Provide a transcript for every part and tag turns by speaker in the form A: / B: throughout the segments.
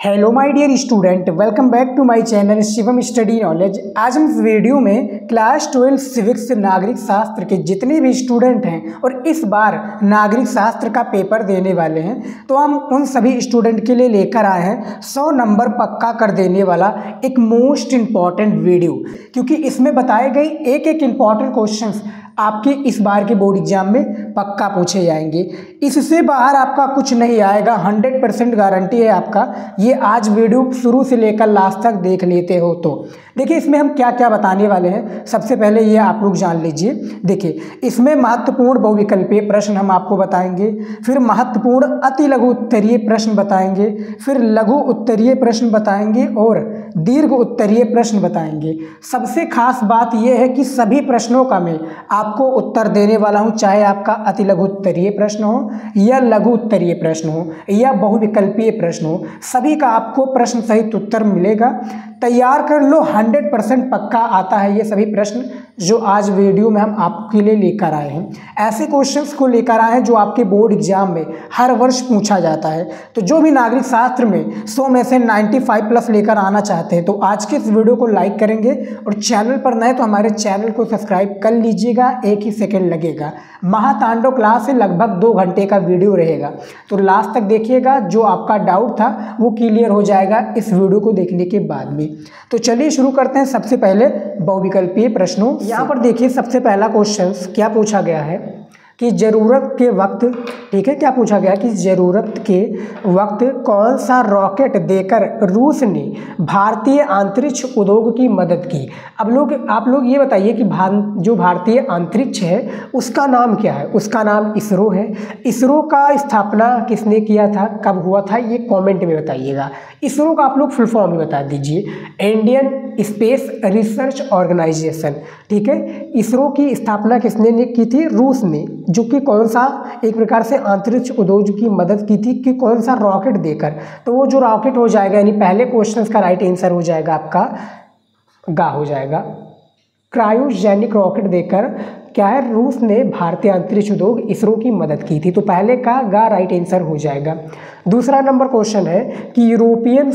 A: Hello my dear student, welcome back to my channel Shivam study knowledge. आज हम इस video में क्लास 12 सिविक्स नागरिक शास्त्र के जितने भी स्टूडेंट हैं और इस बार नागरिक शास्त्र का पेपर देने वाले हैं, तो हम उन सभी स्टूडेंट के लिए लेकर आए हैं 100 नंबर पक्का कर देने वाला एक मोस्ट इम्पॉर्टेंट वीडियो, क्योंकि इसमें बताए गए एक एक इम्पॉर्टेंट क्वेश्चंस आपके इस बार के बोर्ड एग्जाम में पक्का पूछे जाएंगे। इससे बाहर आपका कुछ नहीं आएगा, 100% गारंटी है आपका। ये आज वीडियो शुरू से लेकर लास्ट तक देख लेते हो तो देखिए इसमें हम क्या क्या बताने वाले हैं। सबसे पहले ये आप लोग जान लीजिए। देखिए इसमें महत्वपूर्ण बहुविकल्पीय प्रश्न हम आपको बताएंगे, फिर महत्वपूर्ण अति लघु उत्तरीय प्रश्न बताएंगे, फिर लघु उत्तरीय प्रश्न बताएंगे और दीर्घ उत्तरीय प्रश्न बताएंगे। सबसे खास बात यह है कि सभी प्रश्नों का मैं आपको उत्तर देने वाला हूं, चाहे आपका अति लघु उत्तरीय प्रश्न हो या लघु उत्तरीय प्रश्न हो या बहुविकल्पीय प्रश्न हो, सभी का आपको प्रश्न सहित उत्तर मिलेगा। तैयार कर लो, 100% पक्का आता है ये सभी प्रश्न जो आज वीडियो में हम आपके लिए लेकर आए हैं। ऐसे क्वेश्चंस को लेकर आए हैं जो आपके बोर्ड एग्जाम में हर वर्ष पूछा जाता है। तो जो भी नागरिक शास्त्र में 100 में से 95 प्लस लेकर आना चाहते हैं तो आज के इस वीडियो को लाइक करेंगे और चैनल पर नए तो हमारे चैनल को सब्सक्राइब कर लीजिएगा। एक ही सेकेंड लगेगा। महातांडव क्लास से लगभग 2 घंटे का वीडियो रहेगा, तो लास्ट तक देखिएगा। जो आपका डाउट था वो क्लियर हो जाएगा इस वीडियो को देखने के बाद में। तो चलिए शुरू करते हैं सबसे पहले बहुविकल्पीय प्रश्नों। यहाँ पर देखिए सबसे पहला क्वेश्चन क्या पूछा गया है कि जरूरत के वक्त, ठीक है, क्या पूछा गया कि जरूरत के वक्त कौन सा रॉकेट देकर रूस ने भारतीय अंतरिक्ष उद्योग की मदद की। अब आप लोग ये बताइए कि जो भारतीय अंतरिक्ष है उसका नाम क्या है। उसका नाम इसरो है। इसरो का स्थापना किसने किया था, कब हुआ था, ये कमेंट में बताइएगा। इसरो का आप लोग फुल फॉर्म में बता दीजिए, इंडियन स्पेस रिसर्च ऑर्गेनाइजेशन। ठीक है, इसरो की स्थापना किसने की थी, रूस ने, जो कि कौन सा एक प्रकार से अंतरिक्ष उद्योग की मदद की थी कि कौन सा रॉकेट देकर। तो वो जो रॉकेट हो जाएगा, यानी पहले क्वेश्चन का राइट आंसर हो जाएगा आपका गा हो जाएगा, क्रायोजेनिक रॉकेट देकर क्या है, रूस ने भारतीय अंतरिक्ष उद्योग इसरो की मदद की थी। तो पहले का गा राइट आंसर हो जाएगा। दूसरा नंबर क्वेश्चन है कि यूरोपियन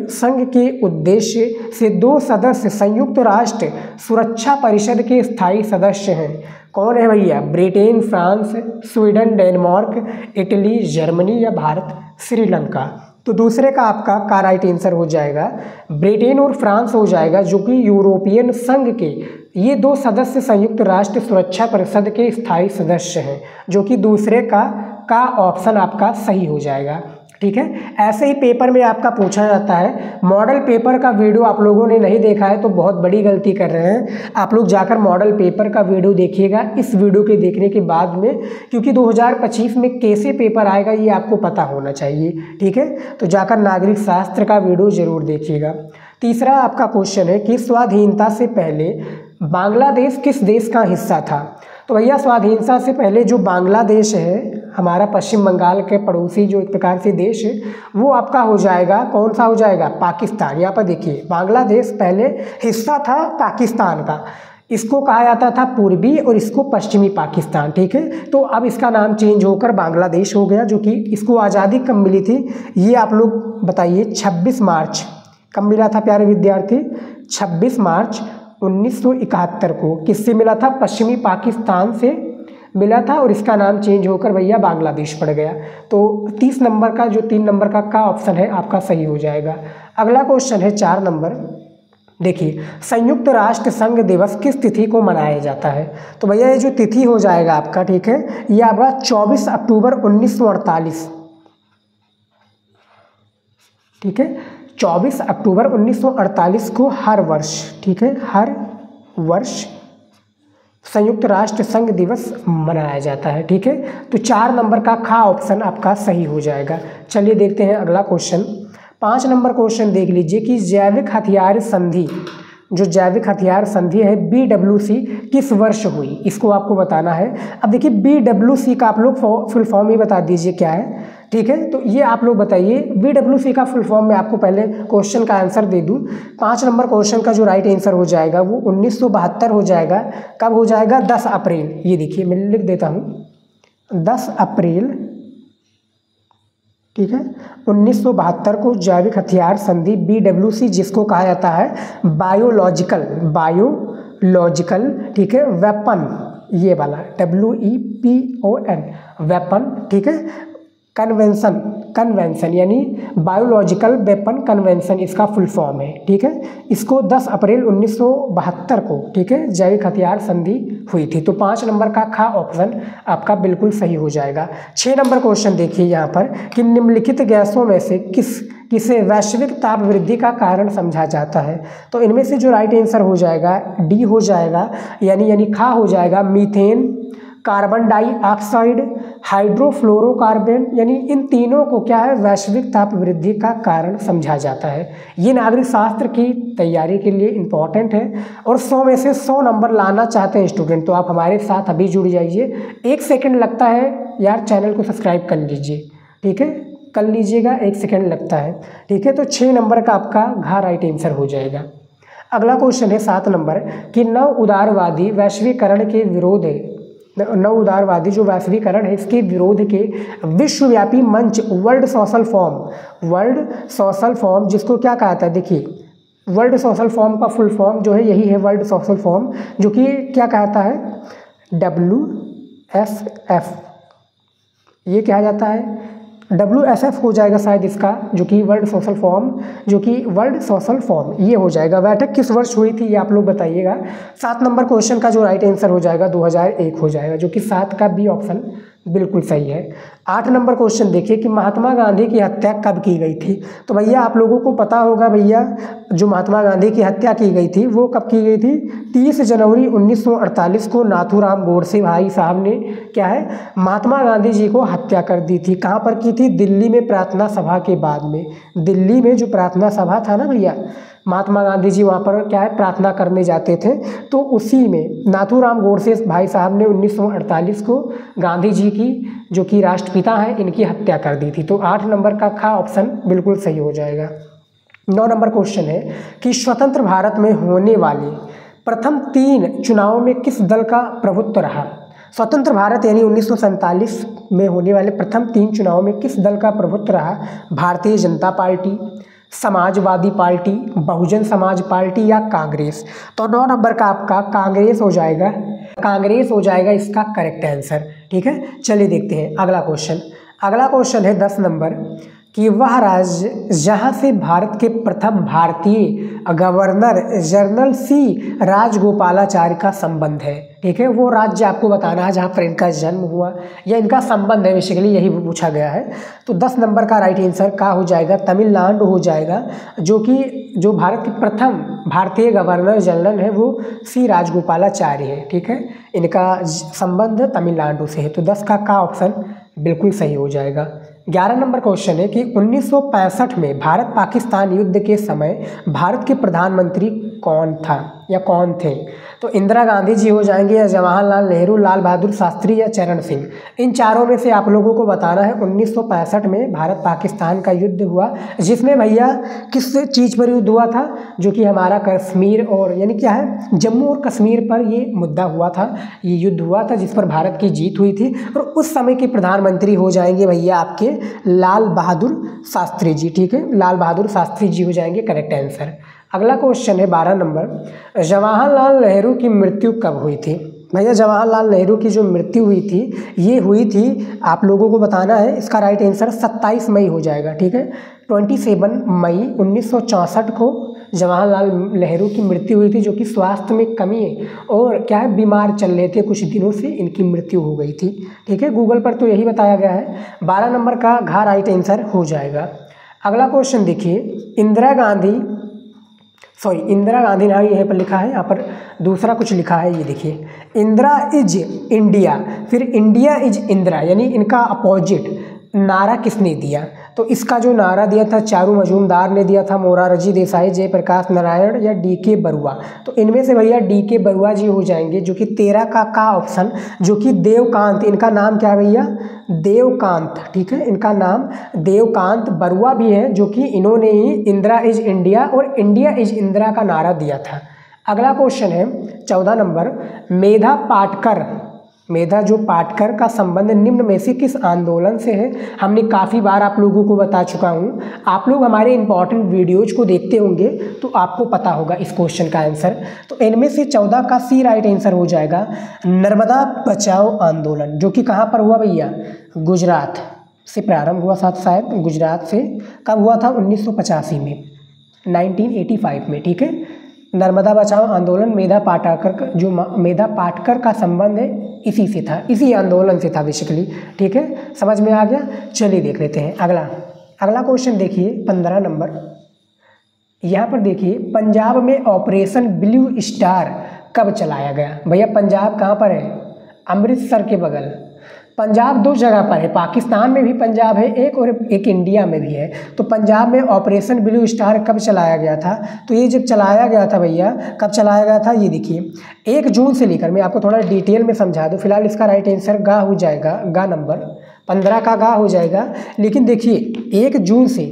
A: संघ के उद्देश्य से 2 सदस्य संयुक्त राष्ट्र सुरक्षा परिषद के स्थायी सदस्य हैं। कौन है भैया, Britain, France, Sweden, Denmark, Italy, Germany या भारत, श्रीलंका। तो दूसरे का आपका का राइट आंसर हो जाएगा ब्रिटेन और फ्रांस हो जाएगा, जो कि यूरोपियन संघ के ये 2 सदस्य संयुक्त राष्ट्र सुरक्षा परिषद के स्थायी सदस्य हैं, जो कि दूसरे का ऑप्शन आपका सही हो जाएगा। ठीक है, ऐसे ही पेपर में आपका पूछा जाता है। मॉडल पेपर का वीडियो आप लोगों ने नहीं देखा है तो बहुत बड़ी गलती कर रहे हैं। आप लोग जाकर मॉडल पेपर का वीडियो देखिएगा इस वीडियो के देखने के बाद में, क्योंकि 2025 में कैसे पेपर आएगा ये आपको पता होना चाहिए। ठीक है, तो जाकर नागरिक शास्त्र का वीडियो जरूर देखिएगा। तीसरा आपका क्वेश्चन है कि स्वाधीनता से पहले बांग्लादेश किस देश का हिस्सा था। तो भैया स्वाधीनता से पहले जो बांग्लादेश है, हमारा पश्चिम बंगाल के पड़ोसी जो एक प्रकार से देश है, वो आपका हो जाएगा, कौन सा हो जाएगा, पाकिस्तान। यहाँ पर देखिए बांग्लादेश पहले हिस्सा था पाकिस्तान का, इसको कहा जाता था पूर्वी और इसको पश्चिमी पाकिस्तान। ठीक है, तो अब इसका नाम चेंज होकर बांग्लादेश हो गया, जो कि इसको आज़ादी कब मिली थी ये आप लोग बताइए। 26 मार्च कब मिला था प्यारे विद्यार्थी, 26 मार्च 1971 को किससे मिला था, पश्चिमी पाकिस्तान से मिला था, और इसका नाम चेंज होकर भैया बांग्लादेश पड़ गया। तो 30 नंबर का जो 3 नंबर का ऑप्शन है आपका सही हो जाएगा। अगला क्वेश्चन है 4 नंबर। देखिए संयुक्त राष्ट्र संघ दिवस किस तिथि को मनाया जाता है। तो भैया ये जो तिथि हो जाएगा आपका, ठीक है, ये आपका 24 अक्टूबर 1948। ठीक है, 24 अक्टूबर 1948 को हर वर्ष, ठीक है, हर वर्ष संयुक्त राष्ट्र संघ दिवस मनाया जाता है। ठीक है, तो 4 नंबर का ऑप्शन आपका सही हो जाएगा। चलिए देखते हैं अगला क्वेश्चन। 5 नंबर क्वेश्चन देख लीजिए कि जैविक हथियार संधि, जो जैविक हथियार संधि है BWC किस वर्ष हुई, इसको आपको बताना है। अब देखिए BWC का आप लोग फुल फॉर्म ही बता दीजिए क्या है। ठीक है, तो ये आप लोग बताइए BWC का फुल फॉर्म मैं आपको पहले क्वेश्चन का आंसर दे दूं। 5 नंबर क्वेश्चन का जो राइट आंसर हो जाएगा वो 1972 हो जाएगा। कब हो जाएगा, 10 अप्रैल। ये देखिए मैं लिख देता हूँ, 10 अप्रैल ठीक है। 1972 को जैविक हथियार संधि BWC, जिसको कहा जाता है बायोलॉजिकल, ठीक है, वेपन, ये वाला WEPON वेपन, ठीक है, कन्वेंशन यानी बायोलॉजिकल वेपन कन्वेंशन इसका फुल फॉर्म है, ठीक है। इसको 10 अप्रैल 1972 को, ठीक है, जैविक हथियार संधि हुई थी। तो 5 नंबर का खा ऑप्शन आपका बिल्कुल सही हो जाएगा। 6 नंबर क्वेश्चन देखिए यहाँ पर कि निम्नलिखित गैसों में से किसे वैश्विक ताप वृद्धि का कारण समझा जाता है। तो इनमें से जो राइट आंसर हो जाएगा डी हो जाएगा, यानी खा हो जाएगा मीथेन, कार्बन डाइऑक्साइड, हाइड्रोफ्लोरोकार्बन, यानी इन तीनों को क्या है वैश्विक ताप वृद्धि का कारण समझा जाता है। ये नागरिक शास्त्र की तैयारी के लिए इम्पॉर्टेंट है और 100 में से 100 नंबर लाना चाहते हैं स्टूडेंट, तो आप हमारे साथ अभी जुड़ जाइए। 1 सेकंड लगता है यार, चैनल को सब्सक्राइब कर लीजिए, ठीक है, कर लीजिएगा, 1 सेकंड लगता है, ठीक है। तो 6 नंबर का आपका घा राइट आंसर हो जाएगा। अगला क्वेश्चन है 7 नंबर कि नव उदारवादी वैश्वीकरण के विरोध है, नव उदारवादी जो वैश्वीकरण है इसके विरोध के विश्वव्यापी मंच वर्ल्ड सोशल फॉर्म जिसको क्या कहता है, देखिए वर्ल्ड सोशल फॉर्म का फुल फॉर्म जो है यही है वर्ल्ड सोशल फॉर्म, जो कि क्या कहता है WSF, ये क्या जाता है WSF हो जाएगा शायद इसका, जो कि वर्ल्ड सोशल फॉर्म ये हो जाएगा। बैठक किस वर्ष हुई थी ये आप लोग बताइएगा। 7 नंबर क्वेश्चन का जो राइट आंसर हो जाएगा 2001 हो जाएगा, जो कि 7 का बी ऑप्शन बिल्कुल सही है। 8 नंबर क्वेश्चन देखिए कि महात्मा गांधी की हत्या कब की गई थी। तो भैया आप लोगों को पता होगा भैया, जो महात्मा गांधी की हत्या की गई थी वो कब की गई थी, 30 जनवरी 1948 को नाथूराम गोडसे भाई साहब ने क्या है महात्मा गांधी जी को हत्या कर दी थी। कहाँ पर की थी, दिल्ली में प्रार्थना सभा के बाद में, दिल्ली में जो प्रार्थना सभा था ना भैया, महात्मा गांधी जी वहाँ पर क्या है प्रार्थना करने जाते थे, तो उसी में नाथूराम गोडसे भाई साहब ने 1948 को गांधी जी की जो कि राष्ट्रपिता हैं इनकी हत्या कर दी थी। तो 8 नंबर का खा ऑप्शन बिल्कुल सही हो जाएगा। 9 नंबर क्वेश्चन है कि स्वतंत्र भारत में होने वाले प्रथम 3 चुनावों में किस दल का प्रभुत्व रहा। स्वतंत्र भारत यानी 1947 में होने वाले प्रथम 3 चुनावों में किस दल का प्रभुत्व रहा, Bharatiya Janata party, Samajwadi party, Bahujan Samaj party या कांग्रेस। तो 9 नंबर का आपका कांग्रेस हो जाएगा, कांग्रेस हो जाएगा इसका करेक्ट आंसर, ठीक है। चलिए देखते हैं अगला क्वेश्चन है 10 नंबर कि वह राज्य जहाँ से भारत के प्रथम भारतीय गवर्नर जनरल C राजगोपालाचारी का संबंध है, ठीक है, वो राज्य आपको बताना है जहाँ पर इनका जन्म हुआ या इनका संबंध है, बेसिकली यही पूछा गया है। तो 10 नंबर का राइट आंसर का हो जाएगा तमिलनाडु हो जाएगा, जो भारत के प्रथम भारतीय गवर्नर जनरल है वो C राजगोपालाचारी है, ठीक है, इनका संबंध तमिलनाडु से है। तो 10 का ऑप्शन बिल्कुल सही हो जाएगा। 11 नंबर क्वेश्चन है कि 1965 में भारत पाकिस्तान युद्ध के समय भारत के प्रधानमंत्री कौन था या कौन थे। तो इंदिरा गांधी जी हो जाएंगे या जवाहरलाल नेहरू, लाल बहादुर शास्त्री या चरण सिंह। इन चारों में से आप लोगों को बताना है। 1965 में भारत पाकिस्तान का युद्ध हुआ, जिसमें भैया किस चीज़ पर युद्ध हुआ था, जो कि हमारा कश्मीर और यानी क्या है जम्मू और कश्मीर पर ये मुद्दा हुआ था, ये युद्ध हुआ था जिस पर भारत की जीत हुई थी। और उस समय के प्रधानमंत्री हो जाएंगे भैया आपके लाल बहादुर शास्त्री जी, ठीक है, लाल बहादुर शास्त्री जी हो जाएंगे करेक्ट आंसर। अगला क्वेश्चन है 12 नंबर, जवाहरलाल नेहरू की मृत्यु कब हुई थी। भैया जवाहरलाल नेहरू की जो मृत्यु हुई थी ये हुई थी, आप लोगों को बताना है, इसका राइट आंसर 27 मई हो जाएगा, ठीक है। 27 मई 1964 को जवाहरलाल नेहरू की मृत्यु हुई थी, जो कि स्वास्थ्य में कमी है और क्या है बीमार चल रहे थे कुछ दिनों से, इनकी मृत्यु हो गई थी, ठीक है। गूगल पर तो यही बताया गया है। 12 नंबर का घ राइट आंसर हो जाएगा। अगला क्वेश्चन देखिए, इंदिरा गांधी ना यहाँ पर लिखा है, यहाँ पर दूसरा कुछ लिखा है, ये देखिए इंदिरा इज इंडिया, फिर इंडिया इज इंदिरा, यानी इनका अपोजिट नारा किसने दिया। तो इसका जो नारा दिया था चारू मजूमदार ने दिया था, मोरारजी देसाई, जयप्रकाश नारायण या DK बरुआ। तो इनमें से भैया DK बरुआ जी हो जाएंगे, जो कि 13 का ऑप्शन, जो कि देवकांत, इनका नाम क्या भैया देवकांत, ठीक है, इनका नाम देवकांत बरुआ भी है, जो कि इन्होंने ही इंदिरा इज इंडिया और इंडिया इज इंदिरा का नारा दिया था। अगला क्वेश्चन है 14 नंबर, मेधा जो पाटकर का संबंध निम्न में से किस आंदोलन से है? हमने काफ़ी बार आप लोगों को बता चुका हूँ। आप लोग हमारे इंपॉर्टेंट वीडियोज को देखते होंगे तो आपको पता होगा इस क्वेश्चन का आंसर। तो इनमें से 14 का सी राइट आंसर हो जाएगा नर्मदा बचाओ आंदोलन, जो कि कहाँ पर हुआ भैया? गुजरात से प्रारंभ हुआ था, शायद गुजरात से। कब हुआ था? 1985 में, 1985 में। ठीक है, नर्मदा बचाओ आंदोलन मेधा पाटकर, जो मेधा पाटकर का संबंध है इसी से था, इसी आंदोलन से था बेसिकली। ठीक है, समझ में आ गया। चलिए देख लेते हैं अगला क्वेश्चन। देखिए 15 नंबर, यहाँ पर देखिए पंजाब में ऑपरेशन ब्लू स्टार कब चलाया गया? भैया पंजाब कहाँ पर है? अमृतसर के बगल। पंजाब दो जगह पर है, पाकिस्तान में भी पंजाब है एक, और एक इंडिया में भी है। तो पंजाब में ऑपरेशन ब्लू स्टार कब चलाया गया था? तो ये जब चलाया गया था भैया, कब चलाया गया था? ये देखिए 1 जून से लेकर, मैं आपको थोड़ा डिटेल में समझा दूँ। फिलहाल इसका राइट आंसर गा हो जाएगा, गा नंबर 15 का गा हो जाएगा। लेकिन देखिए 1 जून से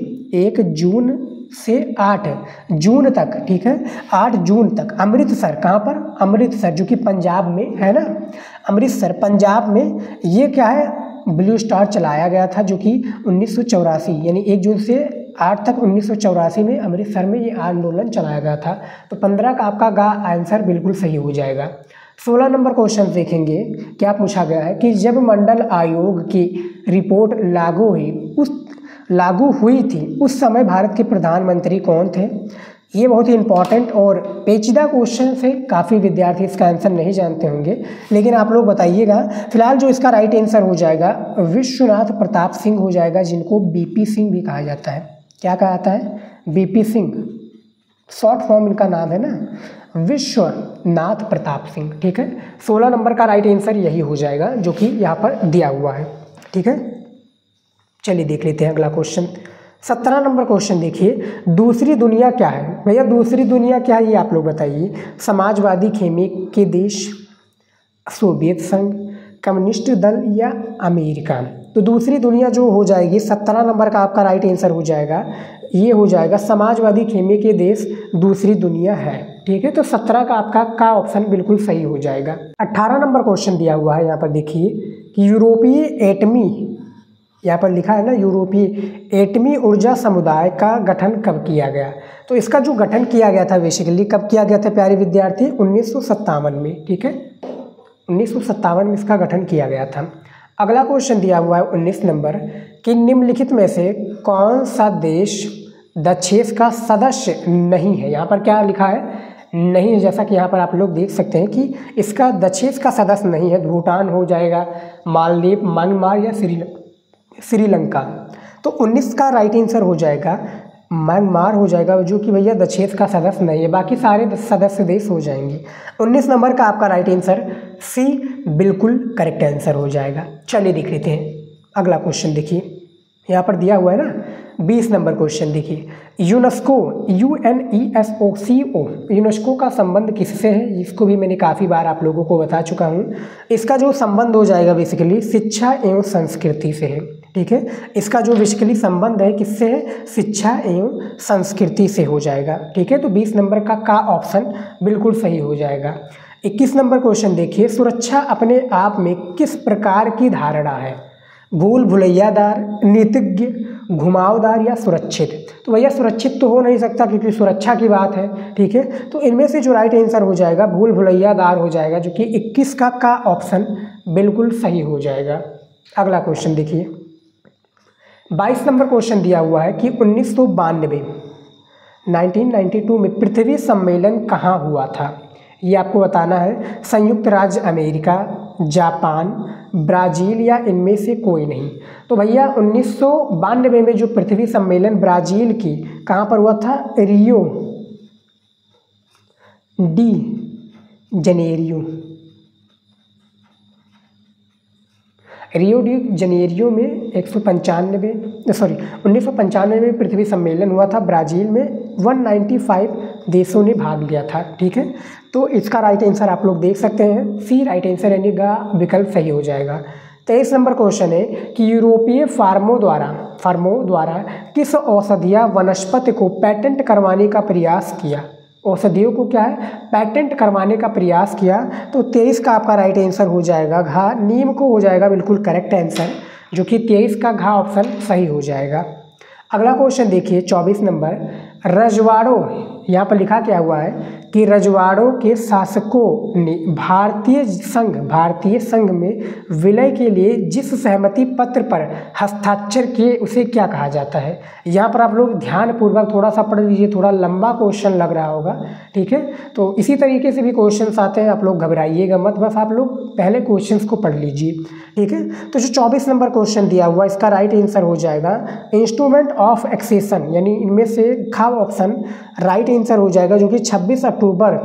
A: 8 जून तक, ठीक है, 8 जून तक अमृतसर, कहाँ पर? अमृतसर, जो कि पंजाब में है ना, अमृतसर पंजाब में। ये क्या है? ब्लू स्टार चलाया गया था, जो कि 1984 यानी 1 जून से 8 तक 1984 में अमृतसर में ये आंदोलन चलाया गया था। तो 15 का आपका गा आंसर बिल्कुल सही हो जाएगा। 16 नंबर क्वेश्चन देखेंगे, क्या पूछा गया है कि जब मंडल आयोग की रिपोर्ट लागू हुई थी उस समय भारत के प्रधानमंत्री कौन थे? ये बहुत ही इंपॉर्टेंट और पेचीदा क्वेश्चन है, काफ़ी विद्यार्थी इसका आंसर नहीं जानते होंगे, लेकिन आप लोग बताइएगा। फिलहाल जो इसका राइट आंसर हो जाएगा विश्वनाथ प्रताप सिंह हो जाएगा, जिनको बीपी सिंह भी कहा जाता है। क्या कहा जाता है? बीपी सिंह, शॉर्ट फॉर्म इनका नाम है ना, विश्वनाथ प्रताप सिंह। ठीक है, 16 नंबर का राइट आंसर यही हो जाएगा, जो कि यहाँ पर दिया हुआ है। ठीक है, चलिए देख लेते हैं अगला क्वेश्चन। 17 नंबर क्वेश्चन देखिए, दूसरी दुनिया क्या है? भैया दूसरी दुनिया क्या है ये आप लोग बताइए। समाजवादी खेमे के देश, सोवियत संघ, कम्युनिस्ट दल या अमेरिका? तो दूसरी दुनिया जो हो जाएगी, 17 नंबर का आपका राइट आंसर हो जाएगा, ये हो जाएगा समाजवादी खेमे के देश दूसरी दुनिया है। ठीक है, तो 17 का आपका ऑप्शन बिल्कुल सही हो जाएगा। 18 नंबर क्वेश्चन दिया हुआ है, यहाँ पर देखिए कि यूरोपीय एटमी, यहाँ पर लिखा है ना, यूरोपीय एटमी ऊर्जा समुदाय का गठन कब किया गया? तो इसका जो गठन किया गया था बेसिकली, कब किया गया था प्यारे विद्यार्थी? 1957 में। ठीक है, 1957 में इसका गठन किया गया था। अगला क्वेश्चन दिया हुआ है 19 नंबर कि निम्नलिखित में से कौन सा देश दक्षेस का सदस्य नहीं है? यहाँ पर क्या लिखा है? नहीं है। जैसा कि यहाँ पर आप लोग देख सकते हैं कि इसका दक्षेस का सदस्य नहीं है। भूटान हो जाएगा, मालदीव, म्यांमार या श्रीलंका। तो 19 का राइट आंसर हो जाएगा म्यांमार हो जाएगा, जो कि भैया दक्षेस का सदस्य नहीं है, बाकी सारे सदस्य देश हो जाएंगे। 19 नंबर का आपका राइट आंसर सी बिल्कुल करेक्ट आंसर हो जाएगा। चलिए देख लेते हैं अगला क्वेश्चन। देखिए यहाँ पर दिया हुआ है ना, 20 नंबर क्वेश्चन देखिए, यूनेस्को, UNESCO, यूनेस्को का संबंध किससे है? इसको भी मैंने काफ़ी बार आप लोगों को बता चुका हूँ। इसका जो संबंध हो जाएगा बेसिकली शिक्षा एवं संस्कृति से है। ठीक है, इसका जो बेसिकली संबंध है किससे है? शिक्षा एवं संस्कृति से हो जाएगा। ठीक है, तो 20 नंबर का ऑप्शन बिल्कुल सही हो जाएगा। 21 नंबर क्वेश्चन देखिए, सुरक्षा अपने आप में किस प्रकार की धारणा है? भूल भुलैयादार, नीतिज्ञ, घुमावदार या सुरक्षित? तो भैया सुरक्षित तो हो नहीं सकता क्योंकि सुरक्षा की बात है। ठीक है, तो इनमें से जो राइट आंसर हो जाएगा भूल भुलैयादार हो जाएगा, जो कि 21 का ऑप्शन बिल्कुल सही हो जाएगा। अगला क्वेश्चन देखिए, 22 नंबर क्वेश्चन दिया हुआ है कि 1992 में पृथ्वी सम्मेलन कहाँ हुआ था? ये आपको बताना है। संयुक्त राज्य अमेरिका, जापान, ब्राज़ील या इनमें से कोई नहीं? तो भैया 1992 में जो पृथ्वी सम्मेलन ब्राज़ील की कहाँ पर हुआ था? रियो डी जनेरियो में 1995 में पृथ्वी सम्मेलन हुआ था। ब्राज़ील में 195 देशों ने भाग लिया था। ठीक है, तो इसका राइट आंसर आप लोग देख सकते हैं, सी राइट आंसर यानी का विकल्प सही हो जाएगा। 23 नंबर क्वेश्चन है कि यूरोपीय फार्मों द्वारा किस औषधीय वनस्पति को पेटेंट करवाने का प्रयास किया औषधियों को क्या है पेटेंट करवाने का प्रयास किया। तो 23 का आपका राइट आंसर हो जाएगा घा। नीम को हो जाएगा बिल्कुल करेक्ट आंसर, जो कि 23 का घा ऑप्शन सही हो जाएगा। अगला क्वेश्चन देखिए 24 नंबर, रजवाड़ों, यहाँ पर लिखा क्या हुआ है कि रजवाड़ों के शासकों ने भारतीय संघ में विलय के लिए जिस सहमति पत्र पर हस्ताक्षर किए उसे क्या कहा जाता है। यहाँ पर आप लोग ध्यानपूर्वक थोड़ा सा पढ़ लीजिए, थोड़ा लंबा क्वेश्चन लग रहा होगा, ठीक है। तो इसी तरीके से भी क्वेश्चंस आते हैं, आप लोग घबराइएगा मत, बस आप लोग पहले क्वेश्चंस को पढ़ लीजिए, ठीक है। तो जो 24 नंबर क्वेश्चन दिया हुआ इसका राइट आंसर हो जाएगा इंस्ट्रूमेंट ऑफ एक्सेशन, यानी इनमें से खा ऑप्शन राइट आंसर हो जाएगा, जो कि 26 अक्टूबर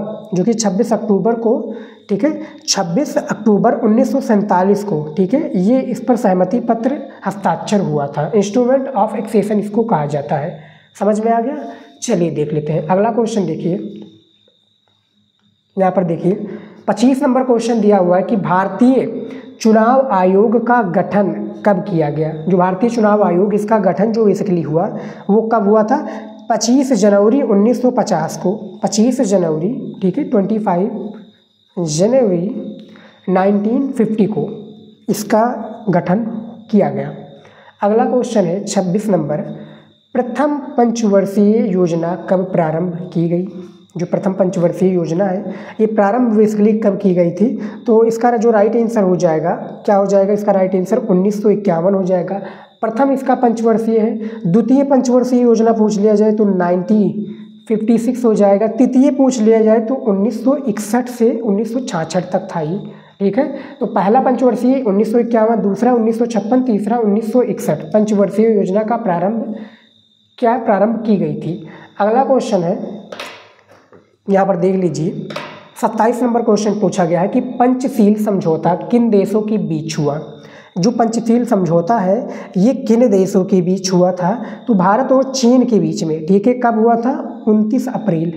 A: को, ठीक है, 26 अक्टूबर 1947 को, ठीक है, ये इस पर सहमति पत्र हस्ताक्षर हुआ था। इंस्ट्रूमेंट ऑफ एक्सेशन इसको कहा जाता है। समझ में आ गया। चलिए देख लेते हैं अगला क्वेश्चन। देखिए यहाँ पर देखिए 25 नंबर क्वेश्चन दिया हुआ है कि भारतीय चुनाव आयोग का गठन कब किया गया। जो भारतीय चुनाव आयोग इसका गठन जो बेसिकली हुआ वो कब हुआ था, 25 जनवरी 1950 को, 25 जनवरी, ठीक है, 25 जनवरी 1950 को इसका गठन किया गया। अगला क्वेश्चन है 26 नंबर, प्रथम पंचवर्षीय योजना कब प्रारंभ की गई। जो प्रथम पंचवर्षीय योजना है ये प्रारंभ बेसिकली कब की गई थी। तो इसका जो राइट आंसर हो जाएगा क्या हो जाएगा, इसका राइट आंसर 1951 हो जाएगा। प्रथम इसका पंचवर्षीय है। द्वितीय पंचवर्षीय योजना पूछ लिया जाए तो 1956 हो जाएगा। तृतीय पूछ लिया जाए तो 1961 से 1966 तक था ये, ठीक है। तो पहला पंचवर्षीय 1951, दूसरा 1956, तीसरा 1961 पंचवर्षीय योजना का प्रारंभ की गई थी। अगला क्वेश्चन है यहाँ पर देख लीजिए 27 नंबर क्वेश्चन पूछा गया है कि पंचशील समझौता किन देशों के बीच हुआ। जो पंचशील समझौता है ये किन देशों के बीच हुआ था, तो भारत और चीन के बीच में, ठीक है। कब हुआ था, 29 अप्रैल,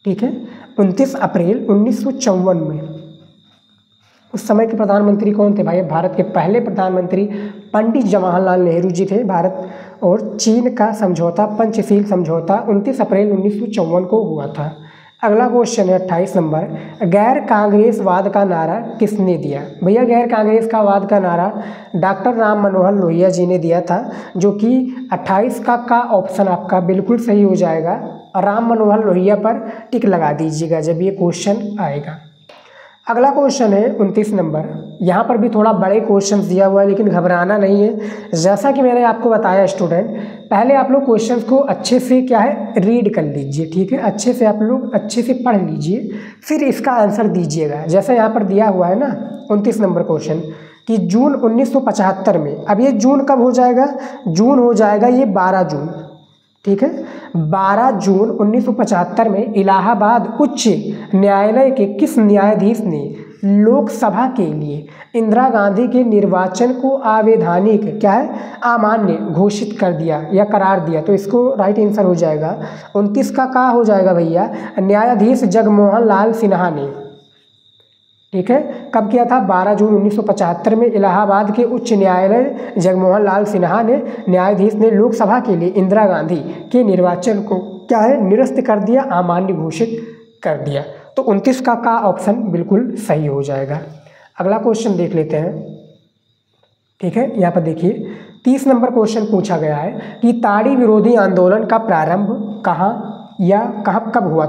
A: ठीक है, 29 अप्रैल 1954 में। उस समय के प्रधानमंत्री कौन थे भाई, भारत के पहले प्रधानमंत्री पंडित जवाहरलाल नेहरू जी थे। भारत और चीन का समझौता, पंचशील समझौता 29 अप्रैल 1954 को हुआ था। अगला क्वेश्चन है 28 नंबर, गैर कांग्रेसवाद का नारा किसने दिया। भैया गैर कांग्रेसवाद का नारा डॉक्टर राम मनोहर लोहिया जी ने दिया था, जो कि 28 का ऑप्शन आपका बिल्कुल सही हो जाएगा। राम मनोहर लोहिया पर टिक लगा दीजिएगा जब ये क्वेश्चन आएगा। अगला क्वेश्चन है 29 नंबर, यहाँ पर भी थोड़ा बड़े क्वेश्चन दिया हुआ है लेकिन घबराना नहीं है। जैसा कि मैंने आपको बताया स्टूडेंट, पहले आप लोग क्वेश्चंस को अच्छे से क्या है रीड कर लीजिए, ठीक है, अच्छे से आप लोग अच्छे से पढ़ लीजिए, फिर इसका आंसर दीजिएगा। जैसा यहाँ पर दिया हुआ है ना 29 नंबर क्वेश्चन कि जून 1975 में, अब ये जून कब हो जाएगा, जून हो जाएगा ये 12 जून, ठीक है, 12 जून 1975 में इलाहाबाद उच्च न्यायालय के किस न्यायाधीश ने लोकसभा के लिए इंदिरा गांधी के निर्वाचन को अवैधानिक क्या है अमान्य घोषित कर दिया या करार दिया। तो इसको राइट आंसर हो जाएगा 29 का हो जाएगा भैया, न्यायाधीश जगमोहन लाल सिन्हा ने, ठीक है। कब किया था, 12 जून 1975 में इलाहाबाद के उच्च न्यायालय जगमोहन लाल सिन्हा ने, न्यायाधीश ने लोकसभा के लिए इंदिरा गांधी के निर्वाचन को क्या है निरस्त कर दिया, अमान्य घोषित कर दिया। तो 29 का ऑप्शन बिल्कुल सही हो जाएगा। अगला क्वेश्चन देख लेते हैं, ठीक है। यहाँ पर देखिए 30 नंबर क्वेश्चन पूछा गया है कि ताड़ी विरोधी आंदोलन का प्रारंभ कहाँ या कब हुआ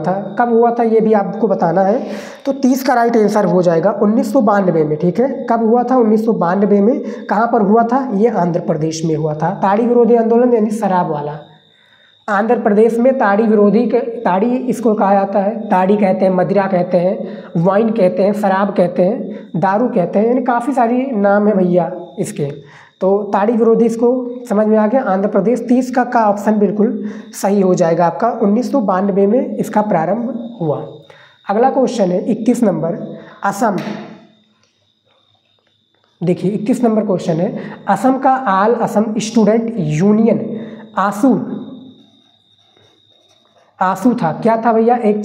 A: था ये भी आपको बताना है। तो 30 का राइट आंसर हो जाएगा 1992 में, ठीक है। कब हुआ था, 1992 में। कहाँ पर हुआ था, ये आंध्र प्रदेश में हुआ था। ताड़ी विरोधी आंदोलन यानी शराब वाला, आंध्र प्रदेश में ताड़ी विरोधी ताड़ी इसको कहा जाता है, ताड़ी कहते हैं, मदिरा कहते हैं, वाइन कहते हैं, शराब कहते हैं, दारू कहते हैं, यानी काफ़ी सारी नाम है भैया इसके। तो ताड़ी विरोधी इसको समझ में आ गया, आंध्र प्रदेश। 30 का ऑप्शन बिल्कुल सही हो जाएगा आपका, 1992 में इसका प्रारंभ हुआ। अगला क्वेश्चन है 31 नंबर, असम। देखिए 31 नंबर क्वेश्चन है, असम का आल असम स्टूडेंट यूनियन आसू था, क्या था भैया, एक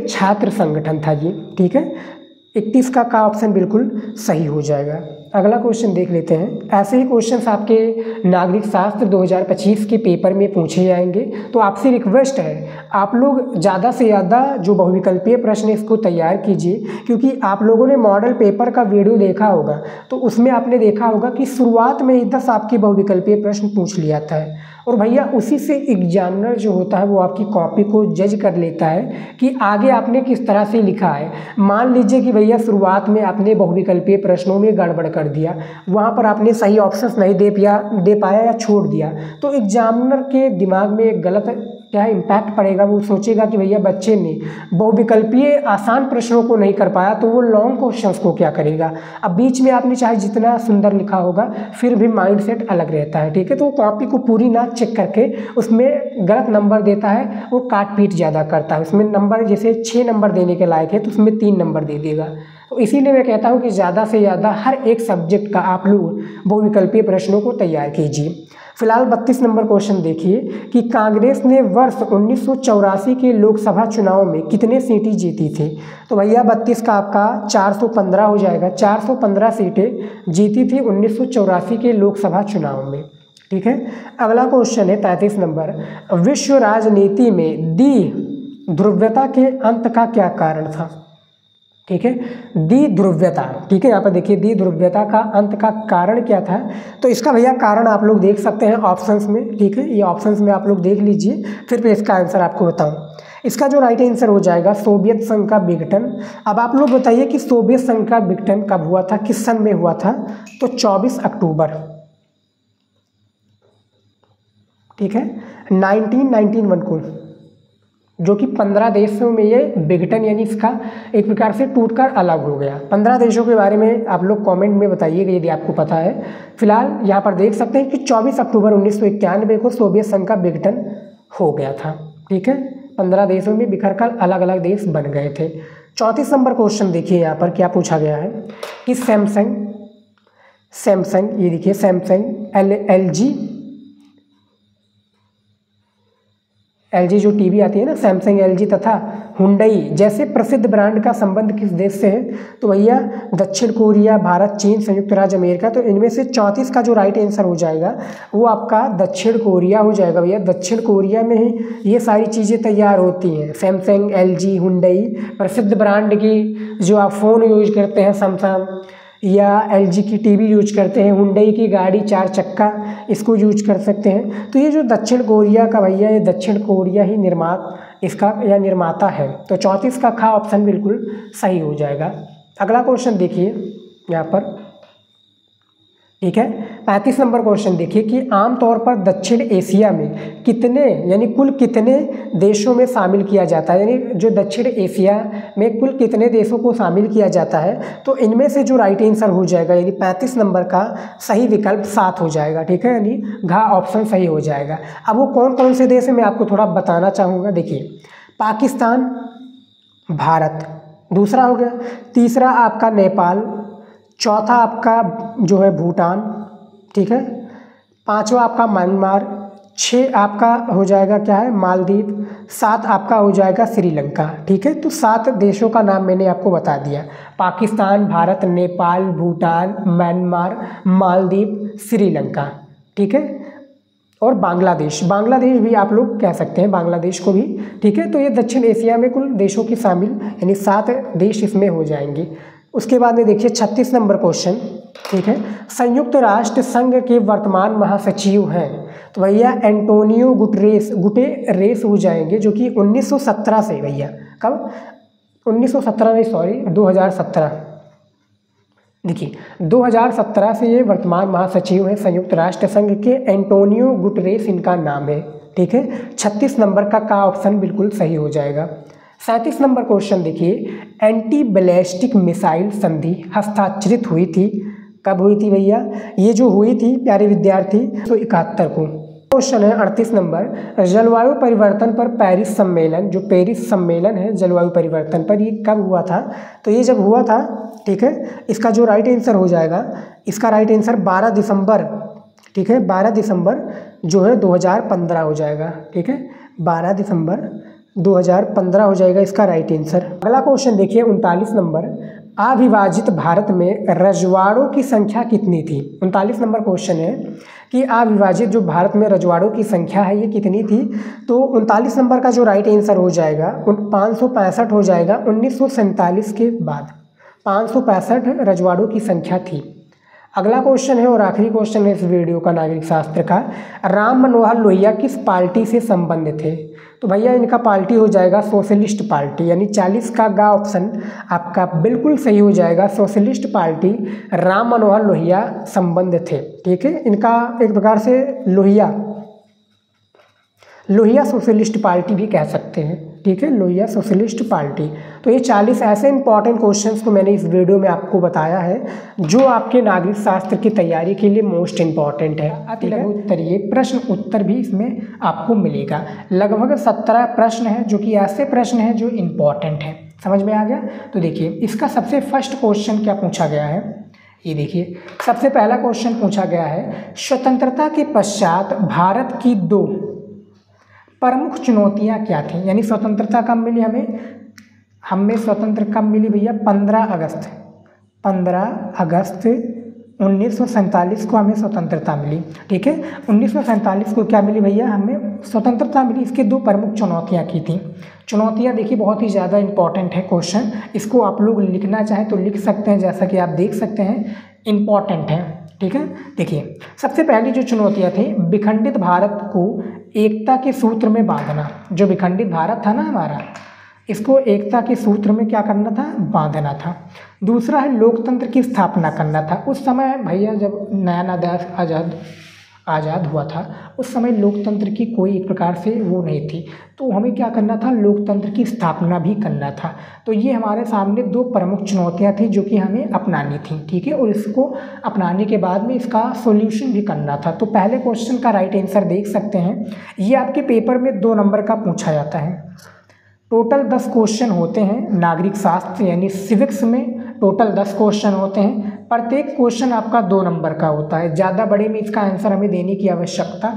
A: छात्र संगठन था ये, ठीक है। 31 का ऑप्शन बिल्कुल सही हो जाएगा। अगला क्वेश्चन देख लेते हैं। ऐसे ही क्वेश्चंस आपके नागरिक शास्त्र 2025 के पेपर में पूछे जाएंगे, तो आपसे रिक्वेस्ट है आप लोग ज़्यादा से ज़्यादा जो बहुविकल्पीय प्रश्न इसको तैयार कीजिए, क्योंकि आप लोगों ने मॉडल पेपर का वीडियो देखा होगा तो उसमें आपने देखा होगा कि शुरुआत में ही 10 आपके बहुविकल्पीय प्रश्न पूछ लिया था और भैया उसी से एग्जामिनर जो होता है वो आपकी कॉपी को जज कर लेता है कि आगे आपने किस तरह से लिखा है। मान लीजिए कि भैया शुरुआत में आपने बहुविकल्पीय प्रश्नों में गड़बड़ कर दिया, वहाँ पर आपने सही ऑप्शंस नहीं दे पाया या छोड़ दिया, तो एग्जामिनर के दिमाग में एक गलत क्या इम्पैक्ट पड़ेगा। वो सोचेगा कि भैया बच्चे ने बहुविकल्पीय आसान प्रश्नों को नहीं कर पाया तो वो लॉन्ग क्वेश्चंस को क्या करेगा। अब बीच में आपने चाहे जितना सुंदर लिखा होगा फिर भी माइंडसेट अलग रहता है, ठीक है। तो कॉपी को पूरी ना चेक करके उसमें गलत नंबर देता है, वो काट पीट ज़्यादा करता है। उसमें नंबर जैसे 6 नंबर देने के लायक है तो उसमें 3 नंबर दे देगा। तो इसीलिए मैं कहता हूँ कि ज़्यादा से ज़्यादा हर एक सब्जेक्ट का आप लोग बहुविकल्पीय प्रश्नों को तैयार कीजिए। फिलहाल 32 नंबर क्वेश्चन देखिए कि कांग्रेस ने वर्ष 1984 के लोकसभा चुनाव में कितने सीटें जीती थी। तो भैया 32 का आपका 415 हो जाएगा। 415 सीटें जीती थी 1984 के लोकसभा चुनाव में, ठीक है। अगला क्वेश्चन है 33 नंबर, विश्व राजनीति में द्विध्रुवता के अंत का क्या कारण था, ठीक है। द्विध्रुवता, ठीक है। यहाँ पर देखिए द्विध्रुवता का अंत का कारण क्या था। तो इसका भैया कारण आप लोग देख सकते हैं ऑप्शंस में, ठीक है। ये ऑप्शंस में आप लोग देख लीजिए, फिर मैं इसका आंसर आपको बताऊं। इसका जो राइट आंसर हो जाएगा सोवियत संघ का विघटन। अब आप लोग बताइए कि सोवियत संघ का विघटन कब हुआ था, किस सन में हुआ था। तो 24 अक्टूबर, ठीक है, 1991 को, जो कि 15 देशों में ये विघटन यानी इसका एक प्रकार से टूटकर अलग हो गया। 15 देशों के बारे में आप लोग कमेंट में बताइएगा यदि आपको पता है। फिलहाल यहाँ पर देख सकते हैं कि 24 अक्टूबर 1991 को सोवियत संघ का विघटन हो गया था, ठीक है। 15 देशों में बिखर कर अलग अलग देश बन गए थे। 34 नंबर क्वेश्चन देखिए यहाँ पर क्या पूछा गया है कि सैमसंग ये देखिए सैमसंग एलजी जो टीवी आती है ना, सैमसंग, एलजी तथा हुंडई जैसे प्रसिद्ध ब्रांड का संबंध किस देश से है। तो भैया दक्षिण कोरिया, भारत, चीन, संयुक्त राज्य अमेरिका। तो इनमें से 34 का जो राइट आंसर हो जाएगा वो आपका दक्षिण कोरिया हो जाएगा। भैया दक्षिण कोरिया में ही ये सारी चीज़ें तैयार होती हैं। सैमसंग, एलजी, हुंडई प्रसिद्ध ब्रांड की जो आप फ़ोन यूज करते हैं सैमसंग, या एलजी की टीवी यूज करते हैं, हुंडई की गाड़ी 4 चक्का इसको यूज कर सकते हैं। तो ये जो दक्षिण कोरिया का भैया, ये दक्षिण कोरिया ही निर्माता है। तो 34 का खा ऑप्शन बिल्कुल सही हो जाएगा। अगला क्वेश्चन देखिए यहाँ पर, ठीक है। 35 नंबर क्वेश्चन देखिए कि आमतौर पर दक्षिण एशिया में कितने यानी कुल कितने देशों में शामिल किया जाता है, यानी जो दक्षिण एशिया में कुल कितने देशों को शामिल किया जाता है। तो इनमें से जो राइट आंसर हो जाएगा यानी 35 नंबर का सही विकल्प 7 हो जाएगा, ठीक है, यानी घ ऑप्शन सही हो जाएगा। अब वो कौन कौन से देश है मैं आपको थोड़ा बताना चाहूँगा। देखिए पाकिस्तान, भारत दूसरा हो गया, तीसरा आपका नेपाल, चौथा आपका जो है भूटान, ठीक है, पांचवा आपका म्यांमार, 6 आपका हो जाएगा क्या है मालदीव, 7 आपका हो जाएगा श्रीलंका, ठीक है। तो 7 देशों का नाम मैंने आपको बता दिया, पाकिस्तान, भारत, नेपाल, भूटान, म्यांमार, मालदीव, श्रीलंका, ठीक है, और बांग्लादेश भी आप लोग कह सकते हैं, बांग्लादेश को भी, ठीक है। तो ये दक्षिण एशिया में कुल देशों की शामिल यानी 7 देश इसमें हो जाएंगे। उसके बाद में देखिए 36 नंबर क्वेश्चन, ठीक है, संयुक्त राष्ट्र संघ के वर्तमान महासचिव हैं। तो भैया एंटोनियो गुटेरेस हो जाएंगे, जो कि 1917 से, भैया कब 1917 नहीं सॉरी 2017, देखिए 2017 से ये वर्तमान महासचिव हैं संयुक्त राष्ट्र संघ के, एंटोनियो गुटेरेस इनका नाम है, ठीक है। 36 नंबर का ऑप्शन बिल्कुल सही हो जाएगा। 37 नंबर क्वेश्चन देखिए, एंटी बैलिस्टिक मिसाइल संधि हस्ताक्षरित हुई थी, कब हुई थी भैया, ये जो हुई थी प्यारे विद्यार्थी 1971 को। क्वेश्चन है 38 नंबर, जलवायु परिवर्तन पर पेरिस सम्मेलन, जो पेरिस सम्मेलन है जलवायु परिवर्तन पर, ये कब हुआ था। तो ये जब हुआ था, ठीक है, इसका जो राइट आंसर हो जाएगा, इसका राइट आंसर 12 दिसंबर, ठीक है, 12 दिसंबर जो है 2015 हो जाएगा, ठीक है, 12 दिसंबर 2015 हो जाएगा इसका राइट आंसर। अगला क्वेश्चन देखिए 39 नंबर, अविभाजित भारत में रजवाड़ों की संख्या कितनी थी। 39 नंबर क्वेश्चन है कि अविभाजित जो भारत में रजवाड़ों की संख्या है ये कितनी थी। तो 39 नंबर का जो राइट आंसर हो जाएगा 565 हो जाएगा। 1947 के बाद 565 रजवाड़ों की संख्या थी। अगला क्वेश्चन है और आखिरी क्वेश्चन है इस वीडियो का नागरिक शास्त्र का। राम मनोहर लोहिया किस पार्टी से संबंधित थे। तो भैया इनका पार्टी हो जाएगा सोशलिस्ट पार्टी, यानी 40 का गा ऑप्शन आपका बिल्कुल सही हो जाएगा। सोशलिस्ट पार्टी राम मनोहर लोहिया संबंध थे। ठीक है, इनका एक प्रकार से लोहिया सोशलिस्ट पार्टी भी कह सकते हैं। ठीक है, लोहिया सोशलिस्ट पार्टी। तो ये 40 ऐसे इंपॉर्टेंट क्वेश्चंस को मैंने इस वीडियो में आपको बताया है जो आपके नागरिक शास्त्र की तैयारी के लिए मोस्ट इंपॉर्टेंट है। अति लघु उत्तरीय प्रश्न उत्तर भी इसमें आपको मिलेगा। लगभग 17 प्रश्न हैं जो कि ऐसे प्रश्न हैं जो इम्पॉर्टेंट हैं। समझ में आ गया। तो देखिए इसका सबसे फर्स्ट क्वेश्चन क्या पूछा गया है, ये देखिए सबसे पहला क्वेश्चन पूछा गया है, स्वतंत्रता के पश्चात भारत की 2 प्रमुख चुनौतियां क्या थी। यानी स्वतंत्रता कब मिली हमें स्वतंत्र कब मिली भैया, 15 अगस्त 1947 को हमें स्वतंत्रता मिली। ठीक है, 1947 को क्या मिली भैया, हमें स्वतंत्रता मिली। इसके 2 प्रमुख चुनौतियां की थी। चुनौतियां देखिए बहुत ही ज़्यादा इंपॉर्टेंट है क्वेश्चन, इसको आप लोग लिखना चाहें तो लिख सकते हैं, जैसा कि आप देख सकते हैं इंपॉर्टेंट है। ठीक है, देखिए सबसे पहली जो चुनौतियां थी, विखंडित भारत को एकता के सूत्र में बांधना। जो विखंडित भारत था ना हमारा, इसको एकता के सूत्र में क्या करना था, बांधना था। दूसरा है लोकतंत्र की स्थापना करना था। उस समय भैया जब नया देश आज़ाद हुआ था उस समय लोकतंत्र की कोई एक प्रकार से वो नहीं थी, तो हमें क्या करना था, लोकतंत्र की स्थापना भी करना था। तो ये हमारे सामने 2 प्रमुख चुनौतियां थी जो कि हमें अपनानी थी। ठीक है, और इसको अपनाने के बाद में इसका सॉल्यूशन भी करना था। तो पहले क्वेश्चन का राइट आंसर देख सकते हैं, ये आपके पेपर में 2 नंबर का पूछा जाता है। टोटल 10 क्वेश्चन होते हैं नागरिक शास्त्र यानी सिविक्स में, टोटल 10 क्वेश्चन होते हैं। प्रत्येक क्वेश्चन आपका 2 नंबर का होता है। ज़्यादा बड़े में इसका आंसर हमें देने की आवश्यकता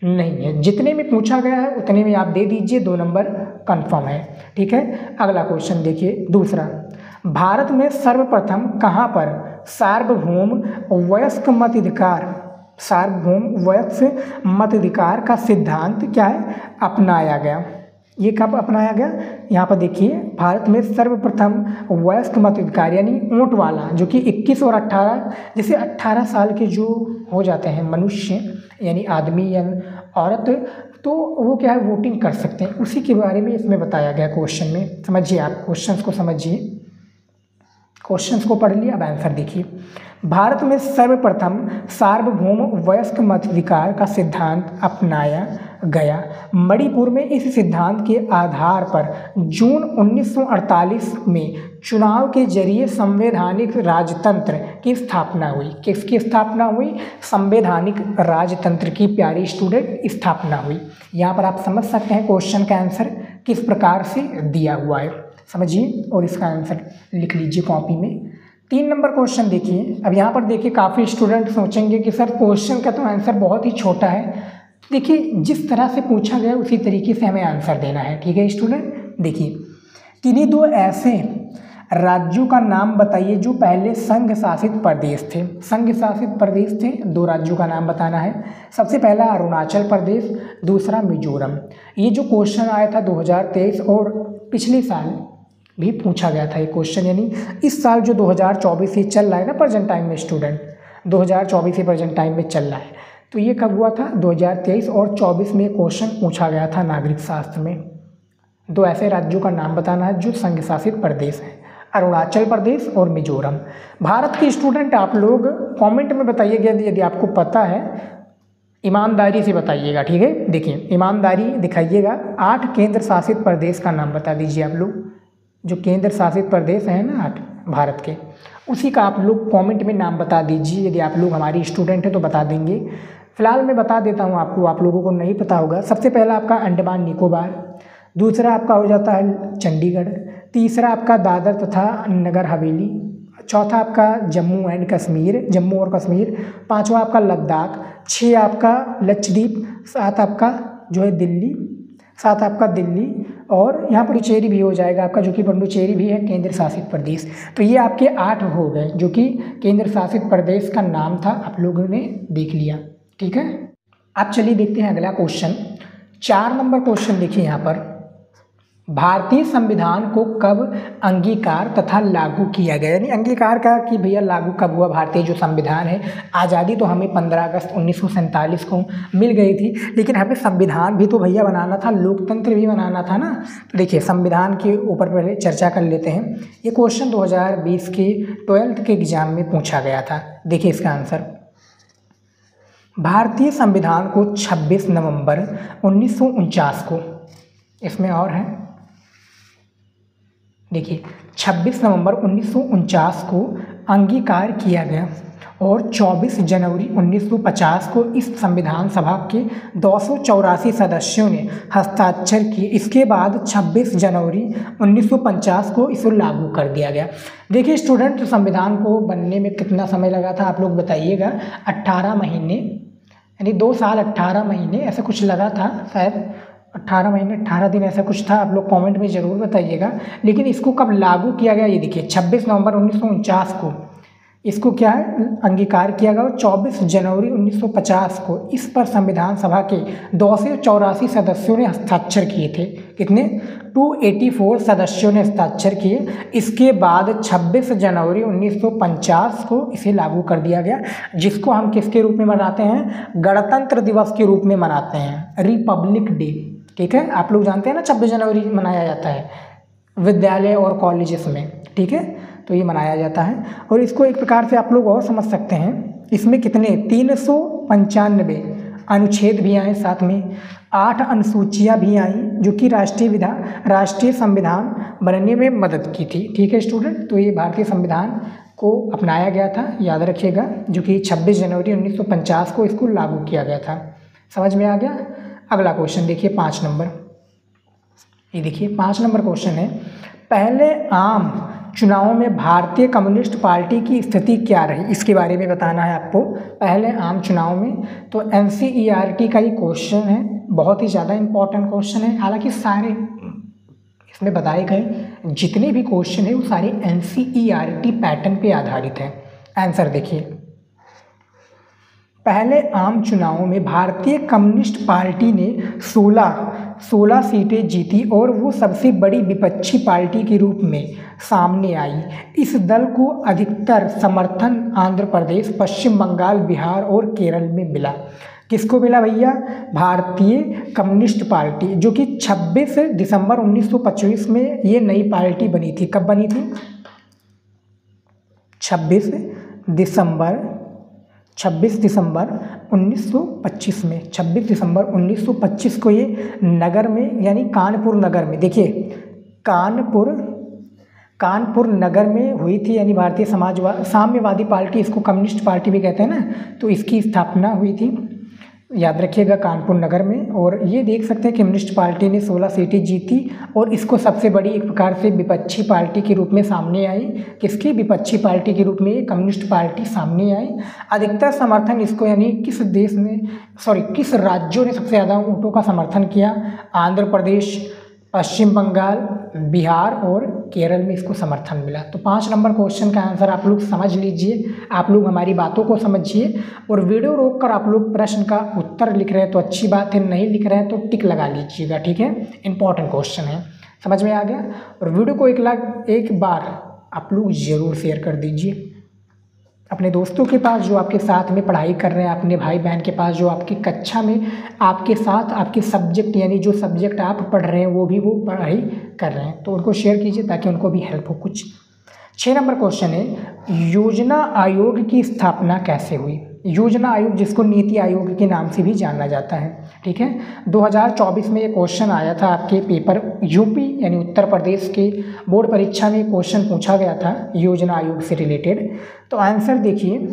A: नहीं है, जितने में पूछा गया है उतने में आप दे दीजिए, 2 नंबर कंफर्म है। ठीक है, अगला क्वेश्चन देखिए दूसरा, भारत में सर्वप्रथम कहाँ पर सार्वभौम वयस्क मताधिकार का सिद्धांत क्या है, अपनाया गया। ये कब अपनाया गया, यहाँ पर देखिए भारत में सर्वप्रथम वयस्क मताधिकार यानी वोट वाला, जो कि 21 और 18, जैसे 18 साल के जो हो जाते हैं मनुष्य यानी आदमी या औरत, तो वो क्या है वोटिंग कर सकते हैं, उसी के बारे में इसमें बताया गया क्वेश्चन में। समझिए आप क्वेश्चंस को समझिए, क्वेश्चंस को पढ़ लिया, अब आंसर देखिए। भारत में सर्वप्रथम सार्वभौम वयस्क मताधिकार का सिद्धांत अपनाया गया। मणिपुर में इस सिद्धांत के आधार पर जून 1948 में चुनाव के जरिए संवैधानिक राजतंत्र की स्थापना हुई। किसकी स्थापना हुई, संवैधानिक राजतंत्र की प्यारी स्टूडेंट स्थापना हुई। यहाँ पर आप समझ सकते हैं क्वेश्चन का आंसर किस प्रकार से दिया हुआ है, समझिए और इसका आंसर लिख लीजिए कॉपी में। 3 नंबर क्वेश्चन देखिए। अब यहाँ पर देखिए काफ़ी स्टूडेंट सोचेंगे कि सर क्वेश्चन का तो आंसर बहुत ही छोटा है। देखिए जिस तरह से पूछा गया उसी तरीके से हमें आंसर देना है। ठीक है स्टूडेंट, देखिए किन्हीं 2 ऐसे राज्यों का नाम बताइए जो पहले संघ शासित प्रदेश थे। संघ शासित प्रदेश थे, 2 राज्यों का नाम बताना है। सबसे पहला अरुणाचल प्रदेश, दूसरा मिजोरम। ये जो क्वेश्चन आया था 2023 और पिछले साल भी पूछा गया था ये क्वेश्चन, यानी इस साल जो 2024 से चल रहा है ना प्रेजेंट टाइम में स्टूडेंट, 2024 से प्रेजेंट टाइम में चल रहा है, तो ये कब हुआ था 2023 और 24 में क्वेश्चन पूछा गया था नागरिक शास्त्र में। 2 ऐसे राज्यों का नाम बताना है जो संघ शासित प्रदेश हैं, अरुणाचल प्रदेश और मिजोरम। भारत के स्टूडेंट आप लोग कमेंट में बताइएगा यदि आपको पता है, ईमानदारी से बताइएगा। ठीक है, देखिए ईमानदारी दिखाइएगा। 8 केंद्र शासित प्रदेश का नाम बता दीजिए आप लोग, जो केंद्र शासित प्रदेश हैं ना 8 भारत के, उसी का आप लोग कमेंट में नाम बता दीजिए। यदि आप लोग हमारी स्टूडेंट हैं तो बता देंगे, फिलहाल मैं बता देता हूँ आपको, आप लोगों को नहीं पता होगा। सबसे पहला आपका अंडमान निकोबार, दूसरा आपका हो जाता है चंडीगढ़, तीसरा आपका दादर तथा नगर हवेली, चौथा आपका जम्मू और कश्मीर, 5वां आपका लद्दाख, 6 आपका लक्षद्वीप, 7 आपका जो है दिल्ली, साथ आपका दिल्ली और यहाँ पुडुचेरी भी हो जाएगा आपका, जो कि पुडुचेरी भी है केंद्र शासित प्रदेश। तो ये आपके 8 हो गए जो कि केंद्र शासित प्रदेश का नाम था, आप लोगों ने देख लिया। ठीक है, अब चलिए देखते हैं अगला क्वेश्चन। 4 नंबर क्वेश्चन देखिए यहाँ पर, भारतीय संविधान को कब अंगीकार तथा लागू किया गया, यानी अंगीकार का कि भैया लागू कब हुआ। भारतीय जो संविधान है, आज़ादी तो हमें 15 अगस्त 1947 को मिल गई थी, लेकिन हमें संविधान भी तो भैया बनाना था, लोकतंत्र भी बनाना था ना। तो देखिए संविधान के ऊपर पहले चर्चा कर लेते हैं। ये क्वेश्चन 2020 के 12th के एग्जाम में पूछा गया था। देखिए इसका आंसर, भारतीय संविधान को 26 नवंबर 1949 को, इसमें और है देखिए 26 नवंबर 1949 को अंगीकार किया गया और 24 जनवरी 1950 को इस संविधान सभा के 284 सदस्यों ने हस्ताक्षर किए। इसके बाद 26 जनवरी 1950 को इसे लागू कर दिया गया। देखिए स्टूडेंट, संविधान को बनने में कितना समय लगा था आप लोग बताइएगा। 18 महीने, यानी 2 साल 18 महीने ऐसा कुछ लगा था, शायद 18 महीने 18 दिन ऐसा कुछ था। आप लोग कमेंट में ज़रूर बताइएगा। लेकिन इसको कब लागू किया गया, ये देखिए 26 नवंबर 1949 को इसको क्या है अंगीकार किया गया और 24 जनवरी 1950 को इस पर संविधान सभा के 284 सदस्यों ने हस्ताक्षर किए थे। कितने? 284 सदस्यों ने हस्ताक्षर किए। इसके बाद 26 जनवरी 1950 को इसे लागू कर दिया गया, जिसको हम किसके रूप में मनाते हैं? गणतंत्र दिवस के रूप में मनाते हैं, रिपब्लिक डे। ठीक है, आप लोग जानते हैं ना 26 जनवरी मनाया जाता है विद्यालय और कॉलेजेस में। ठीक है, तो ये मनाया जाता है। और इसको एक प्रकार से आप लोग और समझ सकते हैं, इसमें कितने 395 अनुच्छेद भी आए, साथ में 8 अनुसूचियाँ भी आई, जो कि राष्ट्रीय संविधान बनने में मदद की थी। ठीक है स्टूडेंट, तो ये भारतीय संविधान को अपनाया गया था, याद रखिएगा, जो कि 26 जनवरी 1950 को इसको लागू किया गया था। समझ में आ गया। अगला क्वेश्चन देखिए 5 नंबर। ये देखिए 5 नंबर क्वेश्चन है, पहले आम चुनावों में भारतीय कम्युनिस्ट पार्टी की स्थिति क्या रही, इसके बारे में बताना है आपको। पहले आम चुनाव में, तो NCERT का ये क्वेश्चन है, बहुत ही ज़्यादा इंपॉर्टेंट क्वेश्चन है। हालांकि सारे इसमें बताए गए जितने भी क्वेश्चन है वो सारे NCERT पैटर्न पे आधारित हैं। आंसर देखिए, पहले आम चुनावों में भारतीय कम्युनिस्ट पार्टी ने 16 सीटें जीती और वो सबसे बड़ी विपक्षी पार्टी के रूप में सामने आई। इस दल को अधिकतर समर्थन आंध्र प्रदेश, पश्चिम बंगाल, बिहार और केरल में मिला। किसको मिला भैया? भारतीय कम्युनिस्ट पार्टी, जो कि 26 दिसंबर 1925 में ये नई पार्टी बनी थी। कब बनी थी? 26 दिसंबर 1925 में। 26 दिसंबर 1925 को ये नगर में, यानी कानपुर नगर में, देखिए कानपुर नगर में हुई थी। यानी भारतीय साम्यवादी पार्टी, इसको कम्युनिस्ट पार्टी भी कहते हैं ना, तो इसकी स्थापना हुई थी, याद रखिएगा, कानपुर नगर में। और ये देख सकते हैं कम्युनिस्ट पार्टी ने 16 सीटें जीती और इसको सबसे बड़ी एक प्रकार से विपक्षी पार्टी के रूप में सामने आई। किसकी विपक्षी पार्टी के रूप में? कम्युनिस्ट पार्टी सामने आई। अधिकतर समर्थन इसको, यानी किस राज्यों ने सबसे ज़्यादा वोटों का समर्थन किया? आंध्र प्रदेश, पश्चिम बंगाल, बिहार और केरल में इसको समर्थन मिला। तो 5 नंबर क्वेश्चन का आंसर आप लोग समझ लीजिए। आप लोग हमारी बातों को समझिए और वीडियो रोककर आप लोग प्रश्न का उत्तर लिख रहे हैं तो अच्छी बात है, नहीं लिख रहे हैं तो टिक लगा लीजिएगा। ठीक है, इंपॉर्टेंट क्वेश्चन है, समझ में आ गया। और वीडियो को एक बार आप लोग ज़रूर शेयर कर दीजिए अपने दोस्तों के पास जो आपके साथ में पढ़ाई कर रहे हैं, अपने भाई बहन के पास जो आपकी कक्षा में आपके साथ आपके सब्जेक्ट, यानी जो सब्जेक्ट आप पढ़ रहे हैं वो पढ़ाई कर रहे हैं, तो उनको शेयर कीजिए ताकि उनको भी हेल्प हो कुछ। 6 नंबर क्वेश्चन है, योजना आयोग की स्थापना कैसे हुई? योजना आयोग, जिसको नीति आयोग के नाम से भी जाना जाता है। ठीक है, 2024 में ये क्वेश्चन आया था आपके पेपर यूपी यानी उत्तर प्रदेश के बोर्ड परीक्षा में क्वेश्चन पूछा गया था योजना आयोग से रिलेटेड। तो आंसर देखिए,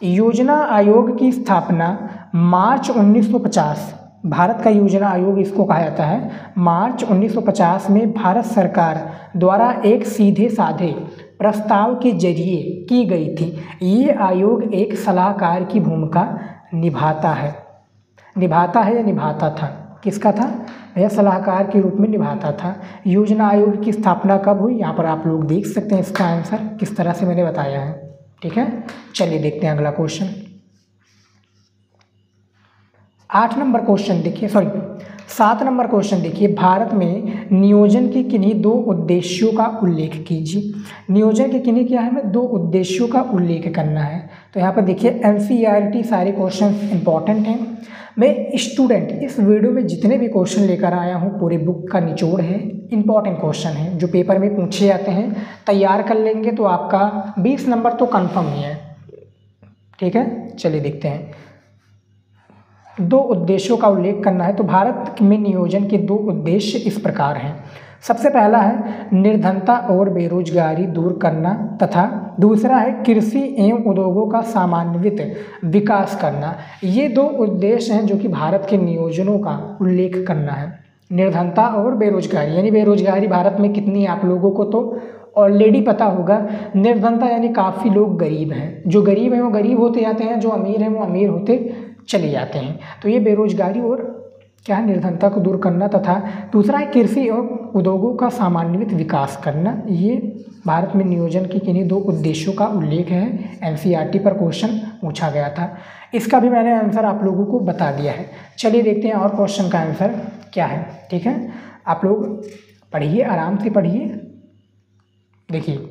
A: योजना आयोग की स्थापना मार्च 1950, भारत का योजना आयोग इसको कहा जाता है, मार्च 1950 में भारत सरकार द्वारा एक सीधे साधे प्रस्ताव के जरिए की गई थी। ये आयोग एक सलाहकार की भूमिका निभाता है या निभाता था? किसका था? भैया सलाहकार के रूप में निभाता था। योजना आयोग की स्थापना कब हुई, यहाँ पर आप लोग देख सकते हैं इसका आंसर किस तरह से मैंने बताया है। ठीक है, चलिए देखते हैं अगला क्वेश्चन। 8 नंबर क्वेश्चन देखिए, 7 नंबर क्वेश्चन देखिए, भारत में नियोजन के किन्हीं 2 उद्देश्यों का उल्लेख कीजिए। नियोजन के किन्हीं क्या है, हमें 2 उद्देश्यों का उल्लेख करना है। तो यहाँ पर देखिए एनसीईआरटी सारे क्वेश्चन इंपॉर्टेंट हैं। मैं स्टूडेंट इस वीडियो में जितने भी क्वेश्चन लेकर आया हूँ पूरे बुक का निचोड़ है, इंपॉर्टेंट क्वेश्चन है जो पेपर में पूछे जाते हैं। तैयार कर लेंगे तो आपका 20 नंबर तो कन्फर्म ही है। ठीक है, चलिए देखते हैं। 2 उद्देश्यों का उल्लेख करना है। तो भारत में नियोजन के 2 उद्देश्य इस प्रकार हैं। सबसे पहला है निर्धनता और बेरोजगारी दूर करना तथा दूसरा है कृषि एवं उद्योगों का समन्वित विकास करना। ये 2 उद्देश्य हैं जो कि भारत के नियोजनों का उल्लेख करना है। निर्धनता और बेरोजगारी, यानी बेरोजगारी भारत में कितनी है आप लोगों को तो ऑलरेडी पता होगा। निर्धनता यानी काफ़ी लोग गरीब हैं, जो गरीब हैं वो गरीब होते जाते हैं, जो अमीर हैं वो अमीर होते चले जाते हैं। तो ये बेरोजगारी और क्या है, निर्धनता को दूर करना तथा दूसरा है कृषि और उद्योगों का समन्वित विकास करना। ये भारत में नियोजन के किन्हीं 2 उद्देश्यों का उल्लेख है। एनसीईआरटी पर क्वेश्चन पूछा गया था, इसका भी मैंने आंसर आप लोगों को बता दिया है। चलिए देखते हैं और क्वेश्चन का आंसर क्या है। ठीक है, आप लोग पढ़िए, आराम से पढ़िए। देखिए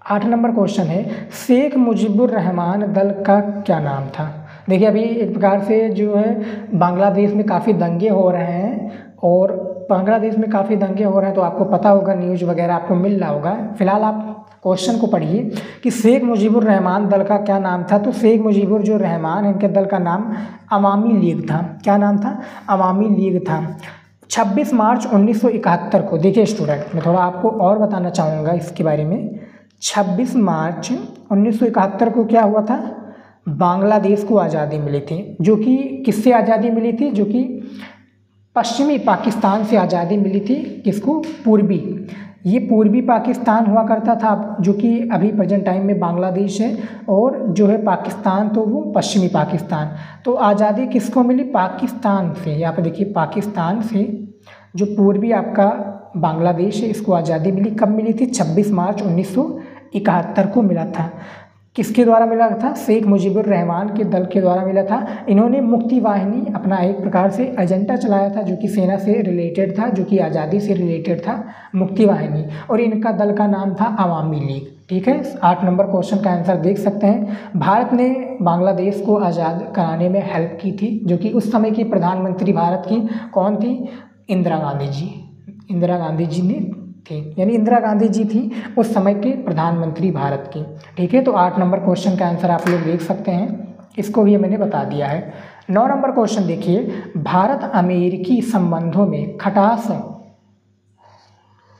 A: 8 नंबर क्वेश्चन है, शेख मुजीबुर रहमान दल का क्या नाम था। देखिए अभी एक प्रकार से जो है बांग्लादेश में काफ़ी दंगे हो रहे हैं, और बांग्लादेश में काफ़ी दंगे हो रहे हैं तो आपको पता होगा, न्यूज़ वगैरह आपको मिल रहा होगा। फिलहाल आप क्वेश्चन को पढ़िए कि शेख मुजीबुर रहमान दल का क्या नाम था। तो शेख मुजीबुर जो रहमान इनके दल का नाम अवामी लीग था। क्या नाम था, अवामी लीग था। 26 मार्च 1971 को, देखिए स्टूडेंट मैं थोड़ा आपको और बताना चाहूँगा इसके बारे में। 26 मार्च 1971 को क्या हुआ था, बांग्लादेश को आज़ादी मिली थी। जो कि किससे आज़ादी मिली थी, जो कि पश्चिमी पाकिस्तान से आज़ादी मिली थी। किसको, पूर्वी, ये पूर्वी पाकिस्तान हुआ करता था, जो कि अभी प्रेजेंट टाइम में बांग्लादेश है, और जो है पाकिस्तान तो वो पश्चिमी पाकिस्तान। तो आज़ादी किसको मिली, पाकिस्तान से। यहाँ पर देखिए पाकिस्तान से जो पूर्वी आपका बांग्लादेश है इसको आज़ादी मिली। कब मिली थी, 26 मार्च 1971 को मिला था। किसके द्वारा मिला था, शेख मुजीबुर रहमान के दल के द्वारा मिला था। इन्होंने मुक्ति वाहिनी अपना एक प्रकार से एजेंडा चलाया था जो कि सेना से रिलेटेड था, जो कि आज़ादी से रिलेटेड था, मुक्ति वाहिनी, और इनका दल का नाम था अवामी लीग। ठीक है, 8 नंबर क्वेश्चन का आंसर देख सकते हैं। भारत ने बांग्लादेश को आज़ाद कराने में हेल्प की थी, जो कि उस समय की प्रधानमंत्री भारत की कौन थी, इंदिरा गांधी जी। इंदिरा गांधी जी ने थी, यानी इंदिरा गांधी जी थी उस समय के प्रधानमंत्री भारत की। ठीक है, तो 8 नंबर क्वेश्चन का आंसर आप लोग देख सकते हैं, इसको भी मैंने बता दिया है। 9 नंबर क्वेश्चन देखिए, भारत अमेरिकी संबंधों में खटास,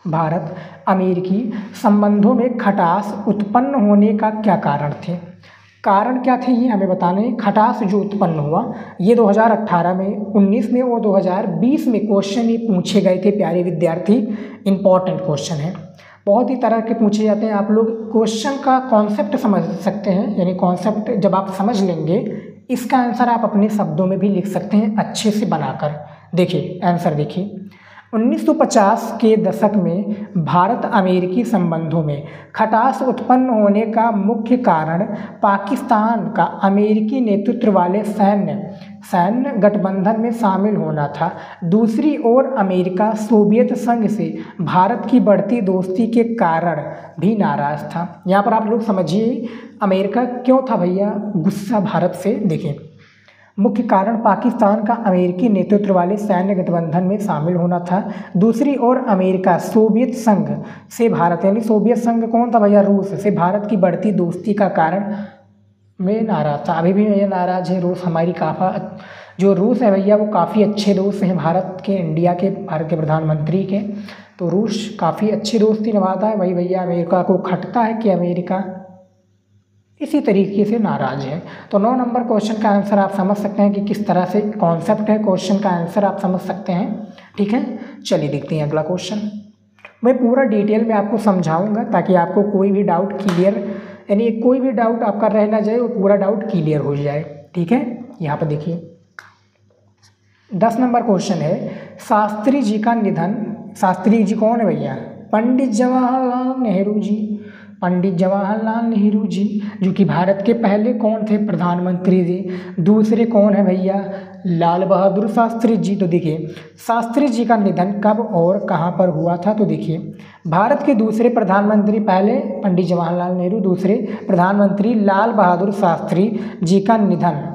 A: भारत अमेरिकी संबंधों में खटास उत्पन्न होने का क्या कारण थे। कारण क्या थे ये हमें बताने। खटास जो उत्पन्न हुआ ये 2018 में, 19 में और 2020 में क्वेश्चन ये पूछे गए थे प्यारे विद्यार्थी। इंपॉर्टेंट क्वेश्चन है, बहुत ही तरह के पूछे जाते हैं। आप लोग क्वेश्चन का कॉन्सेप्ट समझ सकते हैं, यानी कॉन्सेप्ट जब आप समझ लेंगे इसका आंसर आप अपने शब्दों में भी लिख सकते हैं अच्छे से बनाकर। देखिए आंसर देखिए, 1950 के दशक में भारत अमेरिकी संबंधों में खटास उत्पन्न होने का मुख्य कारण पाकिस्तान का अमेरिकी नेतृत्व वाले सैन्य गठबंधन में शामिल होना था। दूसरी ओर अमेरिका सोवियत संघ से भारत की बढ़ती दोस्ती के कारण भी नाराज था। यहाँ पर आप लोग समझिए अमेरिका क्यों था भैया गुस्सा भारत से। देखिए मुख्य कारण पाकिस्तान का अमेरिकी नेतृत्व वाले सैन्य गठबंधन में शामिल होना था। दूसरी ओर अमेरिका सोवियत संघ से भारत, यानी सोवियत संघ कौन था भैया, रूस से भारत की बढ़ती दोस्ती का कारण में नाराज था। अभी भी ये नाराज है रूस। हमारी जो रूस है भैया वो काफ़ी अच्छे दोस्त हैं भारत के, इंडिया के, भारत के प्रधानमंत्री के। तो रूस काफ़ी अच्छी दोस्ती निभाता है। वही भैया अमेरिका को खटता है कि अमेरिका इसी तरीके से नाराज है। तो 9 नंबर क्वेश्चन का आंसर आप समझ सकते हैं कि किस तरह से कॉन्सेप्ट है क्वेश्चन का आंसर आप समझ सकते हैं। ठीक है, चलिए देखते हैं अगला क्वेश्चन। मैं पूरा डिटेल में आपको समझाऊंगा ताकि आपको कोई भी डाउट क्लियर, यानी कोई भी डाउट आपका रह ना जाए, वो पूरा डाउट क्लियर हो जाए। ठीक है, यहाँ पर देखिए 10 नंबर क्वेश्चन है, शास्त्री जी का निधन, शास्त्री जी कौन है भैया? पंडित जवाहरलाल नेहरू जी। पंडित जवाहरलाल नेहरू जी जो कि भारत के पहले कौन थे? प्रधानमंत्री थे। दूसरे कौन है भैया? लाल बहादुर शास्त्री जी। तो देखिए शास्त्री जी का निधन कब और कहाँ पर हुआ था? तो देखिए भारत के दूसरे प्रधानमंत्री, पहले पंडित जवाहरलाल नेहरू, दूसरे प्रधानमंत्री लाल बहादुर शास्त्री जी का निधन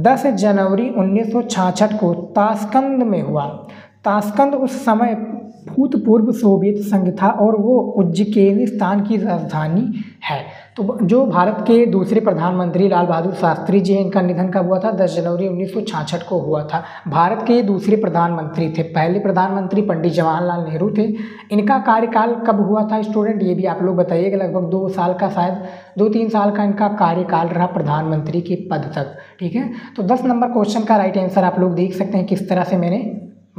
A: 10 जनवरी 1966 को ताशकंद में हुआ। ताशकंद उस समय भूतपूर्व सोवियत संघ था और वो उज्बेकिस्तान की राजधानी है। तो जो भारत के दूसरे प्रधानमंत्री लाल बहादुर शास्त्री जी, इनका निधन कब हुआ था? 10 जनवरी 1966 को हुआ था। भारत के दूसरे प्रधानमंत्री थे, पहले प्रधानमंत्री पंडित जवाहरलाल नेहरू थे। इनका कार्यकाल कब हुआ था स्टूडेंट? ये भी आप लोग बताइएगा। लगभग 2 साल का, शायद 2-3 साल का इनका कार्यकाल रहा प्रधानमंत्री के पद तक। ठीक है, तो 10 नंबर क्वेश्चन का राइट आंसर आप लोग देख सकते हैं किस तरह से मैंने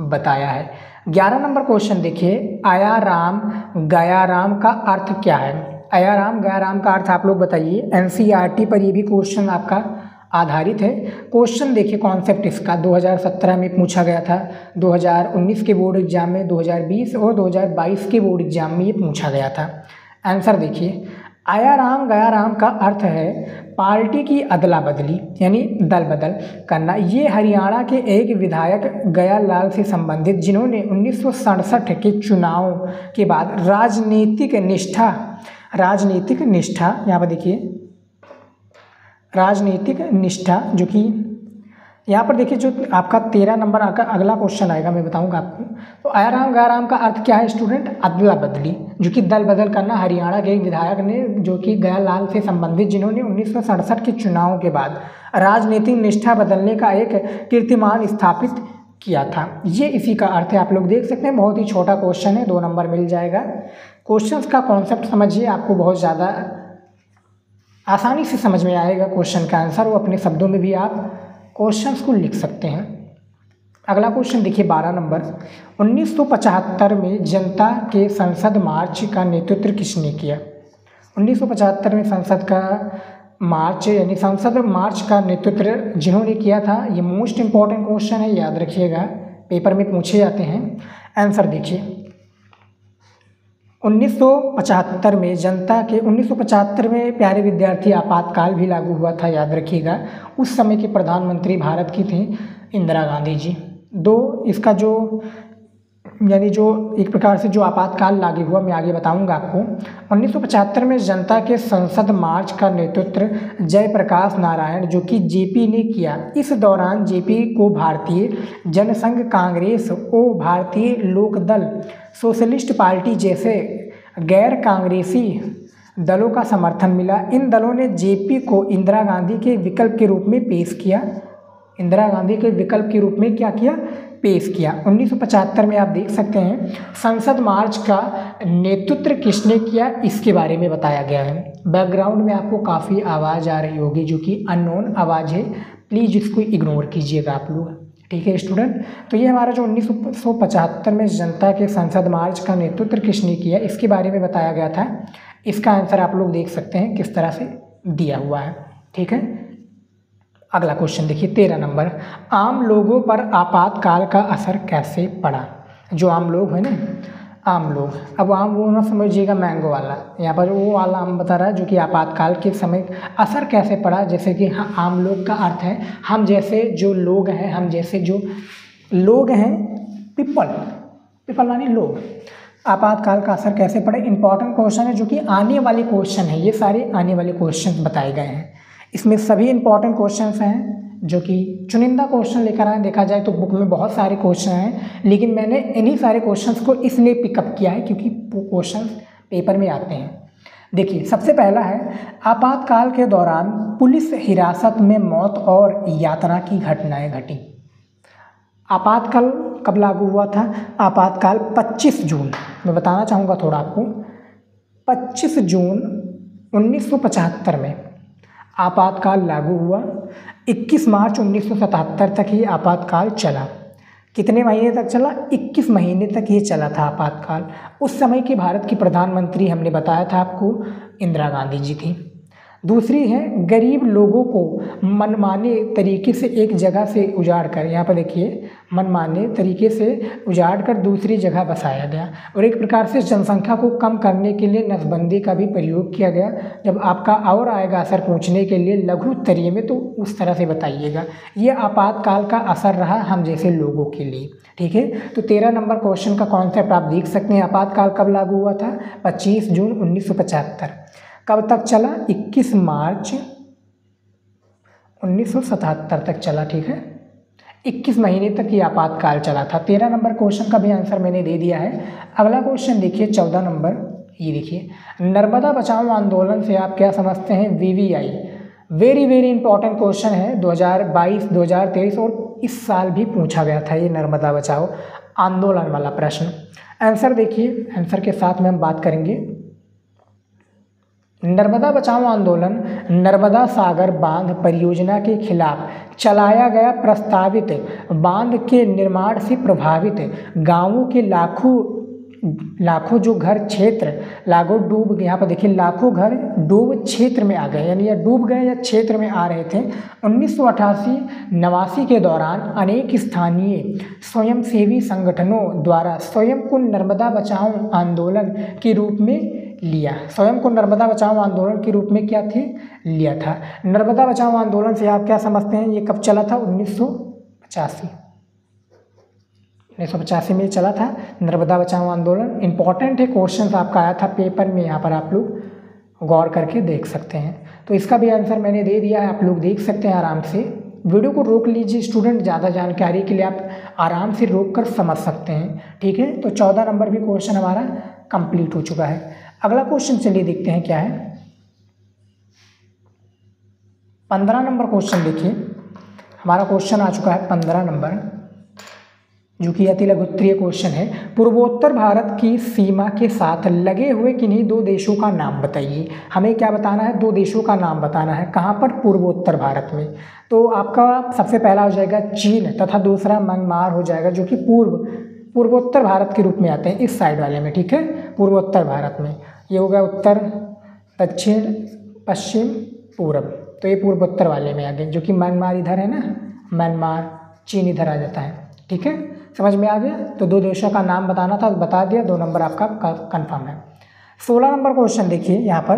A: बताया है। 11 नंबर क्वेश्चन देखिए, आया राम गया राम का अर्थ क्या है? आया राम गया राम का अर्थ आप लोग बताइए। एनसीईआरटी पर ये भी क्वेश्चन आपका आधारित है। क्वेश्चन देखिए कॉन्सेप्ट इसका 2017 में पूछा गया था, 2019 के बोर्ड एग्जाम में, 2020 और 2022 के बोर्ड एग्जाम में ये पूछा गया था। आंसर देखिए, आया राम गया राम का अर्थ है पार्टी की अदला बदली यानी दल बदल करना। ये हरियाणा के एक विधायक गया लाल से संबंधित जिन्होंने 1967 के चुनाव के बाद राजनीतिक निष्ठा यहाँ पर देखिए राजनीतिक निष्ठा, जो कि यहाँ पर देखिए जो आपका 13 नंबर का अगला क्वेश्चन आएगा, मैं बताऊंगा आपको। तो आया राम गया राम का अर्थ क्या है स्टूडेंट? अदला बदली, जो कि दल बदल करना। हरियाणा के एक विधायक ने जो कि गया लाल से संबंधित जिन्होंने 1967 के चुनाव के बाद राजनीतिक निष्ठा बदलने का एक कीर्तिमान स्थापित किया था, ये इसी का अर्थ है। आप लोग देख सकते हैं, बहुत ही छोटा क्वेश्चन है, 2 नंबर मिल जाएगा। क्वेश्चन का कॉन्सेप्ट समझिए, आपको बहुत ज़्यादा आसानी से समझ में आएगा क्वेश्चन का आंसर, वो अपने शब्दों में भी आप क्वेश्चंस को लिख सकते हैं। अगला क्वेश्चन देखिए 12 नंबर, 1975 में जनता के संसद मार्च का नेतृत्व किसने किया? 1975 में संसद का मार्च यानी संसद मार्च का नेतृत्व जिन्होंने किया था, ये मोस्ट इंपॉर्टेंट क्वेश्चन है, याद रखिएगा, पेपर में पूछे जाते हैं। आंसर देखिए 1975 में जनता के 1975 में प्यारे विद्यार्थी आपातकाल भी लागू हुआ था, याद रखिएगा। उस समय के प्रधानमंत्री भारत की थी इंदिरा गांधी जी। इसका जो यानी जो एक प्रकार से जो आपातकाल लागू हुआ, मैं आगे बताऊंगा आपको। 1975 में जनता के संसद मार्च का नेतृत्व जयप्रकाश नारायण जो कि जेपी ने किया। इस दौरान जेपी को भारतीय जनसंघ कांग्रेस और भारतीय लोकदल सोशलिस्ट पार्टी जैसे गैर कांग्रेसी दलों का समर्थन मिला। इन दलों ने जेपी को इंदिरा गांधी के विकल्प के रूप में पेश किया। इंदिरा गांधी के विकल्प के रूप में क्या किया? पेश किया। 1975 में आप देख सकते हैं संसद मार्च का नेतृत्व किसने किया, इसके बारे में बताया गया है। बैकग्राउंड में आपको काफ़ी आवाज़ आ रही होगी जो कि अननोन आवाज़ है, प्लीज़ इसको इग्नोर कीजिएगा आप लोग, ठीक है स्टूडेंट। तो ये हमारा जो 1975 में जनता के संसद मार्च का नेतृत्व किसने किया, इसके बारे में बताया गया था। इसका आंसर आप लोग देख सकते हैं किस तरह से दिया हुआ है, ठीक है। अगला क्वेश्चन देखिए 13 नंबर, आम लोगों पर आपातकाल का असर कैसे पड़ा? जो आम लोग हैं ना, आम लोग, अब आम वो ना समझिएगा मैंगो वाला, यहाँ पर वो वाला आम बता रहा है जो कि आपातकाल के समय असर कैसे पड़ा। जैसे कि हाँ, आम लोग का अर्थ है हम जैसे जो लोग हैं, हम जैसे जो लोग हैं, पीपल मानी लोग। आपातकाल का असर कैसे पड़ा, इंपॉर्टेंट क्वेश्चन है जो कि आने वाले क्वेश्चन है, ये सारे आने वाले क्वेश्चन बताए गए हैं। इसमें सभी इंपॉर्टेंट क्वेश्चंस हैं जो कि चुनिंदा क्वेश्चन लेकर आए। देखा जाए तो बुक में बहुत सारे क्वेश्चन हैं, लेकिन मैंने इन्हीं सारे क्वेश्चंस को इसलिए पिकअप किया है क्योंकि क्वेश्चन पेपर में आते हैं। देखिए सबसे पहला है, आपातकाल के दौरान पुलिस हिरासत में मौत और यातना की घटनाएं घटी। आपातकाल कब लागू हुआ था? आपातकाल 25 जून, मैं बताना चाहूँगा थोड़ा आपको, 25 जून 1975 में आपातकाल लागू हुआ। 21 मार्च 1977 तक ये आपातकाल चला। कितने महीने तक चला? 21 महीने तक ये चला था आपातकाल। उस समय की भारत की प्रधानमंत्री हमने बताया था आपको इंदिरा गांधी जी थी। दूसरी है गरीब लोगों को मनमाने तरीके से एक जगह से उजाड़ कर, यहाँ पर देखिए मनमाने तरीके से उजाड़ कर दूसरी जगह बसाया गया। और एक प्रकार से जनसंख्या को कम करने के लिए नसबंदी का भी प्रयोग किया गया। जब आपका और आएगा असर पूछने के लिए लघु उत्तरीय में तो उस तरह से बताइएगा। ये आपातकाल का असर रहा हम जैसे लोगों के लिए, ठीक है। तो 13 नंबर क्वेश्चन का कॉन्सेप्ट आप देख सकते हैं। आपातकाल कब लागू हुआ था? 25 जून 1975। कब तक चला? 21 मार्च 1977 तक चला, ठीक है। 21 महीने तक ये आपातकाल चला था। 13 नंबर क्वेश्चन का भी आंसर मैंने दे दिया है। अगला क्वेश्चन देखिए 14 नंबर, ये देखिए नर्मदा बचाओ आंदोलन से आप क्या समझते हैं? VVI very very important question है। 2022, 2023 और इस साल भी पूछा गया था ये नर्मदा बचाओ आंदोलन वाला प्रश्न। आंसर देखिए, आंसर के साथ में हम बात करेंगे। नर्मदा बचाओ आंदोलन नर्मदा सागर बांध परियोजना के खिलाफ चलाया गया प्रस्तावित बांध के निर्माण से प्रभावित गांवों के लाखों जो घर क्षेत्र डूब, यहाँ पर देखिए लाखों घर डूब क्षेत्र में आ गए, यानी या डूब गए या क्षेत्र में आ रहे थे। 1988-89 के दौरान अनेक स्थानीय स्वयंसेवी संगठनों द्वारा स्वयं को नर्मदा बचाओ आंदोलन के रूप में लिया। स्वयं को नर्मदा बचाओ आंदोलन के रूप में क्या थे? लिया था। नर्मदा बचाओ आंदोलन से आप क्या समझते हैं? ये कब चला था? 1985 में चला था नर्मदा बचाओ आंदोलन। इंपॉर्टेंट है, क्वेश्चन आपका आया था पेपर में, यहाँ पर आप लोग गौर करके देख सकते हैं। तो इसका भी आंसर मैंने दे दिया है, आप लोग देख सकते हैं आराम से। वीडियो को रोक लीजिए स्टूडेंट, ज़्यादा जानकारी के लिए आप आराम से रोक कर समझ सकते हैं, ठीक है। तो 14 नंबर भी क्वेश्चन हमारा कंप्लीट हो चुका है। अगला क्वेश्चन चलिए देखते हैं क्या है। 15 नंबर क्वेश्चन देखिए, हमारा क्वेश्चन आ चुका है 15 नंबर, जो कि अति लघु उत्तरीय क्वेश्चन है। पूर्वोत्तर भारत की सीमा के साथ लगे हुए किन्हीं दो देशों का नाम बताइए। हमें क्या बताना है? दो देशों का नाम बताना है। कहाँ पर? पूर्वोत्तर भारत में। तो आपका सबसे पहला हो जाएगा चीन तथा दूसरा म्यांमार हो जाएगा, जो कि पूर्वोत्तर भारत के रूप में आते हैं इस साइड वाले में, ठीक है। पूर्वोत्तर भारत में ये हो गया उत्तर, दक्षिण, पश्चिम, पूर्व, तो ये पूर्वोत्तर वाले में आ गए, जो कि म्यांमार इधर है ना, म्यांमार, चीन इधर आ जाता है, ठीक है। समझ में आ गया? तो दो देशों का नाम बताना था, बता दिया, 2 नंबर आपका कंफर्म है। 16 नंबर क्वेश्चन देखिए यहाँ पर,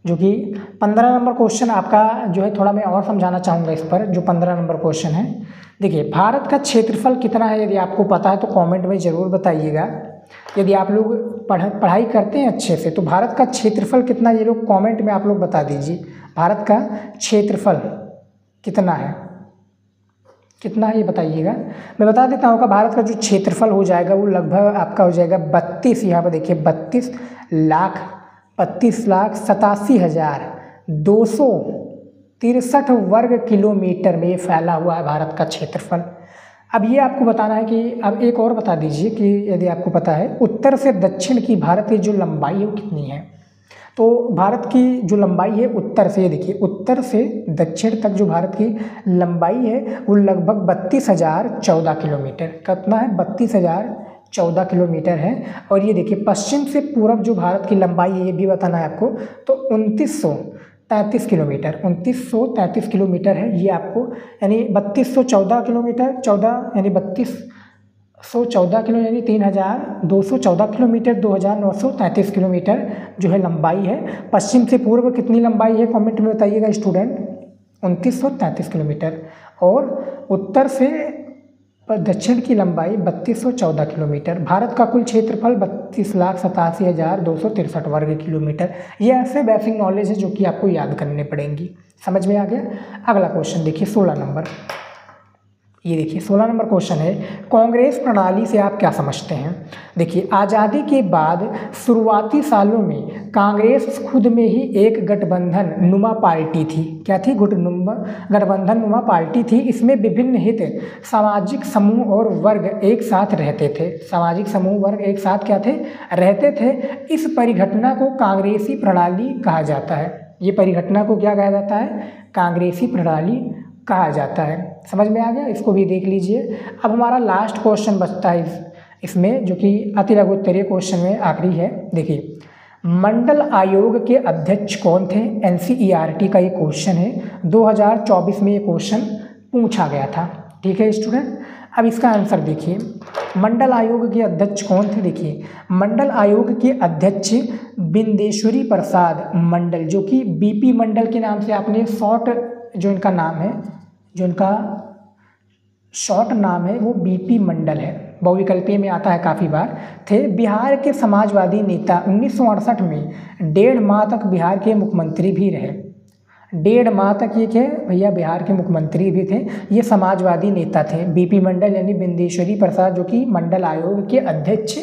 A: जो कि 15 नंबर क्वेश्चन आपका जो है थोड़ा मैं और समझाना चाहूँगा इस पर। जो 15 नंबर क्वेश्चन है, देखिए भारत का क्षेत्रफल कितना है? यदि आपको पता है तो कमेंट में ज़रूर बताइएगा। यदि आप लोग पढ़ाई करते हैं अच्छे से तो भारत का क्षेत्रफल कितना, ये लोग कमेंट में आप लोग बता दीजिए। भारत का क्षेत्रफल कितना है, कितना है ये बताइएगा। मैं बता देता हूँ, भारत का जो क्षेत्रफल हो जाएगा वो लगभग आपका हो जाएगा 32, यहाँ पर देखिए 32,87,263 वर्ग किलोमीटर में ये फैला हुआ है भारत का क्षेत्रफल। अब ये आपको बताना है कि, अब एक और बता दीजिए कि यदि आपको पता है उत्तर से दक्षिण की भारत की जो लंबाई है वो कितनी है। तो भारत की जो लंबाई है उत्तर से, देखिए उत्तर से दक्षिण तक जो भारत की लंबाई है वो लगभग 32,014 किलोमीटर। कितना है? 32,014 किलोमीटर है। और ये देखिए पश्चिम से पूर्व जो भारत की लंबाई है ये भी बताना है आपको, तो 2933 किलोमीटर, 2933 किलोमीटर है ये आपको, यानी 3214 किलोमीटर, 14 यानी 3214 किलो यानी 3214 किलोमीटर, 2933 किलोमीटर जो है लंबाई है। पश्चिम से पूर्व कितनी लंबाई है कमेंट में बताइएगा स्टूडेंट? 2933 किलोमीटर। और उत्तर से दक्षिण की लंबाई 3214 किलोमीटर। भारत का कुल क्षेत्रफल 32,87,263 वर्ग किलोमीटर। ये ऐसे बेसिक नॉलेज है जो कि आपको याद करने पड़ेंगी। समझ में आ गया? अगला क्वेश्चन देखिए 16 नंबर, ये देखिए 16 नंबर क्वेश्चन है, कांग्रेस प्रणाली से आप क्या समझते हैं? देखिए आज़ादी के बाद शुरुआती सालों में कांग्रेस खुद में ही एक गठबंधन नुमा पार्टी थी। क्या थी? गठबंधन नुमा पार्टी थी। इसमें विभिन्न हित सामाजिक समूह और वर्ग एक साथ रहते थे। सामाजिक समूह वर्ग एक साथ क्या थे? रहते थे। इस परिघटना को कांग्रेसी प्रणाली कहा जाता है। ये परिघटना को क्या कहा जाता है? कांग्रेसी प्रणाली कहा जाता है। समझ में आ गया? इसको भी देख लीजिए। अब हमारा लास्ट क्वेश्चन बचता है इसमें, जो कि अति लघु उत्तरीय क्वेश्चन में आखिरी है। देखिए मंडल आयोग के अध्यक्ष कौन थे? NCERT का ये क्वेश्चन है, 2024 में ये क्वेश्चन पूछा गया था। ठीक है स्टूडेंट, अब इसका आंसर देखिए, मंडल आयोग के अध्यक्ष कौन थे? देखिए, मंडल आयोग के अध्यक्ष बिंदेश्वरी प्रसाद मंडल, जो कि BP मंडल के नाम से आपने शॉर्ट जो इनका नाम है, जो इनका शॉर्ट नाम है वो BP मंडल है, बहुविकल्पीय में आता है काफ़ी बार, थे बिहार के समाजवादी नेता। 1968 में 1.5 माह तक बिहार के मुख्यमंत्री भी रहे। 1.5 माह तक ये क्या भैया बिहार के मुख्यमंत्री भी थे। ये समाजवादी नेता थे। BP मंडल यानी बिंदेश्वरी प्रसाद, जो कि मंडल आयोग के अध्यक्ष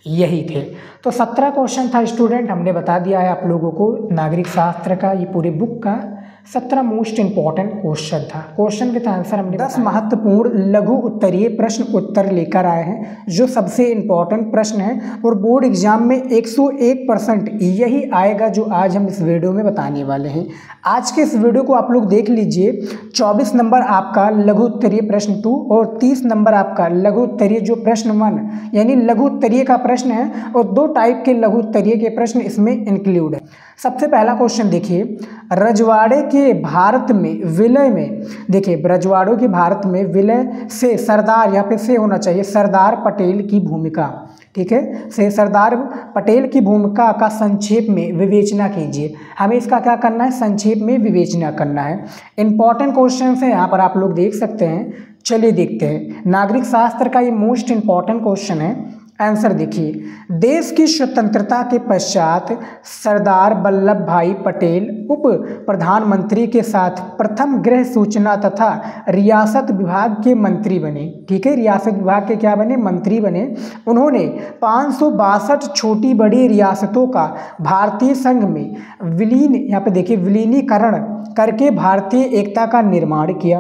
A: यही थे। तो 17 क्वेश्चन था स्टूडेंट, हमने बता दिया है आप लोगों को नागरिक शास्त्र का, ये पूरे बुक का 17 मोस्ट इंपॉर्टेंट क्वेश्चन था। क्वेश्चन विद आंसर हमने 10 महत्वपूर्ण लघु उत्तरीय प्रश्न उत्तर लेकर आए हैं, जो सबसे इंपॉर्टेंट प्रश्न है और बोर्ड एग्जाम में 101% यही आएगा जो आज हम इस वीडियो में बताने वाले हैं। आज के इस वीडियो को आप लोग देख लीजिए। 24 नंबर आपका लघु उत्तरीय प्रश्न 2 और 30 नंबर आपका लघु उत्तरीय जो प्रश्न 1 यानी लघु उत्तरीय का प्रश्न है, और 2 टाइप के लघु उत्तरीय के प्रश्न इसमें इंक्लूड है। सबसे पहला क्वेश्चन देखिए, रजवाड़े के भारत में विलय में, देखिए रजवाड़ों के भारत में विलय से सरदार, यहाँ पे से होना चाहिए, सरदार पटेल की भूमिका, ठीक है, से सरदार पटेल की भूमिका का संक्षेप में विवेचना कीजिए। हमें इसका क्या करना है? संक्षेप में विवेचना करना है। इंपॉर्टेंट क्वेश्चन है, यहाँ पर आप लोग देख सकते हैं। चलिए देखते हैं, नागरिक शास्त्र का ये मोस्ट इंपॉर्टेंट क्वेश्चन है। आंसर देखिए, देश की स्वतंत्रता के पश्चात सरदार वल्लभ भाई पटेल उप प्रधानमंत्री के साथ प्रथम गृह सूचना तथा रियासत विभाग के मंत्री बने। ठीक है, रियासत विभाग के क्या बने? मंत्री बने। उन्होंने 562 छोटी बड़ी रियासतों का भारतीय संघ में विलीन, यहाँ पे देखिए विलीनीकरण करके भारतीय एकता का निर्माण किया।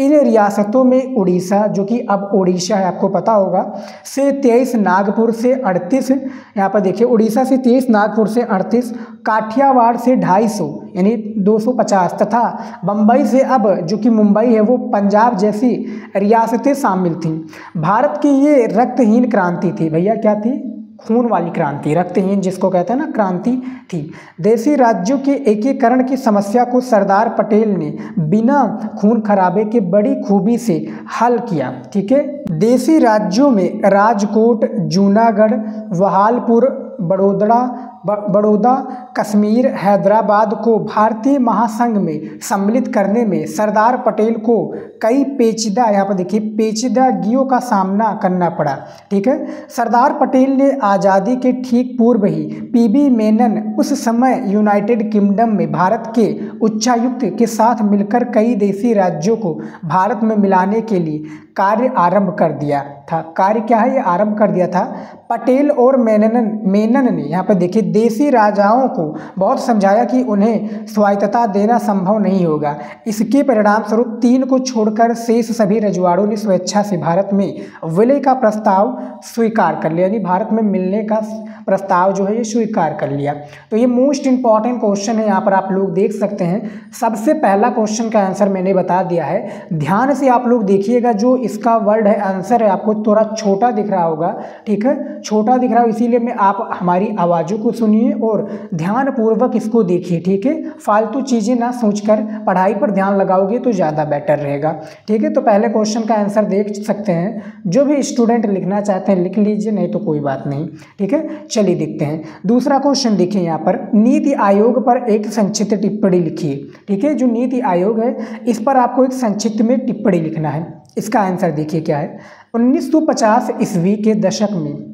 A: इन रियासतों में उड़ीसा, जो कि अब ओडिशा है आपको पता होगा, से 23, नागपुर से 38, यहाँ पर देखिए उड़ीसा से 23, नागपुर से 38, काठियावाड़ से 250 यानी 250 तथा बम्बई से अब जो कि मुंबई है वो पंजाब जैसी रियासतें शामिल थीं। भारत की ये रक्तहीन क्रांति थी। भैया क्या थी? खून वाली क्रांति, रक्तहीन जिसको कहते हैं ना, क्रांति थी। देशी राज्यों के एकीकरण की समस्या को सरदार पटेल ने बिना खून खराबे के बड़ी खूबी से हल किया। ठीक है, देशी राज्यों में राजकोट, जूनागढ़, बहालपुर, बड़ौदा, कश्मीर, हैदराबाद को भारतीय महासंघ में सम्मिलित करने में सरदार पटेल को कई पेचीदा, यहाँ पर देखिए पेचीदगियों का सामना करना पड़ा। ठीक है, सरदार पटेल ने आज़ादी के ठीक पूर्व ही PB मेनन, उस समय यूनाइटेड किंगडम में भारत के उच्चायुक्त के साथ मिलकर कई देशी राज्यों को भारत में मिलाने के लिए कार्य आरंभ कर दिया था। कार्य क्या है? ये आरंभ कर दिया था। पटेल और मेनन ने यहाँ पर देखिए देशी राजाओं को बहुत समझाया कि उन्हें स्वायत्तता देना संभव नहीं होगा। इसके परिणाम स्वरूप 3 को छोड़कर शेष सभी रजवाड़ों ने स्वेच्छा से भारत में विलय का प्रस्ताव स्वीकार कर लिया, यानी भारत में मिलने का प्रस्ताव जो है ये स्वीकार कर लिया। तो ये मोस्ट इंपॉर्टेंट क्वेश्चन है, यहाँ पर आप लोग देख सकते हैं। सबसे पहला क्वेश्चन का आंसर मैंने बता दिया है। ध्यान से आप लोग देखिएगा, जो इसका वर्ड है आंसर है आपको थोड़ा छोटा दिख रहा होगा। ठीक है, छोटा दिख रहा हो इसीलिए मैं आप हमारी आवाज़ों को सुनिए और ध्यानपूर्वक इसको देखिए। ठीक है, फालतू चीज़ें ना सोचकर पढ़ाई पर ध्यान लगाओगे तो ज़्यादा बेटर रहेगा। ठीक है, तो पहले क्वेश्चन का आंसर देख सकते हैं। जो भी स्टूडेंट लिखना चाहते हैं लिख लीजिए, नहीं तो कोई बात नहीं। ठीक है, चलिए देखते हैं दूसरा क्वेश्चन। देखिए यहाँ पर नीति आयोग पर एक संक्षिप्त टिप्पणी लिखिए। ठीक है, जो नीति आयोग है इस पर आपको एक संक्षिप्त में टिप्पणी लिखना है। इसका आंसर देखिए क्या है। 1950 ईस्वी के दशक में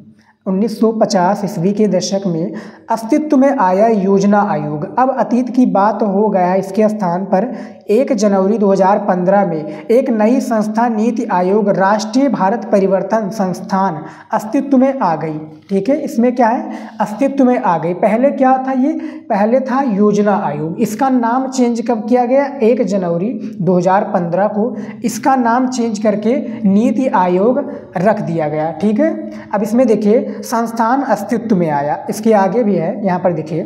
A: 1950 ईस्वी के दशक में अस्तित्व में आया योजना आयोग अब अतीत की बात हो गया। इसके स्थान पर 1 जनवरी 2015 में एक नई संस्था नीति आयोग राष्ट्रीय भारत परिवर्तन संस्थान अस्तित्व में आ गई। ठीक है, इसमें क्या है? अस्तित्व में आ गई। पहले क्या था? ये पहले था योजना आयोग। इसका नाम चेंज कब किया गया? 1 जनवरी 2015 को इसका नाम चेंज करके नीति आयोग रख दिया गया। ठीक है, अब इसमें देखिए संस्थान अस्तित्व में आया। इसके आगे भी है, यहाँ पर देखिए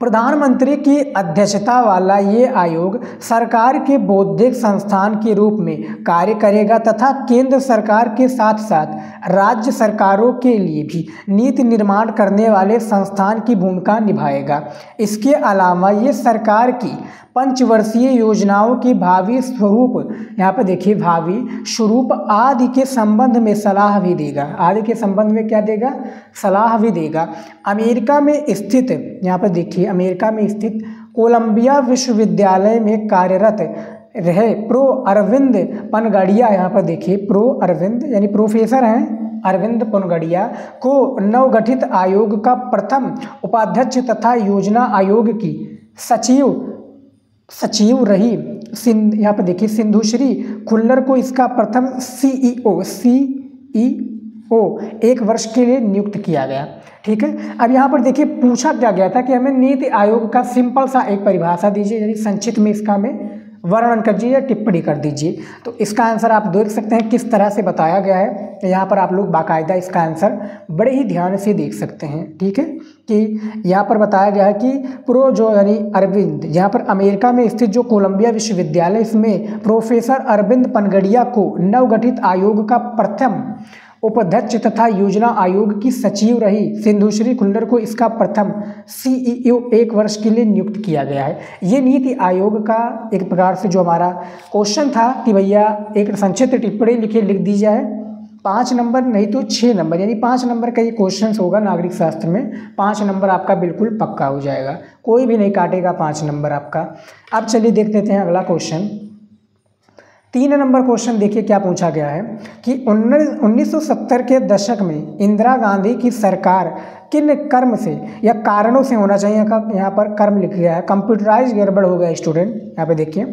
A: प्रधानमंत्री की अध्यक्षता वाला ये आयोग सरकार के बौद्धिक संस्थान के रूप में कार्य करेगा तथा केंद्र सरकार के साथ साथ राज्य सरकारों के लिए भी नीति निर्माण करने वाले संस्थान की भूमिका निभाएगा। इसके अलावा ये सरकार की पंचवर्षीय योजनाओं के भावी स्वरूप, यहाँ पर देखिए भावी स्वरूप आदि के संबंध में सलाह भी देगा। आदि के संबंध में क्या देगा? सलाह भी देगा। अमेरिका में स्थित, यहाँ पर देखिए अमेरिका में स्थित कोलंबिया विश्वविद्यालय में कार्यरत रहे प्रो अरविंद पनगड़िया, यहाँ पर देखिए प्रो अरविंद यानी प्रोफेसर हैं अरविंद पनगड़िया को नवगठित आयोग का प्रथम उपाध्यक्ष तथा योजना आयोग की सचिव रही यहाँ पर देखिए सिंधुश्री खुल्लर को इसका प्रथम सीईओ 1 वर्ष के लिए नियुक्त किया गया। ठीक है, अब यहाँ पर देखिए पूछा क्या गया था कि हमें नीति आयोग का सिंपल सा एक परिभाषा दीजिए, यानी संक्षिप्त में इसका हमें वर्णन कर दीजिए या टिप्पणी कर दीजिए। तो इसका आंसर आप देख सकते हैं किस तरह से बताया गया है। यहाँ पर आप लोग बाकायदा इसका आंसर बड़े ही ध्यान से देख सकते हैं। ठीक है, कि यहाँ पर बताया गया है कि प्रो जो यानी अरविंद, यहाँ पर अमेरिका में स्थित जो कोलंबिया विश्वविद्यालय, इसमें प्रोफेसर अरविंद पनगड़िया को नवगठित आयोग का प्रथम उपाध्यक्ष तथा योजना आयोग की सचिव रही सिंधुश्री खुल्लर को इसका प्रथम सीईओ 1 वर्ष के लिए नियुक्त किया गया है। ये नीति आयोग का एक प्रकार से जो हमारा क्वेश्चन था कि भैया एक संक्षिप्त टिप्पणी लिख दी जाए, 5 नंबर नहीं तो 6 नंबर, यानी 5 नंबर का ये क्वेश्चन होगा नागरिक शास्त्र में। 5 नंबर आपका बिल्कुल पक्का हो जाएगा, कोई भी नहीं काटेगा 5 नंबर आपका। अब चलिए देख लेते हैं अगला क्वेश्चन। 3 नंबर क्वेश्चन देखिए क्या पूछा गया है कि 1970 के दशक में इंदिरा गांधी की सरकार किन कर्म से या कारणों से होना चाहिए, यहाँ पर कर्म लिख गया है, कंप्यूटराइज गड़बड़ हो गया स्टूडेंट। यहाँ पे देखिए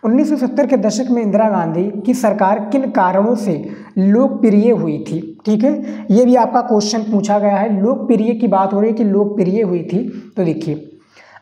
A: 1970 के दशक में इंदिरा गांधी की सरकार किन कारणों से लोकप्रिय हुई थी। ठीक है, ये भी आपका क्वेश्चन पूछा गया है। लोकप्रिय की बात हो रही है कि लोकप्रिय हुई थी, तो देखिए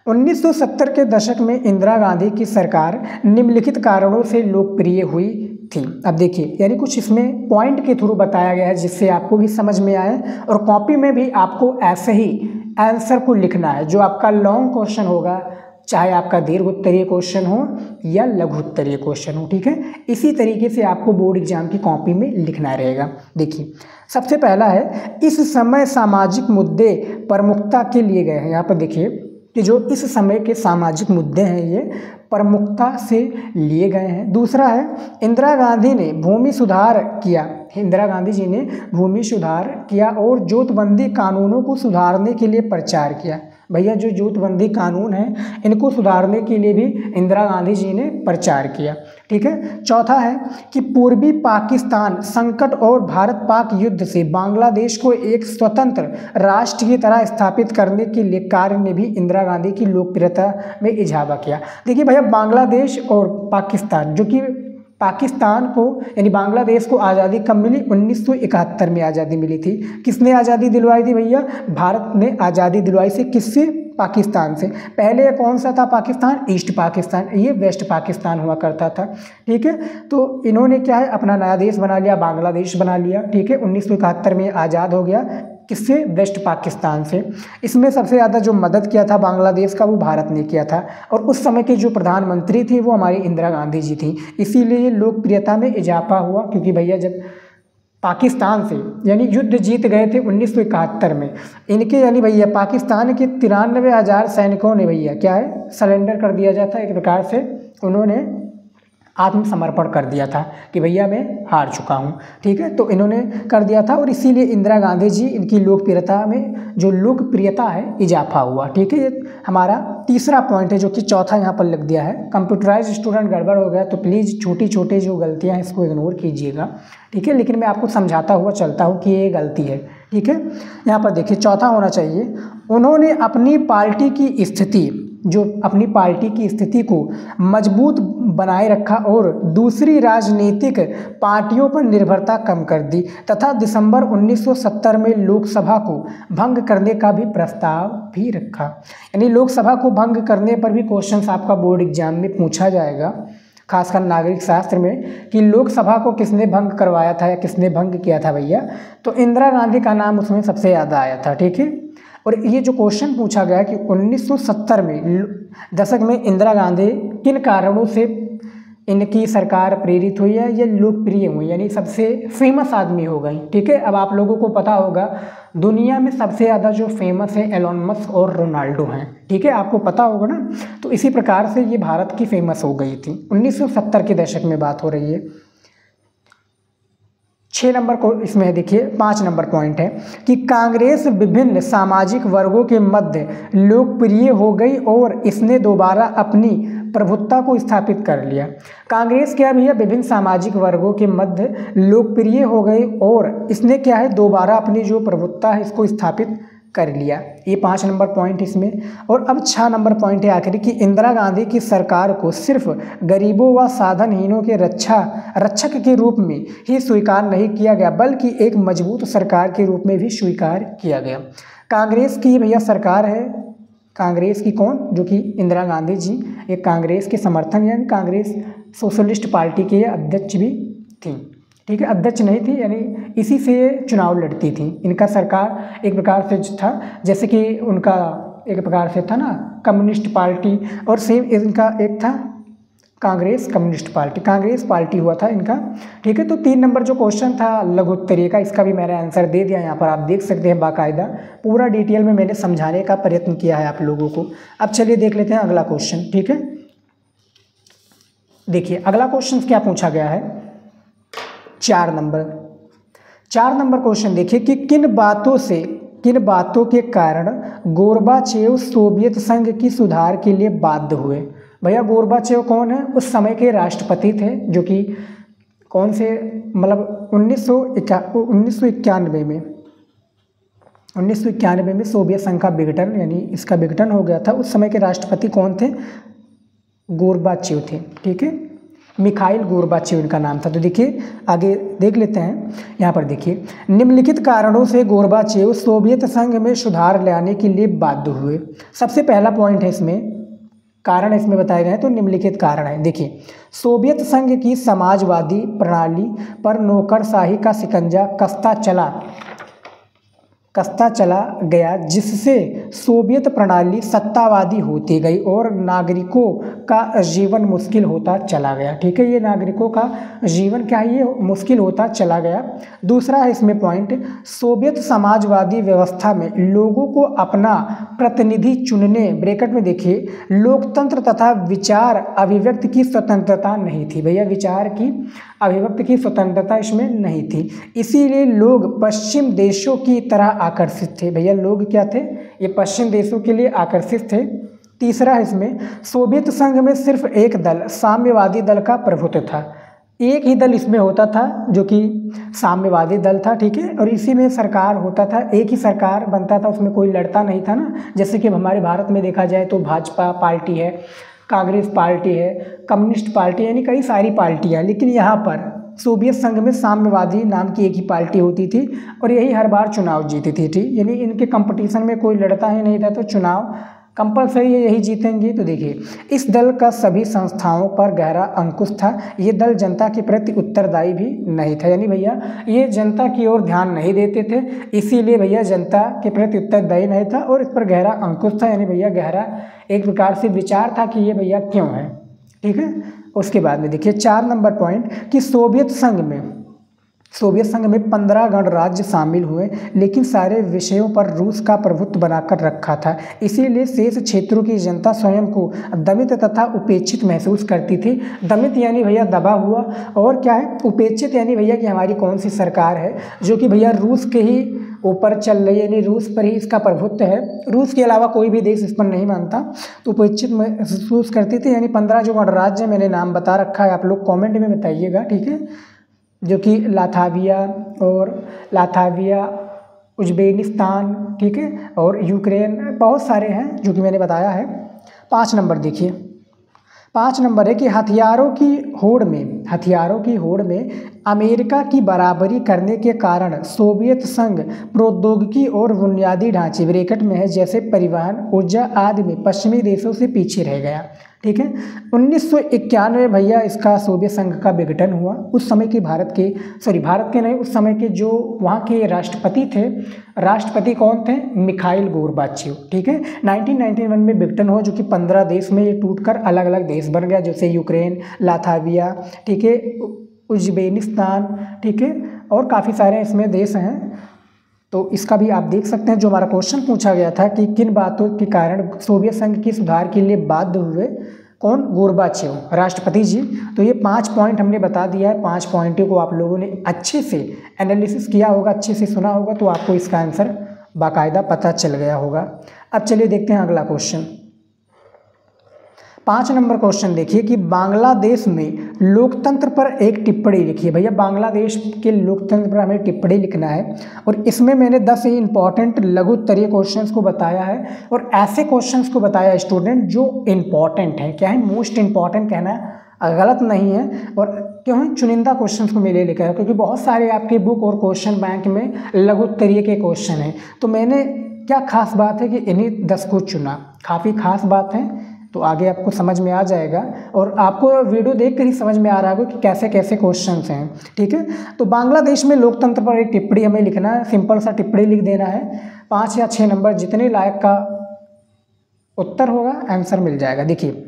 A: 1970 के दशक में इंदिरा गांधी की सरकार निम्नलिखित कारणों से लोकप्रिय हुई थी। अब देखिए यानी कुछ इसमें पॉइंट के थ्रू बताया गया है जिससे आपको भी समझ में आए, और कॉपी में भी आपको ऐसे ही आंसर को लिखना है। जो आपका लॉन्ग क्वेश्चन होगा, चाहे आपका दीर्घ उत्तरीय क्वेश्चन हो या लघु उत्तरीय क्वेश्चन हो, ठीक है, इसी तरीके से आपको बोर्ड एग्जाम की कॉपी में लिखना रहेगा। देखिए सबसे पहला है, इस समय सामाजिक मुद्दे प्रमुखता के लिए गए हैं। यहाँ पर देखिए कि जो इस समय के सामाजिक मुद्दे हैं ये प्रमुखता से लिए गए हैं। दूसरा है, इंदिरा गांधी ने भूमि सुधार किया। इंदिरा गांधी जी ने भूमि सुधार किया और जोतबंदी कानूनों को सुधारने के लिए प्रचार किया। भैया जो जोतबंदी कानून है इनको सुधारने के लिए भी इंदिरा गांधी जी ने प्रचार किया। ठीक है, चौथा है कि पूर्वी पाकिस्तान संकट और भारत पाक युद्ध से बांग्लादेश को एक स्वतंत्र राष्ट्र की तरह स्थापित करने के लिए कार्य ने भी इंदिरा गांधी की लोकप्रियता में इजाफा किया। देखिए भैया बांग्लादेश और पाकिस्तान, जो कि पाकिस्तान को यानी बांग्लादेश को आज़ादी कब मिली? 1971 में आज़ादी मिली थी। किसने आज़ादी दिलवाई थी भैया? भारत ने आज़ादी दिलवाई से। किससे? पाकिस्तान से। पहले कौन सा था पाकिस्तान? ईस्ट पाकिस्तान, ये वेस्ट पाकिस्तान हुआ करता था। ठीक है, तो इन्होंने क्या है अपना नया देश बना लिया, बांग्लादेश बना लिया। ठीक है, 1971 में आज़ाद हो गया। किससे? वेस्ट पाकिस्तान से। इसमें सबसे ज़्यादा जो मदद किया था बांग्लादेश का वो भारत ने किया था, और उस समय की जो प्रधानमंत्री थी वो हमारी इंदिरा गांधी जी थी। इसीलिए लोकप्रियता में इजाफा हुआ, क्योंकि भैया जब पाकिस्तान से यानी युद्ध जीत गए थे 1971 में, इनके यानी भैया पाकिस्तान के 93,000 सैनिकों ने भैया क्या है सरेंडर कर दिया जाता है, एक प्रकार से उन्होंने आत्मसमर्पण कर दिया था कि भैया मैं हार चुका हूँ। ठीक है, तो इन्होंने कर दिया था, और इसीलिए इंदिरा गांधी जी इनकी लोकप्रियता में जो लोकप्रियता है इजाफा हुआ। ठीक है, ये हमारा तीसरा पॉइंट है जो कि चौथा यहाँ पर लिख दिया है। कंप्यूटराइज स्टूडेंट गड़बड़ हो गया तो प्लीज़ छोटी छोटी जो गलतियाँ हैं इसको इग्नोर कीजिएगा। ठीक है, लेकिन मैं आपको समझाता हुआ चलता हूँ कि ये गलती है। ठीक है, यहाँ पर देखिए चौथा होना चाहिए, उन्होंने अपनी पार्टी की स्थिति को मजबूत बनाए रखा और दूसरी राजनीतिक पार्टियों पर निर्भरता कम कर दी तथा दिसंबर 1970 में लोकसभा को भंग करने का भी प्रस्ताव भी रखा। यानी लोकसभा को भंग करने पर भी क्वेश्चंस आपका बोर्ड एग्जाम में पूछा जाएगा, खासकर नागरिक शास्त्र में, कि लोकसभा को किसने भंग करवाया था या किसने भंग किया था भैया, तो इंदिरा गांधी का नाम उसमें सबसे ज़्यादा आया था। ठीक है, और ये जो क्वेश्चन पूछा गया कि 1970 में दशक में इंदिरा गांधी किन कारणों से इनकी सरकार प्रेरित हुई है, ये लोकप्रिय हुई, यानी सबसे फेमस आदमी हो गई। ठीक है, अब आप लोगों को पता होगा दुनिया में सबसे ज़्यादा जो फेमस है एलोन मस्क और रोनाल्डो हैं। ठीक है, आपको पता होगा ना। तो इसी प्रकार से ये भारत की फेमस हो गई थी। 1970 के दशक में बात हो रही है। 6 नंबर को इसमें देखिए 5 नंबर पॉइंट है कि कांग्रेस विभिन्न सामाजिक वर्गों के मध्य लोकप्रिय हो गई और इसने दोबारा अपनी प्रभुत्ता को स्थापित कर लिया। कांग्रेस क्या भैया, विभिन्न सामाजिक वर्गों के मध्य लोकप्रिय हो गई और इसने क्या है, दोबारा अपनी जो प्रभुत्ता है इसको स्थापित कर लिया। ये 5 नंबर पॉइंट इसमें। और अब 6 नंबर पॉइंट है आखिरी कि इंदिरा गांधी की सरकार को सिर्फ गरीबों व साधनहीनों के रक्षक के रूप में ही स्वीकार नहीं किया गया, बल्कि एक मजबूत सरकार के रूप में भी स्वीकार किया गया। कांग्रेस की भैया सरकार है, कांग्रेस की कौन, जो कि इंदिरा गांधी जी एक कांग्रेस के समर्थन यानी कांग्रेस सोशलिस्ट पार्टी के अध्यक्ष भी थी। ठीक है, अध्यक्ष नहीं थी, यानी इसी से चुनाव लड़ती थी। इनका सरकार एक प्रकार से था जैसे कि उनका एक प्रकार से था ना कम्युनिस्ट पार्टी, और सेम इनका एक था Congress communist party, Congress party हुआ था इनका। ठीक है, तो 3 नंबर जो क्वेश्चन था लघु उत्तरीय का, इसका भी मैंने आंसर दे दिया। यहाँ पर आप देख सकते हैं बाकायदा पूरा डिटेल में मैंने समझाने का प्रयत्न किया है आप लोगों को। अब चलिए देख लेते हैं अगला क्वेश्चन। ठीक है, देखिए अगला क्वेश्चन क्या पूछा गया है। 4 नंबर क्वेश्चन देखिए कि किन बातों के कारण गोर्बाचेव सोवियत संघ की सुधार के लिए बाध्य हुए। भैया गोर्बाचेव कौन है, उस समय के राष्ट्रपति थे, जो कि कौन से मतलब 1991 में सोवियत संघ का विघटन यानी इसका विघटन हो गया था। उस समय के राष्ट्रपति कौन थे, गोर्बाचेव थे। ठीक है, मिखाइल गोर्बाचेव इनका नाम था। तो देखिए आगे देख लेते हैं। यहाँ पर देखिए निम्नलिखित कारणों से गोर्बाचेव सोवियत संघ में सुधार लाने के लिए बाध्य हुए। सबसे पहला पॉइंट है इसमें, कारण इसमें बताए गए हैं, तो निम्नलिखित कारण है। देखिए सोवियत संघ की समाजवादी प्रणाली पर नौकरशाही का शिकंजा कसता चला गया, जिससे सोवियत प्रणाली सत्तावादी होती गई और नागरिकों का जीवन मुश्किल होता चला गया। ठीक है, ये नागरिकों का जीवन क्या है, ये मुश्किल होता चला गया। दूसरा है इसमें पॉइंट, सोवियत समाजवादी व्यवस्था में लोगों को अपना प्रतिनिधि चुनने ब्रैकेट में देखिए लोकतंत्र तथा विचार अभिव्यक्ति की स्वतंत्रता नहीं थी। भैया विचार की अभिव्यक्ति की स्वतंत्रता इसमें नहीं थी, इसीलिए लोग पश्चिम देशों की तरह आकर्षित थे। भैया लोग क्या थे, ये पश्चिम देशों के लिए आकर्षित थे। तीसरा है इसमें, सोवियत संघ में सिर्फ एक दल साम्यवादी दल का प्रभुत्व था। एक ही दल इसमें होता था जो कि साम्यवादी दल था। ठीक है, और इसी में सरकार होता था, एक ही सरकार बनता था, उसमें कोई लड़ता नहीं था ना। जैसे कि हमारे भारत में देखा जाए तो भाजपा पार्टी है, कांग्रेस पार्टी है, कम्युनिस्ट पार्टी, यानी कई सारी पार्टियाँ। लेकिन यहाँ पर सोवियत संघ में साम्यवादी नाम की एक ही पार्टी होती थी और यही हर बार चुनाव जीती थी। ठीक, यानी इनके कंपटीशन में कोई लड़ता ही नहीं था, तो चुनाव कंपलसरी यही जीतेंगे। तो देखिए इस दल का सभी संस्थाओं पर गहरा अंकुश था। ये दल जनता के प्रति उत्तरदायी भी नहीं था, यानी भैया ये जनता की ओर ध्यान नहीं देते थे, इसीलिए भैया जनता के प्रति उत्तरदायी नहीं था और इस पर गहरा अंकुश था, यानी भैया गहरा एक प्रकार से विचार था कि ये भैया क्यों है। ठीक है, उसके बाद में देखिए 4 नंबर पॉइंट कि सोवियत संघ में 15 गणराज्य शामिल हुए, लेकिन सारे विषयों पर रूस का प्रभुत्व बनाकर रखा था। इसीलिए शेष क्षेत्रों की जनता स्वयं को दमित तथा उपेक्षित महसूस करती थी। दमित यानी भैया दबा हुआ, और क्या है उपेक्षित यानी भैया कि हमारी कौन सी सरकार है जो कि भैया रूस के ही ऊपर चल रही है, यानी रूस पर ही इसका प्रभुत्व है, रूस के अलावा कोई भी देश इस पर नहीं मानता, तो उपेक्षित महसूस करती थी। यानी 15 जो गणराज्य मैंने नाम बता रखा है, आप लोग कमेंट में बताइएगा। ठीक है, जो कि लाथाविया, उज्बेकिस्तान, ठीक है, और यूक्रेन, बहुत सारे हैं जो कि मैंने बताया है। 5 नंबर देखिए, 5 नंबर है कि हथियारों की होड़ में अमेरिका की बराबरी करने के कारण सोवियत संघ प्रौद्योगिकी और बुनियादी ढांचे ब्रैकेट में है जैसे परिवहन, ऊर्जा आदि में पश्चिमी देशों से पीछे रह गया। ठीक है। 1991 भैया इसका सोवियत संघ का विघटन हुआ। उस समय के भारत के नहीं, उस समय के जो वहाँ के राष्ट्रपति थे, राष्ट्रपति कौन थे? मिखाइल गोर्बाचेव, ठीक है। 1991 में विघटन हुआ, जो कि 15 देश में ये टूटकर अलग अलग देश बन गया, जैसे यूक्रेन, लाथाविया, ठीक है, उज्बेकिस्तान, ठीक है, और काफ़ी सारे इसमें देश हैं। तो इसका भी आप देख सकते हैं। जो हमारा क्वेश्चन पूछा गया था कि किन बातों के कारण सोवियत संघ के सुधार के लिए बाध्य हुए, कौन? गोर्बाचेव, राष्ट्रपति जी। तो ये 5 पॉइंट हमने बता दिया है। 5 पॉइंटों को आप लोगों ने अच्छे से एनालिसिस किया होगा, अच्छे से सुना होगा, तो आपको इसका आंसर बाकायदा पता चल गया होगा। अब चलिए देखते हैं अगला क्वेश्चन। 5 नंबर क्वेश्चन देखिए कि बांग्लादेश में लोकतंत्र पर एक टिप्पणी लिखिए। भैया बांग्लादेश के लोकतंत्र पर हमें टिप्पणी लिखना है, और इसमें मैंने 10 इंपॉर्टेंट लघु उत्तरीय क्वेश्चंस को बताया है, और ऐसे क्वेश्चंस को बताया स्टूडेंट जो इम्पॉर्टेंट है। क्या है? मोस्ट इम्पॉर्टेंट कहना गलत नहीं है। और क्यों है? चुनिंदा क्वेश्चंस को मैं ले लेकर आया, क्योंकि बहुत सारे आपके बुक और क्वेश्चन बैंक में लघु उत्तरीय के क्वेश्चन हैं। तो मैंने क्या खास बात है कि इन्हीं 10 को चुना, काफ़ी खास बात है। तो आगे आपको समझ में आ जाएगा, और आपको वीडियो देख कर ही समझ में आ रहा होगा कि कैसे कैसे क्वेश्चंस हैं, ठीक है। तो बांग्लादेश में लोकतंत्र पर एक टिप्पणी हमें लिखना है, सिंपल सा टिप्पणी लिख देना है। 5 या 6 नंबर जितने लायक का उत्तर होगा आंसर मिल जाएगा। देखिए,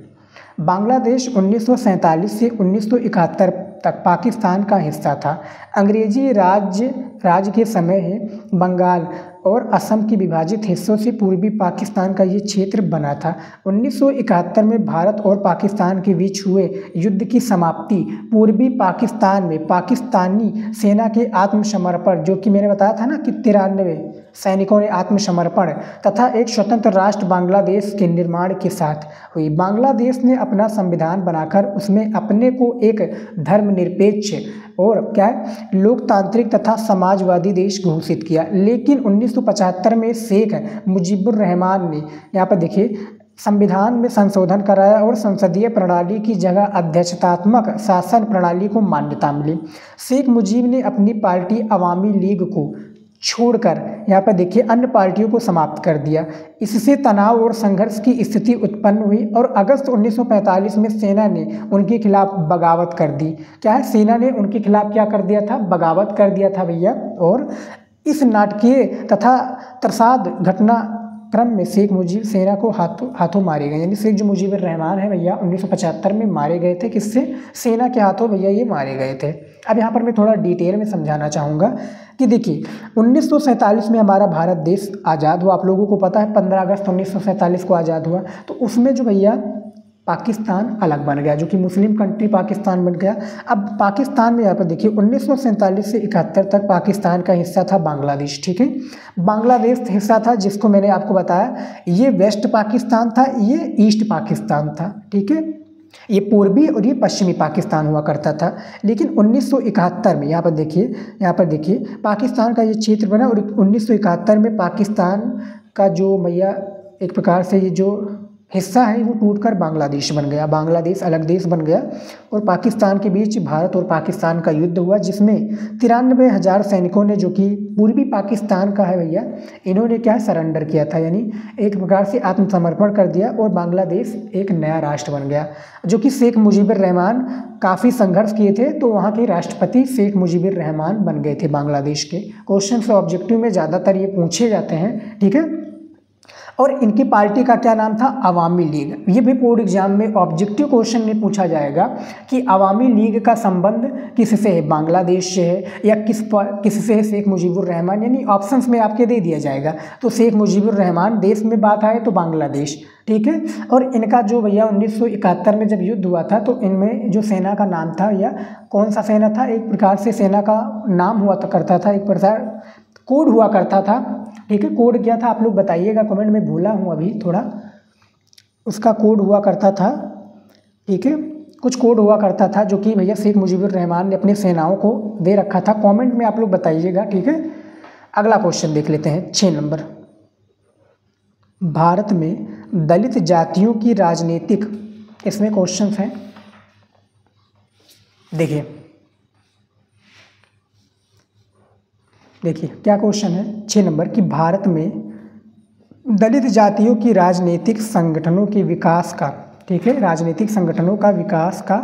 A: बांग्लादेश 1947 से 1971 तक पाकिस्तान का हिस्सा था। अंग्रेजी राज्य के समय ही बंगाल और असम के विभाजित हिस्सों से पूर्वी पाकिस्तान का ये क्षेत्र बना था। 1971 में भारत और पाकिस्तान के बीच हुए युद्ध की समाप्ति पूर्वी पाकिस्तान में पाकिस्तानी सेना के आत्मसमर्पण, जो कि मैंने बताया था ना कि 93 सैनिकों ने आत्मसमर्पण, तथा एक स्वतंत्र राष्ट्र बांग्लादेश के निर्माण के साथ हुई। बांग्लादेश ने अपना संविधान बनाकर उसमें अपने को एक धर्मनिरपेक्ष और क्या है लोकतांत्रिक तथा समाजवादी देश घोषित किया। लेकिन 1975 में शेख मुजीबुर रहमान ने, यहाँ पर देखिए, संविधान में संशोधन कराया और संसदीय प्रणाली की जगह अध्यक्षतात्मक शासन प्रणाली को मान्यता मिली। शेख मुजीब ने अपनी पार्टी अवामी लीग को छोड़कर यहाँ पर देखिए अन्य पार्टियों को समाप्त कर दिया। इससे तनाव और संघर्ष की स्थिति उत्पन्न हुई और अगस्त 1945 में सेना ने उनके खिलाफ बगावत कर दी। क्या है? सेना ने उनके खिलाफ क्या कर दिया था? बगावत कर दिया था भैया। और इस नाटकीय तथा त्रसाद घटना क्रम में शेख मुजीब सेना को हाथों मारे गए। यानी शेख जो मुजीबुर रहमान है भैया 1975 में मारे गए थे। किससे? सेना के हाथों भैया ये मारे गए थे। अब यहाँ पर मैं थोड़ा डिटेल में समझाना चाहूँगा कि देखिए 1947 में हमारा भारत देश आज़ाद हुआ। आप लोगों को पता है 15 अगस्त 1947 को आज़ाद हुआ। तो उसमें जो भैया पाकिस्तान अलग बन गया, जो कि मुस्लिम कंट्री पाकिस्तान बन गया। अब पाकिस्तान में यहाँ पर देखिए 1947 से 71 तक पाकिस्तान का हिस्सा था बांग्लादेश, ठीक है। बांग्लादेश हिस्सा था जिसको मैंने आपको बताया ये वेस्ट पाकिस्तान था, ये ईस्ट पाकिस्तान था, ठीक है। ये पूर्वी और ये पश्चिमी पाकिस्तान हुआ करता था। लेकिन 1971 में यहाँ पर देखिए पाकिस्तान का ये क्षेत्र बना, और 1971 में पाकिस्तान का जो भैया एक प्रकार से ये जो हिस्सा है वो टूटकर बांग्लादेश बन गया। बांग्लादेश अलग देश बन गया और पाकिस्तान के बीच भारत और पाकिस्तान का युद्ध हुआ, जिसमें 93,000 सैनिकों ने, जो कि पूर्वी पाकिस्तान का है भैया, इन्होंने क्या सरेंडर किया था, यानी एक प्रकार से आत्मसमर्पण कर दिया और बांग्लादेश एक नया राष्ट्र बन गया। जो कि शेख मुजीबुर रहमान काफ़ी संघर्ष किए थे, तो वहाँ के राष्ट्रपति शेख मुजीबुर रहमान बन गए थे बांग्लादेश के। क्वेश्चन ऑब्जेक्टिव में ज़्यादातर ये पूछे जाते हैं, ठीक है। और इनकी पार्टी का क्या नाम था? अवामी लीग। ये भी बोर्ड एग्जाम में ऑब्जेक्टिव क्वेश्चन में पूछा जाएगा कि अवामी लीग का संबंध किससे है? बांग्लादेश से है या किससे है? शेख मुजीबुर रहमान। यानी ऑप्शंस में आपके दे दिया जाएगा। तो शेख मुजीबुर रहमान, देश में बात आए तो बांग्लादेश, ठीक है। और इनका जो भैया 1971 में जब युद्ध हुआ था, तो इनमें जो सेना का नाम था या कौन सा सेना था, एक प्रकार से सेना का नाम हुआ करता था, एक प्रकार कोड हुआ करता था, ठीक है। कोड क्या था आप लोग बताइएगा कमेंट में, भूला हूँ अभी थोड़ा। उसका कोड हुआ करता था, ठीक है, कुछ कोड हुआ करता था जो कि भैया शेख मुजीबुर रहमान ने अपने सेनाओं को दे रखा था। कमेंट में आप लोग बताइएगा, ठीक है। अगला क्वेश्चन देख लेते हैं 6 नंबर। भारत में दलित जातियों की राजनीतिक, इसमें क्वेश्चन हैं, देखिए क्या क्वेश्चन है 6 नंबर कि भारत में दलित जातियों की राजनीतिक संगठनों के विकास का ठीक है, राजनीतिक संगठनों का विकास का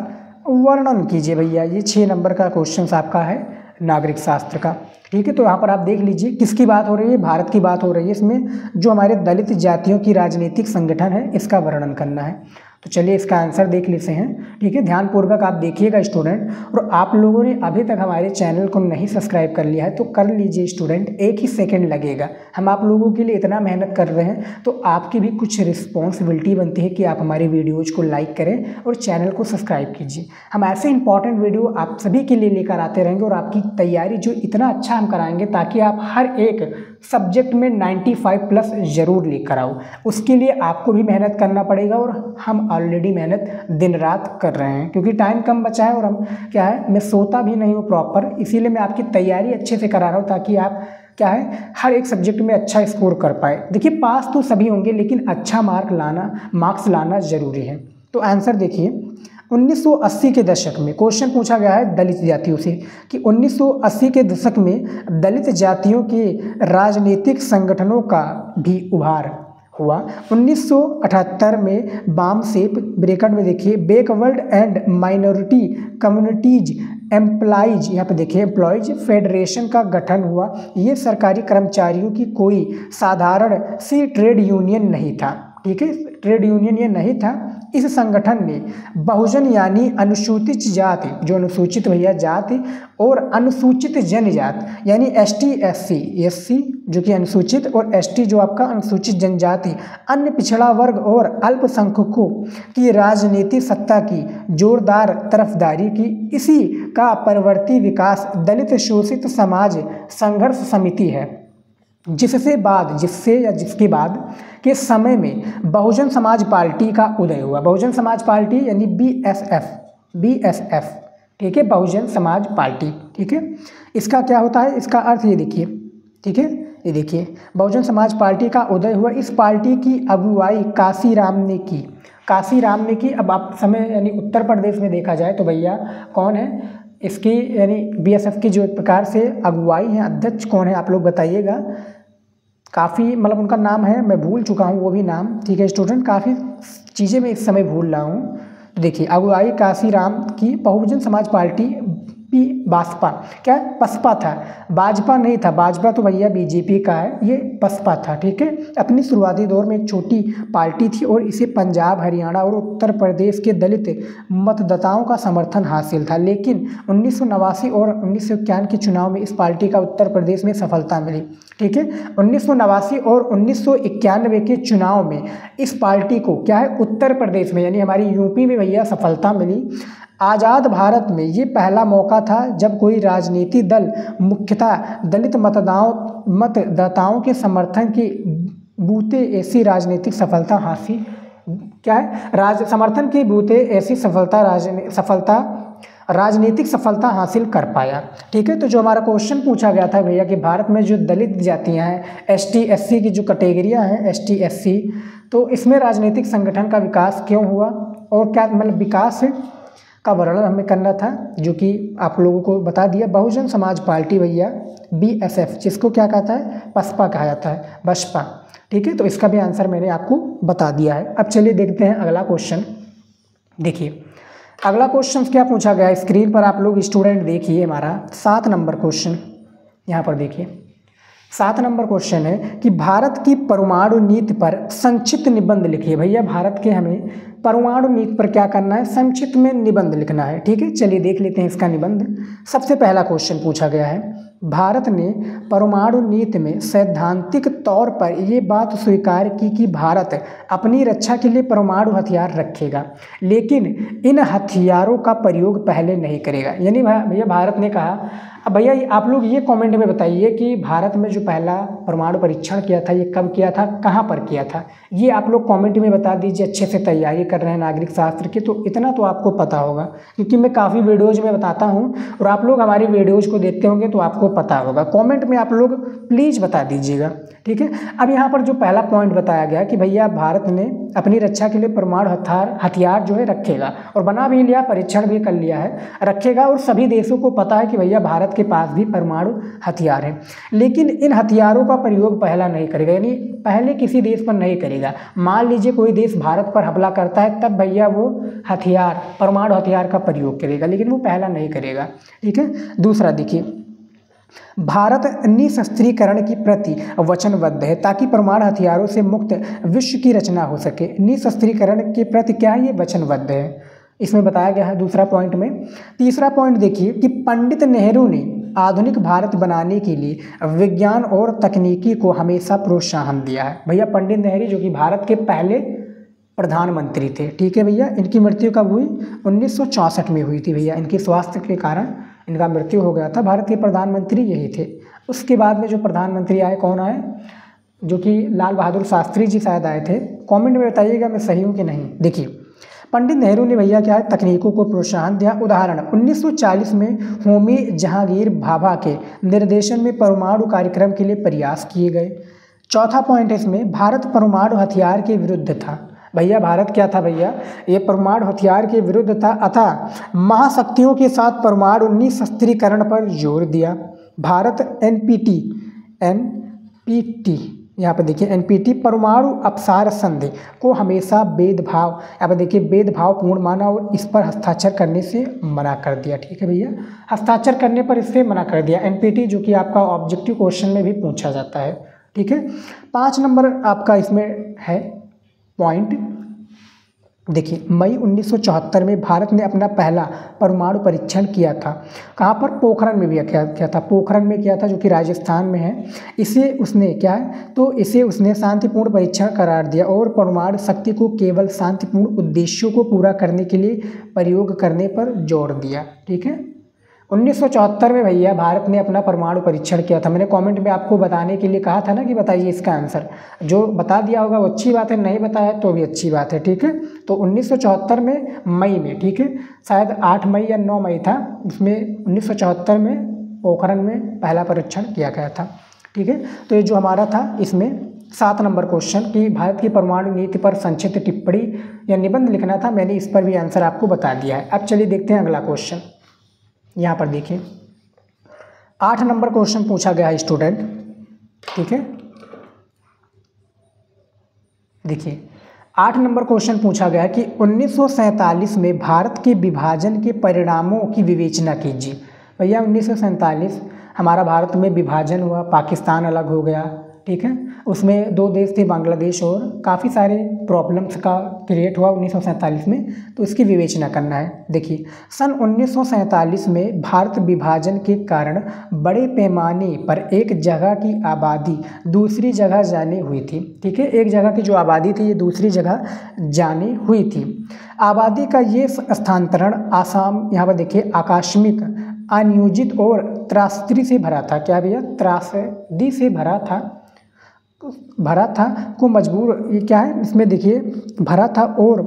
A: वर्णन कीजिए भैया। ये 6 नंबर का क्वेश्चन आपका है नागरिक शास्त्र का। ठीक है, तो यहाँ पर आप देख लीजिए किसकी बात हो रही है, भारत की बात हो रही है। इसमें जो हमारे दलित जातियों की राजनीतिक संगठन है इसका वर्णन करना है। तो चलिए इसका आंसर देख लेते हैं। ठीक है, ध्यानपूर्वक आप देखिएगा स्टूडेंट। और आप लोगों ने अभी तक हमारे चैनल को नहीं सब्सक्राइब कर लिया है तो कर लीजिए स्टूडेंट, 1 ही सेकंड लगेगा। हम आप लोगों के लिए इतना मेहनत कर रहे हैं तो आपकी भी कुछ रिस्पॉन्सिबिलिटी बनती है कि आप हमारे वीडियोज़ को लाइक करें और चैनल को सब्सक्राइब कीजिए। हम ऐसे इंपॉर्टेंट वीडियो आप सभी के लिए लेकर आते रहेंगे और आपकी तैयारी जो इतना अच्छा हम कराएंगे ताकि आप हर एक सब्जेक्ट में 95+ ज़रूर लेकर आओ। उसके लिए आपको भी मेहनत करना पड़ेगा और हम ऑलरेडी मेहनत दिन रात कर रहे हैं क्योंकि टाइम कम बचा है और हम क्या है, मैं सोता भी नहीं हूँ प्रॉपर, इसीलिए मैं आपकी तैयारी अच्छे से करा रहा हूँ ताकि आप क्या है हर एक सब्जेक्ट में अच्छा स्कोर कर पाए। देखिए पास तो सभी होंगे लेकिन अच्छा मार्क्स लाना ज़रूरी है। तो आंसर देखिए 1980 के दशक में क्वेश्चन पूछा गया है दलित जातियों से कि 1980 के दशक में दलित जातियों के राजनीतिक संगठनों का भी उभार हुआ। 1978 में बामसेप ब्रैकेट में देखिए backward and minority communities employees, यहाँ पे देखिए एम्प्लॉइज फेडरेशन का गठन हुआ। ये सरकारी कर्मचारियों की कोई साधारण सी ट्रेड यूनियन नहीं था। ठीक है, ट्रेड यूनियन ये नहीं था। इस संगठन ने बहुजन यानी अनुसूचित जाति, जो अनुसूचित भैया जाति, और अनुसूचित जनजाति यानी ST SC जो कि अनुसूचित, और ST जो आपका अनुसूचित जनजाति, अन्य पिछड़ा वर्ग और अल्पसंख्यकों की राजनीतिक सत्ता की जोरदार तरफदारी की। इसी का परवर्ती विकास दलित शोषित समाज संघर्ष समिति है, जिसके बाद के समय में बहुजन समाज पार्टी का उदय हुआ। बहुजन समाज पार्टी यानी BSF, ठीक है, बहुजन समाज पार्टी। ठीक है, इसका क्या होता है, इसका अर्थ ये देखिए। ठीक है, ये देखिए बहुजन समाज पार्टी का उदय हुआ। इस पार्टी की अगुवाई काशीराम ने की। अब आप समय यानी उत्तर प्रदेश में देखा जाए तो भैया कौन है इसकी, यानी BSF की जो एक प्रकार से अगुवाई है, अध्यक्ष कौन है आप लोग बताइएगा। काफ़ी मतलब उनका नाम है, मैं भूल चुका हूँ वो भी नाम। ठीक है स्टूडेंट, काफ़ी चीज़ें मैं इस समय भूल रहा हूँ। तो देखिए अगुवाई काशीराम की बहुजन समाज पार्टी बसपा, क्या है, बसपा था, भाजपा नहीं था। भाजपा तो भैया BJP का है, ये बसपा था। ठीक है, अपनी शुरुआती दौर में एक छोटी पार्टी थी और इसे पंजाब, हरियाणा और उत्तर प्रदेश के दलित मतदाताओं का समर्थन हासिल था। लेकिन 1989 और 1991 के चुनाव में इस पार्टी का उत्तर प्रदेश में सफलता मिली। ठीक है, 1989 और 1991 के चुनाव में इस पार्टी को क्या है, उत्तर प्रदेश में यानी हमारी UP में भैया सफलता मिली। आज़ाद भारत में ये पहला मौका था जब कोई राजनीतिक दल मुख्यतः दलित मतदाताओं के समर्थन की बूते ऐसी राजनीतिक सफलता हासिल राजनीतिक सफलता हासिल कर पाया। ठीक है, तो जो हमारा क्वेश्चन पूछा गया था भैया कि भारत में जो दलित जातियां हैं ST SC की जो कैटेगरियां हैं ST SC, तो इसमें राजनीतिक संगठन का विकास क्यों हुआ और क्या मतलब विकास का वर्णन हमें करना था, जो कि आप लोगों को बता दिया। बहुजन समाज पार्टी भैया BSF, जिसको क्या कहता है, बसपा कहा जाता है, बसपा। ठीक है, तो इसका भी आंसर मैंने आपको बता दिया है। अब चलिए देखते हैं अगला क्वेश्चन। देखिए अगला क्वेश्चन क्या पूछा गया है, स्क्रीन पर आप लोग स्टूडेंट देखिए। हमारा 7 नंबर क्वेश्चन यहाँ पर देखिए। 7 नंबर क्वेश्चन है कि भारत की परमाणु नीति पर संक्षिप्त निबंध लिखिए। भैया भारत के हमें परमाणु नीति पर क्या करना है, संक्षिप्त में निबंध लिखना है। ठीक है, चलिए देख लेते हैं इसका निबंध। सबसे पहला क्वेश्चन पूछा गया है, भारत ने परमाणु नीति में सैद्धांतिक तौर पर ये बात स्वीकार की कि भारत अपनी रक्षा के लिए परमाणु हथियार रखेगा, लेकिन इन हथियारों का प्रयोग पहले नहीं करेगा। यानी भैया भारत ने कहा, अब भैया आप लोग ये कमेंट में बताइए कि भारत में जो पहला परमाणु परीक्षण किया था ये कब किया था, कहाँ पर किया था, ये आप लोग कमेंट में बता दीजिए। अच्छे से तैयारी कर रहे हैं नागरिक शास्त्र की तो इतना तो आपको पता होगा, क्योंकि मैं काफ़ी वीडियोज़ में बताता हूँ और आप लोग हमारी वीडियोज़ को देखते होंगे तो आपको पता होगा, कमेंट में आप लोग प्लीज़ बता दीजिएगा, ठीक है। अब यहाँ पर जो पहला पॉइंट बताया गया कि भैया भारत ने अपनी रक्षा के लिए परमाणु हथियार जो है रखेगा, और बना भी लिया, परीक्षण भी कर लिया है, रखेगा, और सभी देशों को पता है कि भैया भारत के पास भी परमाणु हथियार है, लेकिन इन हथियारों का प्रयोग पहला नहीं करेगा, यानी पहले किसी देश पर नहीं करेगा। मान लीजिए कोई देश भारत पर हमला करता है, तब भैया वो हथियार, परमाणु हथियार का प्रयोग करेगा, लेकिन वो पहला नहीं करेगा, ठीक है। दूसरा देखिए, भारत निशस्त्रीकरण की प्रति वचनबद्ध है ताकि परमाणु हथियारों से मुक्त विश्व की रचना हो सके। निशस्त्रीकरण के प्रति क्या है, ये वचनबद्ध है, इसमें बताया गया है दूसरा पॉइंट में। तीसरा पॉइंट देखिए कि पंडित नेहरू ने आधुनिक भारत बनाने के लिए विज्ञान और तकनीकी को हमेशा प्रोत्साहन दिया है। भैया पंडित नेहरू जो कि भारत के पहले प्रधानमंत्री थे, ठीक है भैया, इनकी मृत्यु कब हुई, 1964 में हुई थी भैया, इनके स्वास्थ्य के कारण इनका मृत्यु हो गया था। भारत के प्रधानमंत्री यही थे। उसके बाद में जो प्रधानमंत्री आए, कौन आए, जो कि लाल बहादुर शास्त्री जी शायद आए थे। कमेंट में बताइएगा मैं सही हूँ कि नहीं। देखिए पंडित नेहरू ने भैया क्या है, तकनीकों को प्रोत्साहन दिया। उदाहरण 1940 में होमी जहांगीर भाभा के निर्देशन में परमाणु कार्यक्रम के लिए प्रयास किए गए। चौथा पॉइंट है इसमें, भारत परमाणु हथियार के विरुद्ध था। भैया भारत क्या था भैया, ये परमाणु हथियार के विरुद्ध था, अतः महाशक्तियों के साथ परमाणु निशस्त्रीकरण पर जोर दिया। भारत एनपीटी यहाँ पर देखिए एनपीटी परमाणु अपसार संधि को हमेशा भेदभाव, यहाँ पर देखिए भेदभावपूर्ण माना और इस पर हस्ताक्षर करने से मना कर दिया, ठीक है भैया, हस्ताक्षर करने पर इससे मना कर दिया। एनपीटी जो कि आपका ऑब्जेक्टिव क्वेश्चन में भी पूछा जाता है, ठीक है। 5 नंबर आपका इसमें है पॉइंट, देखिए मई 1974 में भारत ने अपना पहला परमाणु परीक्षण किया था। कहाँ पर, पोखरण में भी किया था, पोखरण में किया था जो कि राजस्थान में है। इसे उसने क्या है, तो इसे उसने शांतिपूर्ण परीक्षण करार दिया और परमाणु शक्ति को केवल शांतिपूर्ण उद्देश्यों को पूरा करने के लिए प्रयोग करने पर जोर दिया, ठीक है। 1974 में भैया भारत ने अपना परमाणु परीक्षण किया था। मैंने कमेंट में आपको बताने के लिए कहा था ना कि बताइए इसका आंसर, जो बता दिया होगा वो अच्छी बात है, नहीं बताया तो भी अच्छी बात है, ठीक है। तो 1974 में मई में, ठीक है, शायद 8 मई या 9 मई था, उसमें 1974 में पोखरण में पहला परीक्षण किया गया था, ठीक है। तो ये जो हमारा था इसमें 7 नंबर क्वेश्चन कि भारत की परमाणु नीति पर संक्षिप्त टिप्पणी या निबंध लिखना था, मैंने इस पर भी आंसर आपको बता दिया है। अब चलिए देखते हैं अगला क्वेश्चन। यहाँ पर देखिए 8 नंबर क्वेश्चन पूछा गया है स्टूडेंट, ठीक है। देखिए 8 नंबर क्वेश्चन पूछा गया कि 1947 में भारत के विभाजन के परिणामों की विवेचना कीजिए। भैया 1947 हमारा भारत में विभाजन हुआ, पाकिस्तान अलग हो गया, ठीक है, उसमें 2 देश थे, बांग्लादेश, और काफ़ी सारे प्रॉब्लम्स का क्रिएट हुआ 1947 में, तो इसकी विवेचना करना है। देखिए सन 1947 में भारत विभाजन के कारण बड़े पैमाने पर एक जगह की आबादी दूसरी जगह जाने हुई थी, ठीक है, एक जगह की जो आबादी थी ये दूसरी जगह जाने हुई थी। आबादी का ये स्थानांतरण आसाम, यहाँ पर देखिए आकस्मिक, अनियोजित और त्रासदी से भरा था। क्या भैया, त्रासदी से भरा था को मजबूर, ये क्या है इसमें देखिए, भरा था और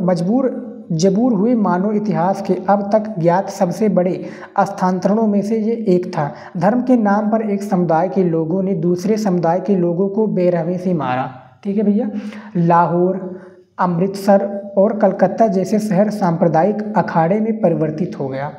A: जबूर हुए मानव इतिहास के अब तक ज्ञात सबसे बड़े स्थानांतरणों में से ये एक था। धर्म के नाम पर एक समुदाय के लोगों ने दूसरे समुदाय के लोगों को बेरहमी से मारा, ठीक है भैया। लाहौर, अमृतसर और कलकत्ता जैसे शहर सांप्रदायिक अखाड़े में परिवर्तित हो गया।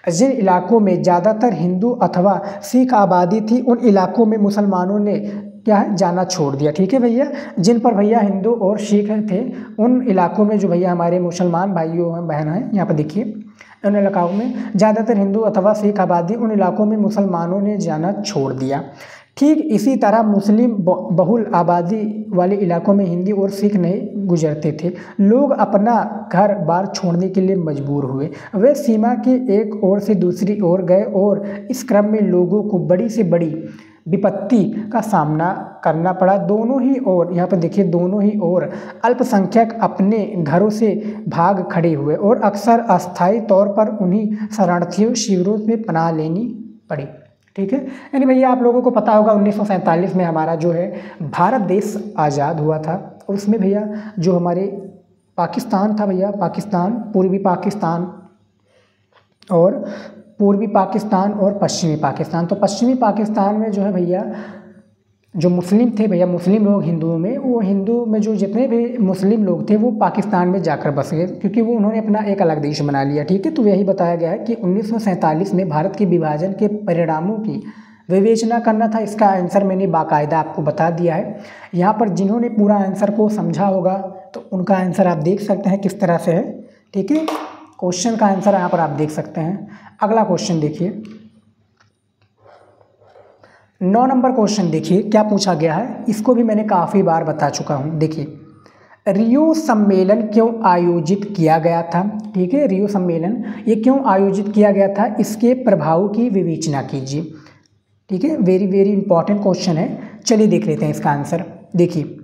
A: जिन इलाकों में ज़्यादातर हिंदू अथवा सिख आबादी थी उन इलाकों में मुसलमानों ने क्या है, जाना छोड़ दिया, ठीक है भैया। जिन पर भैया हिंदू और सिख थे उन इलाकों में जो भैया हमारे मुसलमान भाइयों हैं, बहन हैं, यहाँ पर देखिए उन इलाकों में ज़्यादातर हिंदू अथवा सिख आबादी, उन इलाकों में मुसलमानों ने जाना छोड़ दिया। ठीक इसी तरह मुस्लिम बहुल आबादी वाले इलाकों में हिंदी और सिख नहीं गुजरते थे। लोग अपना घर बार छोड़ने के लिए मजबूर हुए। वे सीमा के एक ओर से दूसरी ओर गए और इस क्रम में लोगों को बड़ी से बड़ी विपत्ति का सामना करना पड़ा। दोनों ही ओर, यहाँ पर देखिए दोनों ही ओर अल्पसंख्यक अपने घरों से भाग खड़े हुए और अक्सर अस्थायी तौर पर उन्हीं शरणार्थियों शिविरों में पनाह लेनी पड़ी, ठीक है। यानी भैया आप लोगों को पता होगा 1947 में हमारा जो है भारत देश आज़ाद हुआ था। उसमें भैया जो हमारे पाकिस्तान था भैया, पाकिस्तान, पूर्वी पाकिस्तान और पूर्वी पाकिस्तान और पश्चिमी पाकिस्तान। तो पश्चिमी पाकिस्तान में जो है भैया जो मुस्लिम थे भैया, मुस्लिम लोग हिंदुओं में, वो हिंदू में जो जितने भी मुस्लिम लोग थे वो पाकिस्तान में जाकर बस गए, क्योंकि वो उन्होंने अपना एक अलग देश बना लिया। ठीक है, तो यही बताया गया है कि 1947 में भारत के विभाजन के परिणामों की विवेचना करना था। इसका आंसर मैंने बाकायदा आपको बता दिया है। यहाँ पर जिन्होंने पूरा आंसर को समझा होगा तो उनका आंसर आप देख सकते हैं किस तरह से है। ठीक है, क्वेश्चन का आंसर यहाँ पर आप देख सकते हैं। अगला क्वेश्चन देखिए, 9 नंबर क्वेश्चन देखिए क्या पूछा गया है। इसको भी मैंने काफ़ी बार बता चुका हूँ। देखिए, रियो सम्मेलन क्यों आयोजित किया गया था। ठीक है, रियो सम्मेलन ये क्यों आयोजित किया गया था, इसके प्रभाव की विवेचना कीजिए। ठीक है, वेरी वेरी इंपॉर्टेंट क्वेश्चन है। चलिए देख लेते हैं इसका आंसर। देखिए,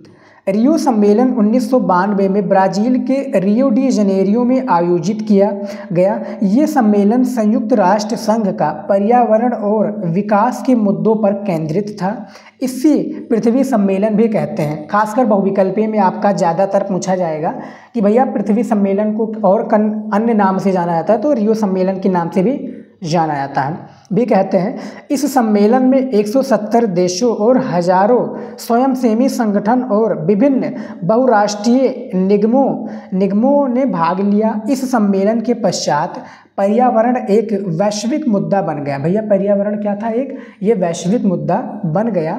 A: रियो सम्मेलन 1992 में ब्राज़ील के रियो डी जनेरियो में आयोजित किया गया। ये सम्मेलन संयुक्त राष्ट्र संघ का पर्यावरण और विकास के मुद्दों पर केंद्रित था। इसे पृथ्वी सम्मेलन भी कहते हैं। खासकर बहुविकल्पीय में आपका ज़्यादातर पूछा जाएगा कि भैया पृथ्वी सम्मेलन को और अन्य नाम से जाना जाता है, तो रियो सम्मेलन के नाम से भी जाना जाता है भी कहते हैं। इस सम्मेलन में 170 देशों और हजारों स्वयंसेवी संगठन और विभिन्न बहुराष्ट्रीय निगमों ने भाग लिया। इस सम्मेलन के पश्चात पर्यावरण एक वैश्विक मुद्दा बन गया। भैया पर्यावरण क्या था, एक ये वैश्विक मुद्दा बन गया।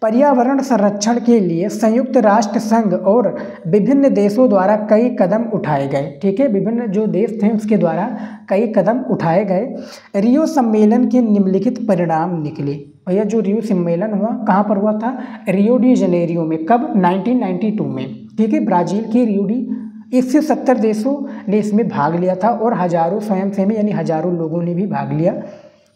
A: पर्यावरण संरक्षण के लिए संयुक्त राष्ट्र संघ और विभिन्न देशों द्वारा कई कदम उठाए गए। ठीक है, विभिन्न जो देश थे उसके द्वारा कई कदम उठाए गए। रियो सम्मेलन के निम्नलिखित परिणाम निकले। भैया जो रियो सम्मेलन हुआ कहाँ पर हुआ था, रियो डी जनेरियो में। कब, 1992 में। ठीक है, ब्राज़ील के रियो डी 170 देशों ने इसमें भाग लिया था और हजारों स्वयंसेवी यानी हजारों लोगों ने भी भाग लिया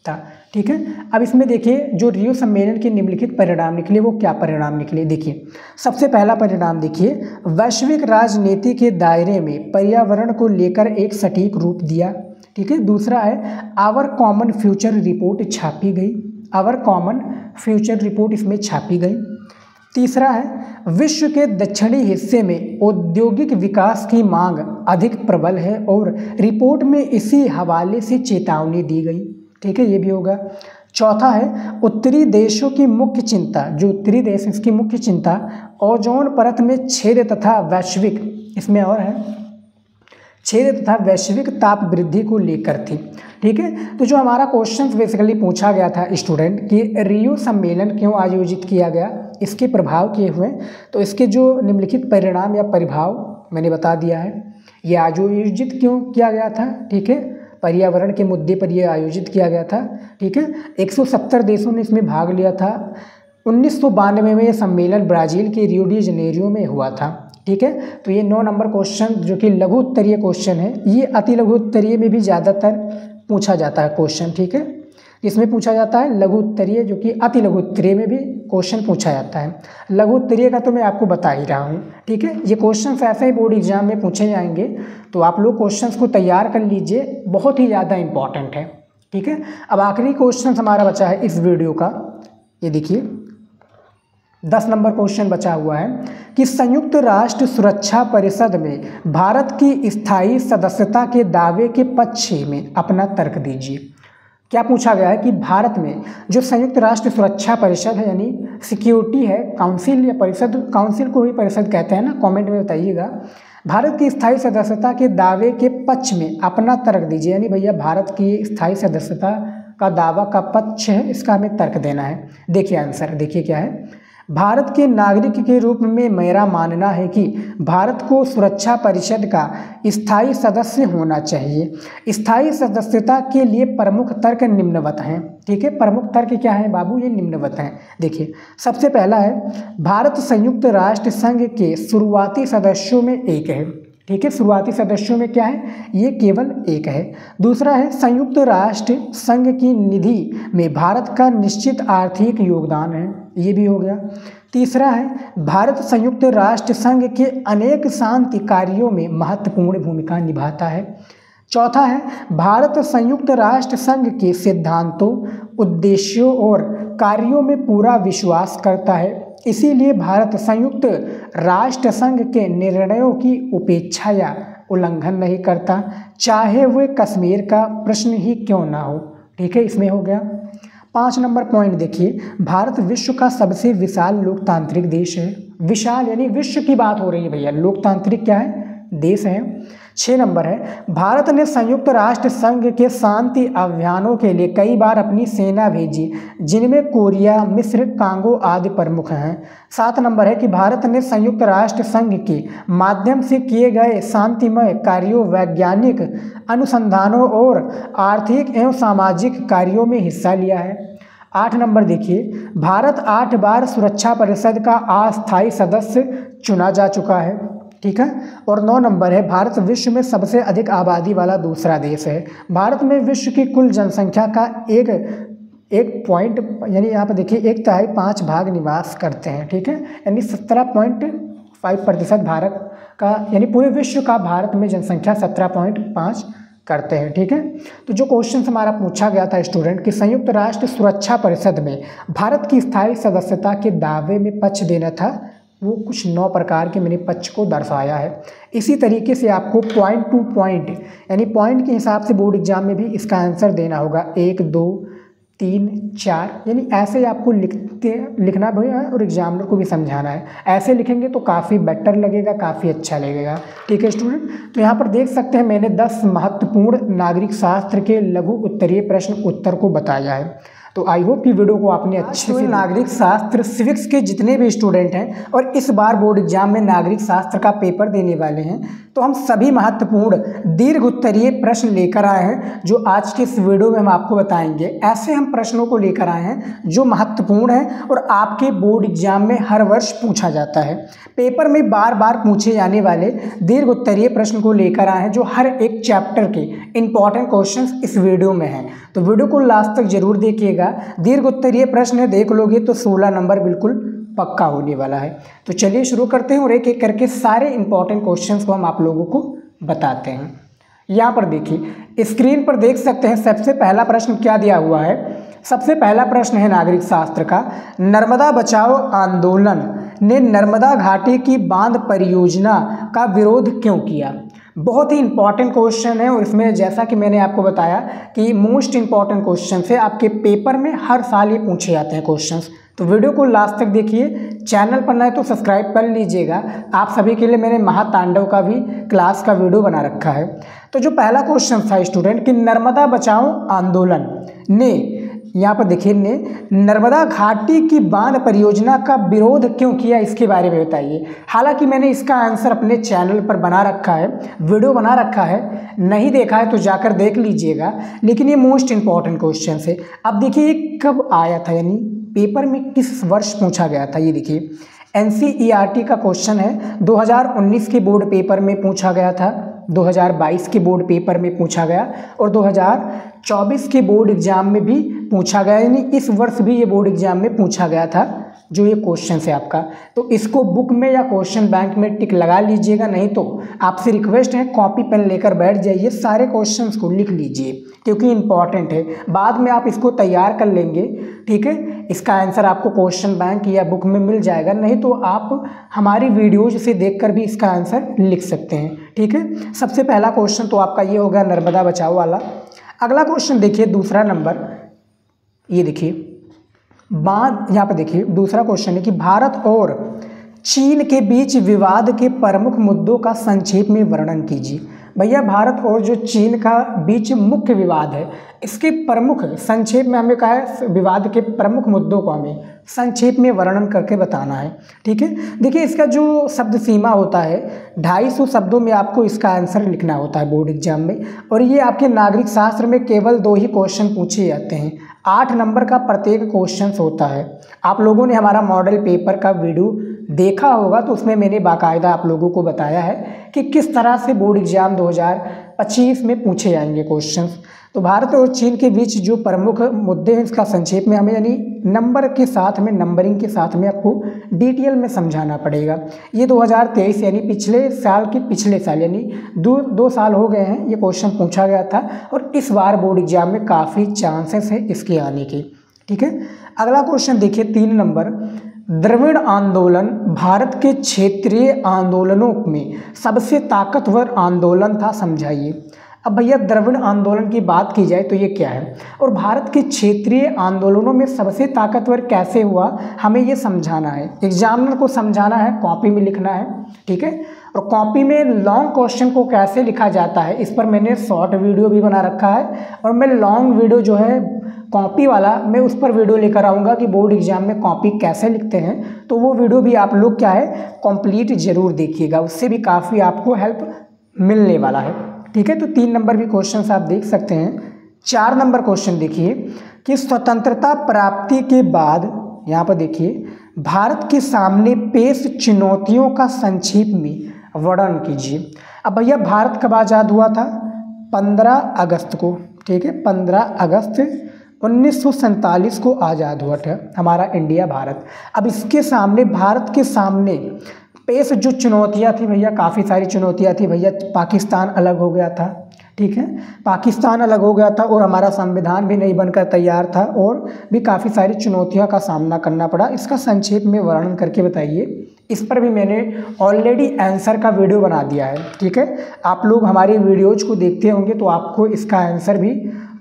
A: था। ठीक है, अब इसमें देखिए जो रियो सम्मेलन के निम्नलिखित परिणाम निकले वो क्या परिणाम निकले। देखिए, सबसे पहला परिणाम देखिए, वैश्विक राजनीति के दायरे में पर्यावरण को लेकर एक सटीक रूप दिया। ठीक है, दूसरा है आवर कॉमन फ्यूचर रिपोर्ट छापी गई। आवर कॉमन फ्यूचर रिपोर्ट इसमें छापी गई। तीसरा है विश्व के दक्षिणी हिस्से में औद्योगिक विकास की मांग अधिक प्रबल है और रिपोर्ट में इसी हवाले से चेतावनी दी गई। ठीक है, ये भी होगा। चौथा है उत्तरी देशों की मुख्य चिंता, जो उत्तरी देश इसकी मुख्य चिंता ओजोन परत में छेद तथा वैश्विक, इसमें और है छेद तथा वैश्विक ताप वृद्धि को लेकर थी। ठीक है, तो जो हमारा क्वेश्चन बेसिकली पूछा गया था स्टूडेंट कि रियो सम्मेलन क्यों आयोजित किया गया, इसके प्रभाव किए हुए, तो इसके जो निम्नलिखित परिणाम या प्रभाव मैंने बता दिया है। ये आयोजित क्यों किया गया था, ठीक है, पर्यावरण के मुद्दे पर यह आयोजित किया गया था। ठीक है, 170 देशों ने इसमें भाग लिया था। 1992 में यह सम्मेलन ब्राज़ील के रियो डी जनेरियो में हुआ था। ठीक है, तो ये 9 नंबर क्वेश्चन जो कि लघु उत्तरीय क्वेश्चन है, ये अति लघु उत्तरीय में भी ज़्यादातर पूछा जाता है क्वेश्चन। ठीक है, इसमें पूछा जाता है लघु उत्तरीय, जो कि अति लघु उत्तरीय में भी क्वेश्चन पूछा जाता है। लघु उत्तरीय का तो मैं आपको बता ही रहा हूँ। ठीक है, ये क्वेश्चन ऐसे ही बोर्ड एग्जाम में पूछे जाएंगे, तो आप लोग क्वेश्चंस को तैयार कर लीजिए, बहुत ही ज़्यादा इंपॉर्टेंट है। ठीक है, अब आखिरी क्वेश्चन हमारा बचा है इस वीडियो का। ये देखिए 10 नंबर क्वेश्चन बचा हुआ है कि संयुक्त राष्ट्र सुरक्षा परिषद में भारत की स्थायी सदस्यता के दावे के पक्ष में अपना तर्क दीजिए। क्या पूछा गया है कि भारत में जो संयुक्त राष्ट्र सुरक्षा परिषद है, यानी सिक्योरिटी है, काउंसिल या परिषद, काउंसिल को ही परिषद कहते हैं ना, कमेंट में बताइएगा। भारत की स्थायी सदस्यता के दावे के पक्ष में अपना तर्क दीजिए, यानी भैया भारत की स्थायी सदस्यता का दावा का पक्ष है, इसका हमें तर्क देना है। देखिए आंसर, देखिए क्या है। भारत के नागरिक के रूप में मेरा मानना है कि भारत को सुरक्षा परिषद का स्थायी सदस्य होना चाहिए। स्थायी सदस्यता के लिए प्रमुख तर्क निम्नवत हैं। ठीक है, प्रमुख तर्क क्या है बाबू, ये निम्नवत हैं। देखिए, सबसे पहला है भारत संयुक्त राष्ट्र संघ के शुरुआती सदस्यों में एक है। ठीक है, शुरुआती सदस्यों में क्या है, ये केवल एक है। दूसरा है संयुक्त राष्ट्र संघ की निधि में भारत का निश्चित आर्थिक योगदान है, ये भी हो गया। तीसरा है भारत संयुक्त राष्ट्र संघ के अनेक शांति कार्यों में महत्वपूर्ण भूमिका निभाता है। चौथा है भारत संयुक्त राष्ट्र संघ के सिद्धांतों, उद्देश्यों और कार्यों में पूरा विश्वास करता है, इसीलिए भारत संयुक्त राष्ट्र संघ के निर्णयों की उपेक्षा या उल्लंघन नहीं करता, चाहे वे कश्मीर का प्रश्न ही क्यों ना हो। ठीक है, इसमें हो गया। 5 नंबर पॉइंट देखिए, भारत विश्व का सबसे विशाल लोकतांत्रिक देश है। विशाल यानी विश्व की बात हो रही है भैया, लोकतांत्रिक क्या है, देश है। 6 नंबर है, भारत ने संयुक्त राष्ट्र संघ के शांति अभियानों के लिए कई बार अपनी सेना भेजी, जिनमें कोरिया, मिस्र, कांगो आदि प्रमुख हैं। 7 नंबर है कि भारत ने संयुक्त राष्ट्र संघ के माध्यम से किए गए शांतिमय कार्यों, वैज्ञानिक अनुसंधानों और आर्थिक एवं सामाजिक कार्यों में हिस्सा लिया है। 8 नंबर देखिए, भारत 8 बार सुरक्षा परिषद का अस्थायी सदस्य चुना जा चुका है। ठीक है, और 9 नंबर है, भारत विश्व में सबसे अधिक आबादी वाला दूसरा देश है। भारत में विश्व की कुल जनसंख्या का एक पॉइंट यानी यहाँ पर देखिए 1/5 भाग निवास करते हैं। ठीक है, यानी 17.5% भारत का यानी पूरे विश्व का भारत में जनसंख्या 17.5 करते हैं। ठीक है, तो जो क्वेश्चन हमारा पूछा गया था स्टूडेंट कि संयुक्त राष्ट्र सुरक्षा परिषद में भारत की स्थायी सदस्यता के दावे में पक्ष देना था, वो कुछ 9 प्रकार के मैंने पक्ष को दर्शाया है। इसी तरीके से आपको पॉइंट टू पॉइंट यानी पॉइंट के हिसाब से बोर्ड एग्जाम में भी इसका आंसर देना होगा। 1, 2, 3, 4 यानी ऐसे आपको लिखना भी है और एग्जामिनर को भी समझाना है। ऐसे लिखेंगे तो काफ़ी बेटर लगेगा, काफ़ी अच्छा लगेगा। ठीक है स्टूडेंट, तो यहाँ पर देख सकते हैं मैंने 10 महत्वपूर्ण नागरिक शास्त्र के लघु उत्तरीय प्रश्न उत्तर को बताया है। तो आई होप कि वीडियो को आपने अच्छे से नागरिक शास्त्र सिविक्स के जितने भी स्टूडेंट हैं और इस बार बोर्ड एग्जाम में नागरिक शास्त्र का पेपर देने वाले हैं, तो हम सभी महत्वपूर्ण दीर्घ उत्तरीय प्रश्न लेकर आए हैं जो आज के इस वीडियो में हम आपको बताएंगे। ऐसे हम प्रश्नों को लेकर आए हैं जो महत्वपूर्ण हैं और आपके बोर्ड एग्जाम में हर वर्ष पूछा जाता है। पेपर में बार बार पूछे जाने वाले दीर्घ उत्तरीय प्रश्न को लेकर आए हैं जो हर एक चैप्टर के इंपॉर्टेंट क्वेश्चन इस वीडियो में हैं। तो वीडियो को लास्ट तक जरूर देखिएगा। दीर्घ उत्तरीय प्रश्न देख लोगे तो 16 नंबर बिल्कुल पक्का होने वाला है। तो चलिए शुरू करते हैं और एक एक करके सारे इंपॉर्टेंट क्वेश्चंस को हम आप लोगों को बताते हैं। यहाँ पर देखिए, स्क्रीन पर देख सकते हैं सबसे पहला प्रश्न क्या दिया हुआ है। सबसे पहला प्रश्न है नागरिक शास्त्र का, नर्मदा बचाओ आंदोलन ने नर्मदा घाटी की बांध परियोजना का विरोध क्यों किया। बहुत ही इंपॉर्टेंट क्वेश्चन है और इसमें जैसा कि मैंने आपको बताया कि मोस्ट इंपॉर्टेंट क्वेश्चन है, आपके पेपर में हर साल ये पूछे जाते हैं क्वेश्चंस। तो वीडियो को लास्ट तक देखिए, चैनल पर नए तो सब्सक्राइब कर लीजिएगा। आप सभी के लिए मैंने महातांडव का भी क्लास का वीडियो बना रखा है। तो जो पहला क्वेश्चन था स्टूडेंट कि नर्मदा बचाओ आंदोलन ने, यहाँ पर देखिए, ने नर्मदा घाटी की बांध परियोजना का विरोध क्यों किया, इसके बारे में बताइए। हालांकि मैंने इसका आंसर अपने चैनल पर बना रखा है, वीडियो बना रखा है, नहीं देखा है तो जाकर देख लीजिएगा, लेकिन ये मोस्ट इंपॉर्टेंट क्वेश्चन है। अब देखिए ये कब आया था, यानी पेपर में किस वर्ष पूछा गया था। ये देखिए NCERT का क्वेश्चन है, 2019 के बोर्ड पेपर में पूछा गया था, 2022 के बोर्ड पेपर में पूछा गया और 2024 के बोर्ड एग्जाम में भी पूछा गया, यानी इस वर्ष भी ये बोर्ड एग्जाम में पूछा गया था जो ये क्वेश्चन है आपका। तो इसको बुक में या क्वेश्चन बैंक में टिक लगा लीजिएगा, नहीं तो आपसे रिक्वेस्ट है कॉपी पेन लेकर बैठ जाइए, सारे क्वेश्चंस को लिख लीजिए क्योंकि इंपॉर्टेंट है। बाद में आप इसको तैयार कर लेंगे, ठीक है, इसका आंसर आपको क्वेश्चन बैंक या बुक में मिल जाएगा, नहीं तो आप हमारी वीडियोज से देखकर भी इसका आंसर लिख सकते हैं। ठीक है, सबसे पहला क्वेश्चन तो आपका ये होगा नर्मदा बचाओ वाला। अगला क्वेश्चन देखिए, दूसरा नंबर, ये देखिए बांध, यहाँ पर देखिए दूसरा क्वेश्चन है कि भारत और चीन के बीच विवाद के प्रमुख मुद्दों का संक्षेप में वर्णन कीजिए। भैया भारत और जो चीन का बीच मुख्य विवाद है, इसके प्रमुख संक्षेप में हमें कहा है, विवाद के प्रमुख मुद्दों को हमें संक्षेप में वर्णन करके बताना है। ठीक है, देखिए इसका जो शब्द सीमा होता है 250 शब्दों में आपको इसका आंसर लिखना होता है बोर्ड एग्जाम में, और ये आपके नागरिक शास्त्र में केवल 2 ही क्वेश्चन पूछे जाते हैं। 8 नंबर का प्रत्येक क्वेश्चन होता है। आप लोगों ने हमारा मॉडल पेपर का वीडियो देखा होगा तो उसमें मैंने बाकायदा आप लोगों को बताया है कि किस तरह से बोर्ड एग्जाम 2025 में पूछे जाएंगे क्वेश्चंस। तो भारत और चीन के बीच जो प्रमुख मुद्दे हैं इसका संक्षेप में हमें यानी नंबर के साथ में, नंबरिंग के साथ में आपको डिटेल में समझाना पड़ेगा। ये 2023 यानी पिछले साल यानी दो साल हो गए हैं ये क्वेश्चन पूछा गया था और इस बार बोर्ड एग्जाम में काफ़ी चांसेस है इसके आने के। ठीक है, अगला क्वेश्चन देखिए 3 नंबर, द्रविड़ आंदोलन भारत के क्षेत्रीय आंदोलनों में सबसे ताकतवर आंदोलन था, समझाइए। अब भैया द्रविड़ आंदोलन की बात की जाए तो ये क्या है, और भारत के क्षेत्रीय आंदोलनों में सबसे ताकतवर कैसे हुआ, हमें ये समझाना है, एग्जामिनर को समझाना है, कॉपी में लिखना है, ठीक है। और कॉपी में लॉन्ग क्वेश्चन को कैसे लिखा जाता है इस पर मैंने शॉर्ट वीडियो भी बना रखा है, और मैं लॉन्ग वीडियो जो है कॉपी वाला मैं उस पर वीडियो लेकर आऊँगा कि बोर्ड एग्जाम में कॉपी कैसे लिखते हैं, तो वो वीडियो भी आप लोग क्या है कंप्लीट ज़रूर देखिएगा, उससे भी काफ़ी आपको हेल्प मिलने वाला है, ठीक है। तो 3 नंबर भी क्वेश्चन आप देख सकते हैं। 4 नंबर क्वेश्चन देखिए कि स्वतंत्रता प्राप्ति के बाद, यहाँ पर देखिए, भारत के सामने पेश चुनौतियों का संक्षेप में वर्णन कीजिए। अब भैया भारत कब आज़ाद हुआ था, 15 अगस्त को, ठीक है, 15 अगस्त 1947 को आज़ाद हुआ था हमारा इंडिया भारत। अब इसके सामने, भारत के सामने पेश जो चुनौतियां थी भैया, काफ़ी सारी चुनौतियां थी भैया। पाकिस्तान अलग हो गया था, ठीक है, पाकिस्तान अलग हो गया था और हमारा संविधान भी नहीं बनकर तैयार था, और भी काफ़ी सारी चुनौतियों का सामना करना पड़ा। इसका संक्षेप में वर्णन करके बताइए। इस पर भी मैंने ऑलरेडी आंसर का वीडियो बना दिया है, ठीक है। आप लोग हमारी वीडियोज को देखते होंगे तो आपको इसका आंसर भी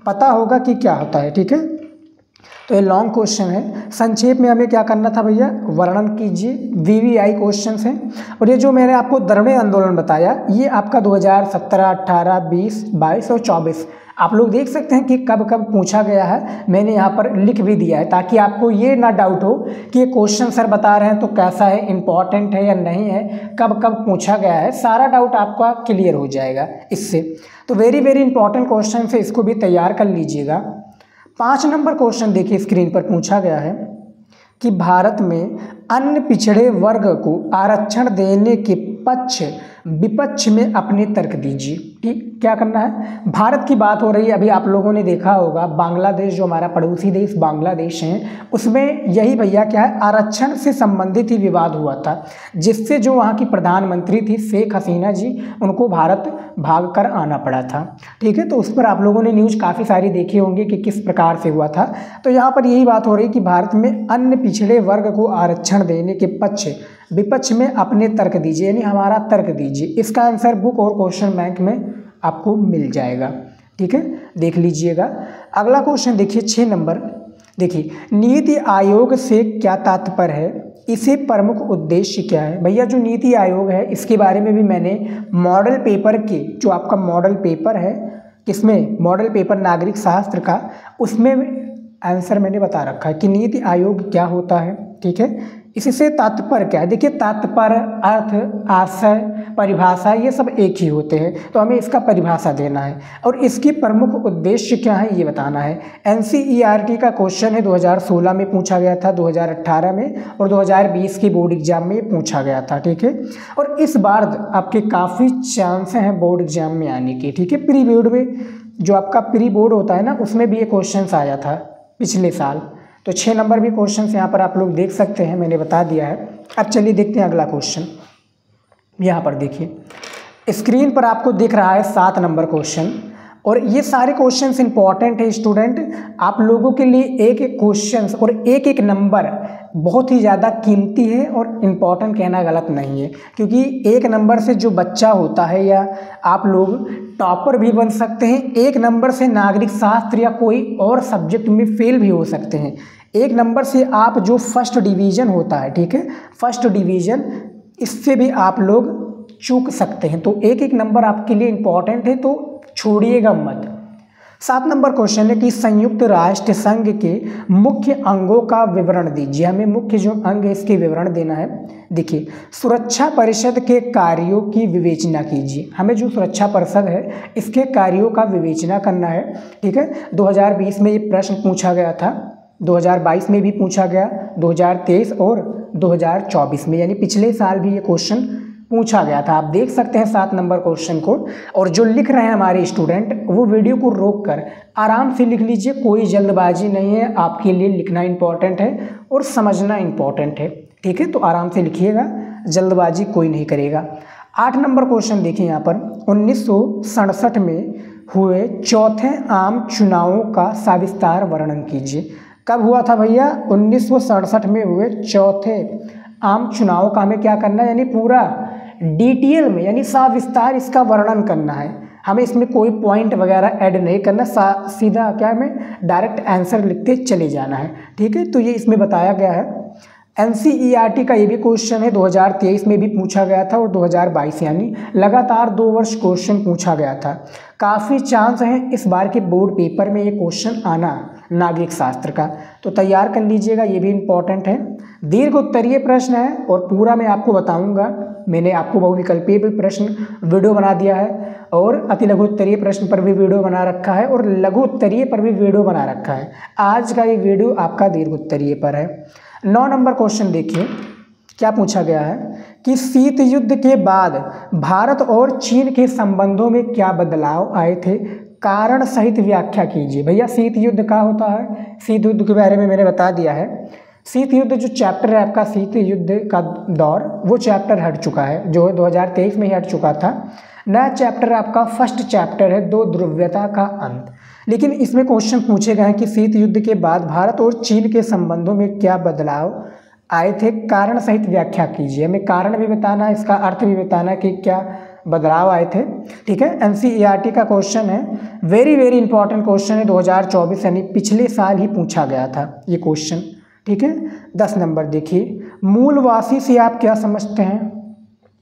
A: पता होगा कि क्या होता है, ठीक है। तो ये लॉन्ग क्वेश्चन है, संक्षेप में हमें क्या करना था भैया, वर्णन कीजिए। VVI क्वेश्चन हैं, और ये जो मैंने आपको द्रविड़ आंदोलन बताया ये आपका 2017, 18, 20, 22 और 24 आप लोग देख सकते हैं कि कब कब पूछा गया है, मैंने यहाँ पर लिख भी दिया है ताकि आपको ये ना डाउट हो कि ये क्वेश्चन सर बता रहे हैं तो कैसा है, इंपॉर्टेंट है या नहीं है, कब कब पूछा गया है, सारा डाउट आपका क्लियर हो जाएगा इससे। तो वेरी वेरी इंपॉर्टेंट क्वेश्चन है, इसको भी तैयार कर लीजिएगा। 5 नंबर क्वेश्चन देखिए स्क्रीन पर पूछा गया है कि भारत में अन्य पिछड़े वर्ग को आरक्षण देने के पक्ष विपक्ष में अपने तर्क दीजिए। ठीक, क्या करना है, भारत की बात हो रही है। अभी आप लोगों ने देखा होगा बांग्लादेश, जो हमारा पड़ोसी देश बांग्लादेश है, उसमें यही भैया क्या है, आरक्षण से संबंधित ही विवाद हुआ था, जिससे जो वहाँ की प्रधानमंत्री थी शेख हसीना जी, उनको भारत भाग कर आना पड़ा था। ठीक है, तो उस पर आप लोगों ने न्यूज़ काफ़ी सारी देखी होंगी कि किस प्रकार से हुआ था। तो यहाँ पर यही बात हो रही कि भारत में अन्य पिछड़े वर्ग को आरक्षण देने के पक्ष विपक्ष में अपने तर्क दीजिए, यानी हमारा तर्क दीजिए। इसका आंसर बुक और क्वेश्चन बैंक में आपको मिल जाएगा। ठीक है, देख लीजिएगा। अगला क्वेश्चन देखिए 6 नंबर। देखिए, नीति आयोग से क्या तात्पर्य है, इसे प्रमुख उद्देश्य क्या है। भैया जो नीति आयोग है इसके बारे में भी मैंने मॉडल पेपर के, जो आपका मॉडल पेपर है किसमें, मॉडल पेपर नागरिक शास्त्र का, उसमें आंसर मैंने बता रखा है कि नीति आयोग क्या होता है। ठीक है, इससे तात्पर्य क्या है। देखिए, तात्पर्य, अर्थ, आशय, परिभाषा, ये सब एक ही होते हैं, तो हमें इसका परिभाषा देना है और इसकी प्रमुख उद्देश्य क्या है ये बताना है। NCERT का क्वेश्चन है, 2016 में पूछा गया था, 2018 में और 2020 के बोर्ड एग्जाम में पूछा गया था। ठीक है, और इस बार आपके काफ़ी चांस हैं बोर्ड एग्जाम में आने के। ठीक है, प्री बोर्ड में, जो आपका प्री बोर्ड होता है ना, उसमें भी ये क्वेश्चन आया था पिछले साल। तो 6 नंबर भी क्वेश्चन यहाँ पर आप लोग देख सकते हैं, मैंने बता दिया है। अब चलिए देखते हैं अगला क्वेश्चन। यहाँ पर देखिए स्क्रीन पर आपको दिख रहा है 7 नंबर क्वेश्चन, और ये सारे क्वेश्चंस इंपॉर्टेंट है स्टूडेंट। आप लोगों के लिए एक एक क्वेश्चन और एक एक नंबर बहुत ही ज़्यादा कीमती है, और इम्पॉर्टेंट कहना गलत नहीं है, क्योंकि एक नंबर से जो बच्चा होता है या आप लोग टॉपर भी बन सकते हैं, एक नंबर से नागरिक शास्त्र या कोई और सब्जेक्ट में फेल भी हो सकते हैं। एक नंबर से आप जो फर्स्ट डिवीज़न होता है, ठीक है, फर्स्ट डिवीज़न, इससे भी आप लोग चूक सकते हैं। तो एक एक नंबर आपके लिए इम्पॉर्टेंट है, तो छोड़िएगा मत। 7 नंबर क्वेश्चन है कि संयुक्त राष्ट्र संघ के मुख्य अंगों का विवरण दीजिए। हमें मुख्य जो अंग है इसके विवरण देना है। देखिए, सुरक्षा परिषद के कार्यों की विवेचना कीजिए। हमें जो सुरक्षा परिषद है इसके कार्यों का विवेचना करना है। ठीक है, 2020 में ये प्रश्न पूछा गया था, 2022 में भी पूछा गया, 2023 और 2024 में, यानी पिछले साल भी ये क्वेश्चन पूछा गया था। आप देख सकते हैं 7 नंबर क्वेश्चन को, और जो लिख रहे हैं हमारे स्टूडेंट वो वीडियो को रोककर आराम से लिख लीजिए, कोई जल्दबाजी नहीं है। आपके लिए लिखना इंपॉर्टेंट है और समझना इंपॉर्टेंट है। ठीक है, तो आराम से लिखिएगा, जल्दबाजी कोई नहीं करेगा। 8 नंबर क्वेश्चन देखिए यहाँ पर, 1967 में हुए चौथे आम चुनावों का सविस्तार वर्णन कीजिए। कब हुआ था भैया, 1967 में हुए चौथे आम चुनाव का हमें क्या करना है, यानी पूरा डिटेल में, यानी सविस्तार इसका वर्णन करना है। हमें इसमें कोई पॉइंट वगैरह ऐड नहीं करना, सीधा क्या हमें डायरेक्ट आंसर लिखते चले जाना है। ठीक है, तो ये इसमें बताया गया है। NCERT का ये भी क्वेश्चन है, 2023 में भी पूछा गया था और 2022 यानी लगातार 2 वर्ष क्वेश्चन पूछा गया था। काफ़ी चांस हैं इस बार के बोर्ड पेपर में ये क्वेश्चन आना नागरिक शास्त्र का, तो तैयार कर लीजिएगा, ये भी इम्पॉर्टेंट है। दीर्घ उत्तरीय प्रश्न है और पूरा मैं आपको बताऊंगा। मैंने आपको बहुविकल्पीय भी प्रश्न वीडियो बना दिया है और अति लघु उत्तरीय प्रश्न पर भी वीडियो बना रखा है और लघु उत्तरीय पर भी वीडियो बना रखा है। आज का ये वीडियो आपका दीर्घ उत्तरीय पर है। 9 नंबर क्वेश्चन देखिए क्या पूछा गया है कि शीत युद्ध के बाद भारत और चीन के संबंधों में क्या बदलाव आए थे, कारण सहित व्याख्या कीजिए। भैया शीत युद्ध क्या होता है, शीत युद्ध के बारे में मैंने बता दिया है। शीत युद्ध जो चैप्टर है आपका शीत युद्ध का दौर, वो चैप्टर हट चुका है, जो 2023 में ही हट चुका था। नया चैप्टर आपका फर्स्ट चैप्टर है, दो ध्रुव्यता का अंत। लेकिन इसमें क्वेश्चन पूछे गए हैं कि शीत युद्ध के बाद भारत और चीन के संबंधों में क्या बदलाव आए थे, कारण सहित व्याख्या कीजिए। हमें कारण भी बताना है, इसका अर्थ भी बताना है कि क्या बदलाव आए थे। ठीक है, NCERT का क्वेश्चन है, वेरी वेरी इंपॉर्टेंट क्वेश्चन है, 2024 यानी पिछले साल ही पूछा गया था ये क्वेश्चन। ठीक है, 10 नंबर देखिए, मूलवासी से आप क्या समझते हैं।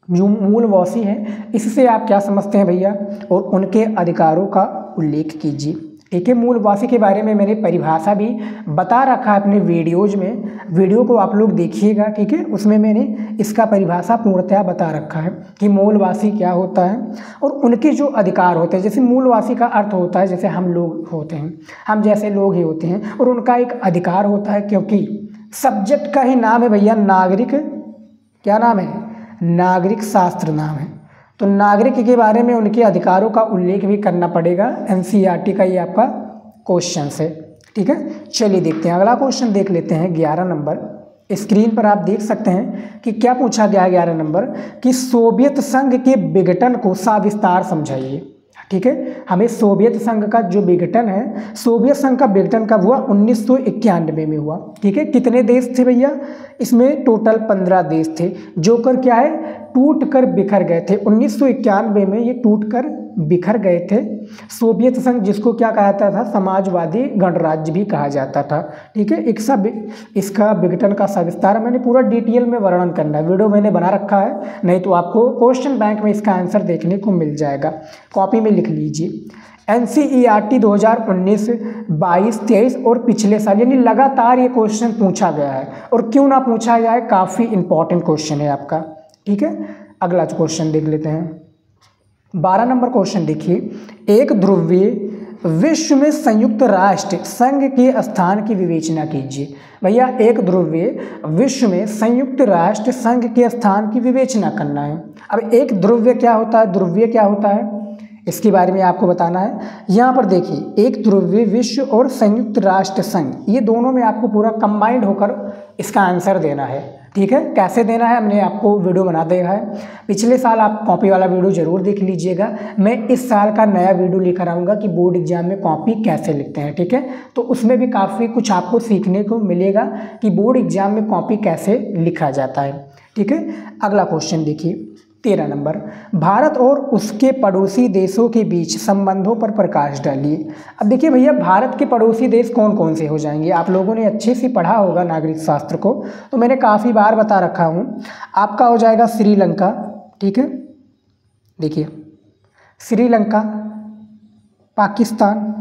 A: जो मूलवासी हैं इससे आप क्या समझते हैं भैया, और उनके अधिकारों का उल्लेख कीजिए। ठीक है, मूलवासी के बारे में मैंने परिभाषा भी बता रखा है अपने वीडियोज में, वीडियो को आप लोग देखिएगा। ठीक है, उसमें मैंने इसका परिभाषा पूर्णतया बता रखा है कि मूलवासी क्या होता है और उनके जो अधिकार होते हैं। जैसे मूलवासी का अर्थ होता है जैसे हम लोग होते हैं, हम जैसे लोग ही होते हैं, और उनका एक अधिकार होता है, क्योंकि सब्जेक्ट का ही नाम है भैया नागरिक, क्या नाम है, नागरिक शास्त्र नाम है। तो नागरिक के बारे में उनके अधिकारों का उल्लेख भी करना पड़ेगा। NCERT का ये आपका क्वेश्चन है। ठीक है, चलिए देखते हैं अगला क्वेश्चन देख लेते हैं। 11 नंबर स्क्रीन पर आप देख सकते हैं कि क्या पूछा गया है। 11 नंबर कि सोवियत संघ के विघटन को सविस्तार समझाइए। ठीक है, हमें सोवियत संघ का जो विघटन है, सोवियत संघ का विघटन कब हुआ, 1991 में हुआ। ठीक है, कितने देश थे भैया, इसमें टोटल 15 देश थे, जो कर क्या है टूट कर बिखर गए थे। 1991 में ये टूट कर बिखर गए थे। सोवियत संघ जिसको क्या कहा जाता था, समाजवादी गणराज्य भी कहा जाता था। ठीक है, इसका विघटन का सविस्तार मैंने पूरा डिटेल में वर्णन करना है, वीडियो मैंने बना रखा है, नहीं तो आपको क्वेश्चन बैंक में इसका आंसर देखने को मिल जाएगा, कॉपी में लिख लीजिए। NCERT 2019, 22, 23 और पिछले साल यानी लगातार ये क्वेश्चन पूछा गया है, और क्यों ना पूछा जाए, काफ़ी इंपॉर्टेंट क्वेश्चन है आपका। ठीक है, अगला क्वेश्चन देख लेते हैं। 12 नंबर क्वेश्चन देखिए, एक ध्रुवीय विश्व में संयुक्त राष्ट्र संघ के स्थान की विवेचना कीजिए। भैया एक ध्रुवीय विश्व में संयुक्त राष्ट्र संघ के स्थान की विवेचना करना है। अब एक ध्रुवीय क्या होता है, ध्रुवीय क्या होता है, इसके बारे में आपको बताना है। यहाँ पर देखिए, एक ध्रुवीय विश्व और संयुक्त राष्ट्र संघ, ये दोनों में आपको पूरा कंबाइंड होकर इसका आंसर देना है। ठीक है, कैसे देना है हमने आपको वीडियो बना दिया है। पिछले साल आप कॉपी वाला वीडियो जरूर देख लीजिएगा। मैं इस साल का नया वीडियो लेकर आऊँगा कि बोर्ड एग्जाम में कॉपी कैसे लिखते हैं। ठीक है, तो उसमें भी काफ़ी कुछ आपको सीखने को मिलेगा कि बोर्ड एग्जाम में कॉपी कैसे लिखा जाता है। ठीक है, अगला क्वेश्चन देखिए 13 नंबर, भारत और उसके पड़ोसी देशों के बीच संबंधों पर प्रकाश डालिए। अब देखिए भैया, भारत के पड़ोसी देश कौन कौन से हो जाएंगे, आप लोगों ने अच्छे से पढ़ा होगा नागरिक शास्त्र को, तो मैंने काफ़ी बार बता रखा हूँ। आपका हो जाएगा श्रीलंका। ठीक है, देखिए श्रीलंका, पाकिस्तान,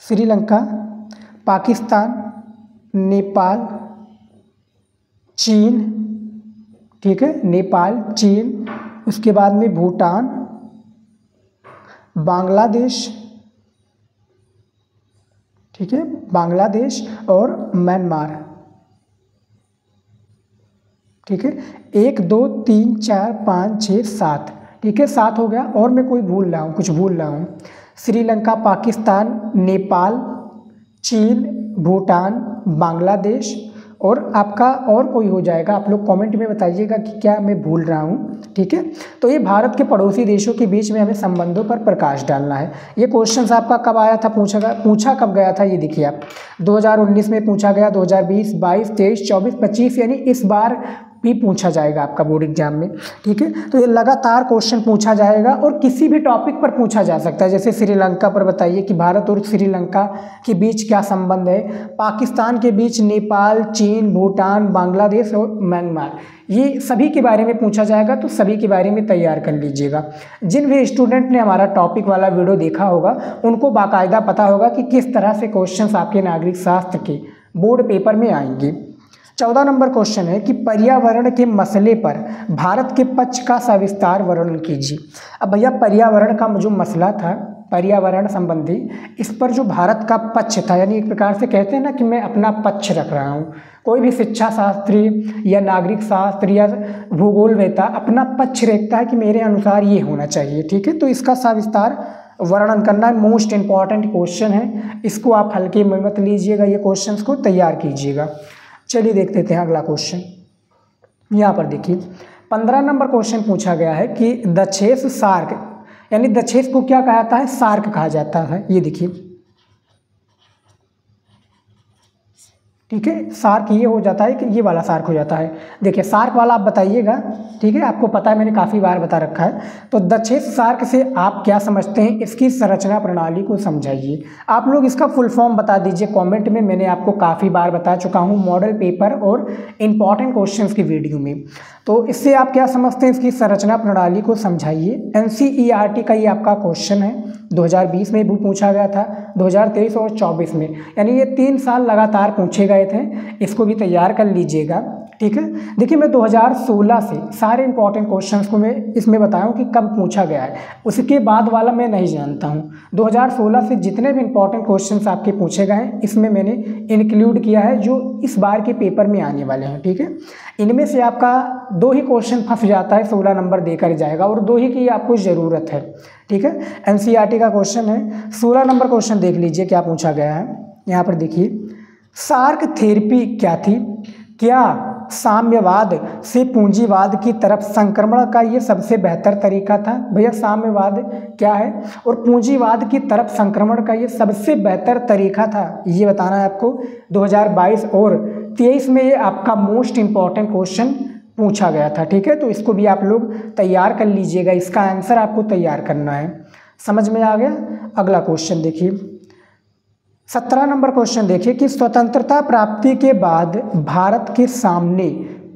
A: श्रीलंका, पाकिस्तान, नेपाल, चीन। ठीक है, नेपाल, चीन, उसके बाद में भूटान, बांग्लादेश। ठीक है, बांग्लादेश और म्यांमार। ठीक है, 1 2 3 4 5 6 7। ठीक है, 7 हो गया, और मैं कोई भूल रहा हूँ, कुछ भूल रहा हूँ। श्रीलंका, पाकिस्तान, नेपाल, चीन, भूटान, बांग्लादेश, और आपका और कोई हो जाएगा। आप लोग कमेंट में बताइएगा कि क्या मैं भूल रहा हूँ। ठीक है, तो ये भारत के पड़ोसी देशों के बीच में हमें संबंधों पर प्रकाश डालना है। ये क्वेश्चन आपका कब आया था, पूछा कब गया था, ये देखिए आप 2019 में पूछा गया, 2020, 22, 23, 24, 25 यानी इस बार भी पूछा जाएगा आपका बोर्ड एग्जाम में, ठीक है। तो ये लगातार क्वेश्चन पूछा जाएगा और किसी भी टॉपिक पर पूछा जा सकता है। जैसे श्रीलंका पर बताइए कि भारत और श्रीलंका के बीच क्या संबंध है, पाकिस्तान के बीच नेपाल, चीन, भूटान, बांग्लादेश और म्यांमार, ये सभी के बारे में पूछा जाएगा। तो सभी के बारे में तैयार कर लीजिएगा। जिन भी स्टूडेंट ने हमारा टॉपिक वाला वीडियो देखा होगा उनको बाकायदा पता होगा कि किस तरह से क्वेश्चंस आपके नागरिक शास्त्र के बोर्ड पेपर में आएंगे। 14 नंबर क्वेश्चन है कि पर्यावरण के मसले पर भारत के पक्ष का सविस्तार वर्णन कीजिए। अब भैया पर्यावरण का जो मसला था, पर्यावरण संबंधी, इस पर जो भारत का पक्ष था, यानी एक प्रकार से कहते हैं ना कि मैं अपना पक्ष रख रहा हूँ। कोई भी शिक्षा शास्त्री या नागरिक शास्त्र या भूगोलवेता अपना पक्ष रखता है कि मेरे अनुसार ये होना चाहिए, ठीक है। तो इसका सविस्तार वर्णन करना मोस्ट इम्पॉर्टेंट क्वेश्चन है, इसको आप हल्के में मत लीजिएगा, ये क्वेश्चंस को तैयार कीजिएगा। चलिए देख लेते हैं अगला क्वेश्चन। यहाँ पर देखिए 15 नंबर क्वेश्चन पूछा गया है कि दक्षेस सार्क, यानी दक्षेस को क्या कहा जाता है, सार्क कहा जाता है। ये देखिए, ठीक है, सार्क ये हो जाता है कि ये वाला सार्क हो जाता है। देखिए सार्क वाला आप बताइएगा, ठीक है, आपको पता है, मैंने काफ़ी बार बता रखा है। तो दक्षेस सार्क से आप क्या समझते हैं, इसकी संरचना प्रणाली को समझाइए। आप लोग इसका फुल फॉर्म बता दीजिए कमेंट में, मैंने आपको काफ़ी बार बता चुका हूँ मॉडल पेपर और इम्पॉर्टेंट क्वेश्चंस की वीडियो में। तो इससे आप क्या समझते हैं, इसकी संरचना प्रणाली को समझाइए। NCERT का ये आपका क्वेश्चन है, 2020 में भी पूछा गया था, 2023 और 24 में, यानी ये 3 साल लगातार पूछे गए थे। इसको भी तैयार कर लीजिएगा, ठीक है। देखिए मैं 2016 से सारे इंपॉर्टेंट क्वेश्चंस को मैं इसमें बताया हूँ कि कब पूछा गया है, उसके बाद वाला मैं नहीं जानता हूँ। 2016 से जितने भी इंपॉर्टेंट क्वेश्चंस आपके पूछे गए हैं इसमें मैंने इंक्लूड किया है जो इस बार के पेपर में आने वाले हैं, ठीक है। इनमें से आपका 2 ही क्वेश्चन फंस जाता है, 16 नंबर देकर जाएगा, और 2 ही की आपको ज़रूरत है, ठीक है। NCERT का क्वेश्चन है। 16 नंबर क्वेश्चन देख लीजिए क्या पूछा गया है। यहाँ पर देखिए, सार्क थेरेपी क्या थी, क्या साम्यवाद से पूंजीवाद की तरफ संक्रमण का ये सबसे बेहतर तरीका था। भैया साम्यवाद क्या है और पूंजीवाद की तरफ संक्रमण का ये सबसे बेहतर तरीका था, ये बताना है आपको। 2022 और 23 में ये आपका मोस्ट इम्पॉर्टेंट क्वेश्चन पूछा गया था, ठीक है। तो इसको भी आप लोग तैयार कर लीजिएगा, इसका आंसर आपको तैयार करना है। समझ में आ गया। अगला क्वेश्चन देखिए, 17 नंबर क्वेश्चन देखिए कि स्वतंत्रता प्राप्ति के बाद भारत के सामने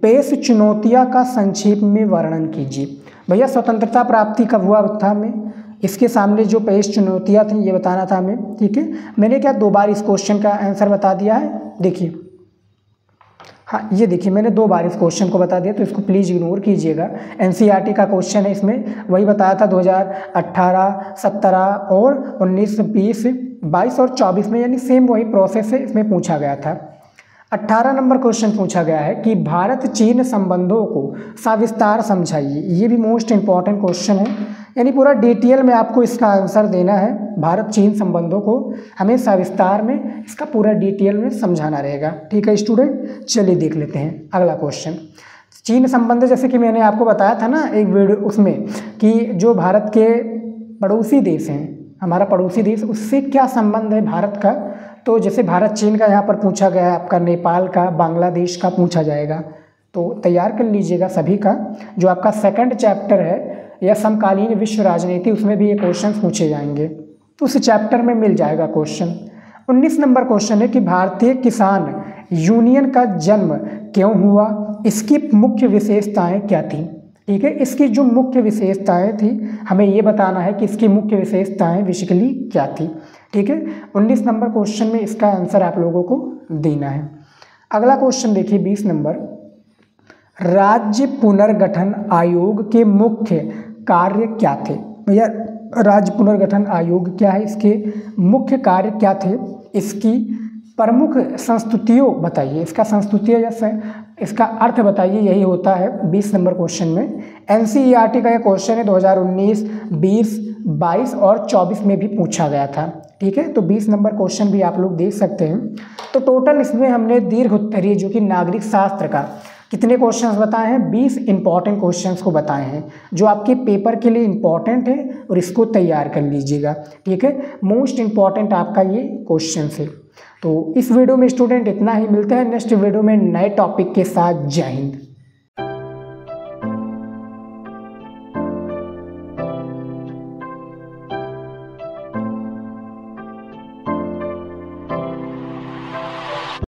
A: पेश चुनौतियां का संक्षेप में वर्णन कीजिए। भैया स्वतंत्रता प्राप्ति कब हुआ था हमें, इसके सामने जो पेश चुनौतियां थी ये बताना था हमें, ठीक है। मैंने क्या 2 बार इस क्वेश्चन का आंसर बता दिया है, देखिए, हाँ ये देखिए मैंने 2 बार इस क्वेश्चन को बता दिया, तो इसको प्लीज़ इग्नोर कीजिएगा। NCERT का क्वेश्चन है, इसमें वही बताया था 2018, 17 और 19, 20, 22 और 24 में, यानी सेम वही प्रोसेस है, इसमें पूछा गया था। 18 नंबर क्वेश्चन पूछा गया है कि भारत चीन संबंधों को सविस्तार समझाइए। ये भी मोस्ट इम्पॉर्टेंट क्वेश्चन है, यानी पूरा डिटेल में आपको इसका आंसर देना है। भारत चीन संबंधों को हमें सविस्तार में इसका पूरा डिटेल में समझाना रहेगा, ठीक है स्टूडेंट। चलिए देख लेते हैं अगला क्वेश्चन। चीन संबंध, जैसे कि मैंने आपको बताया था ना एक वीडियो उसमें, कि जो भारत के पड़ोसी देश हैं, हमारा पड़ोसी देश, उससे क्या संबंध है भारत का। तो जैसे भारत चीन का यहाँ पर पूछा गया है, आपका नेपाल का, बांग्लादेश का पूछा जाएगा, तो तैयार कर लीजिएगा सभी का। जो आपका 2nd चैप्टर है या समकालीन विश्व राजनीति, उसमें भी ये क्वेश्चन पूछे जाएंगे, तो उस चैप्टर में मिल जाएगा क्वेश्चन। 19 नंबर क्वेश्चन है कि भारतीय किसान यूनियन का जन्म क्यों हुआ, इसकी मुख्य विशेषताएं क्या थी, ठीक है। इसकी जो मुख्य विशेषताएं थी हमें ये बताना है कि इसकी मुख्य विशेषताएं बेसिकली क्या थी, ठीक है। 19 नंबर क्वेश्चन में इसका आंसर आप लोगों को देना है। अगला क्वेश्चन देखिए 20 नंबर, राज्य पुनर्गठन आयोग के मुख्य कार्य क्या थे। भैया राज्य पुनर्गठन आयोग क्या है, इसके मुख्य कार्य क्या थे, इसकी प्रमुख संस्तुतियों बताइए, इसका संस्तुतियों या इसका अर्थ बताइए, यही होता है 20 नंबर क्वेश्चन में। NCERT का यह क्वेश्चन है 2019, 20, 22 और 24 में भी पूछा गया था, ठीक है। तो 20 नंबर क्वेश्चन भी आप लोग देख सकते हैं। तो टोटल इसमें हमने दीर्घ उत्तरीय जो कि नागरिक शास्त्र का कितने क्वेश्चंस बताए हैं, 20 इंपॉर्टेंट क्वेश्चंस को बताए हैं जो आपके पेपर के लिए इंपॉर्टेंट है, और इसको तैयार कर लीजिएगा, ठीक है। मोस्ट इंपॉर्टेंट आपका ये क्वेश्चन है। तो इस वीडियो में स्टूडेंट इतना ही, मिलते हैं नेक्स्ट वीडियो में नए टॉपिक के साथ। जय हिंद।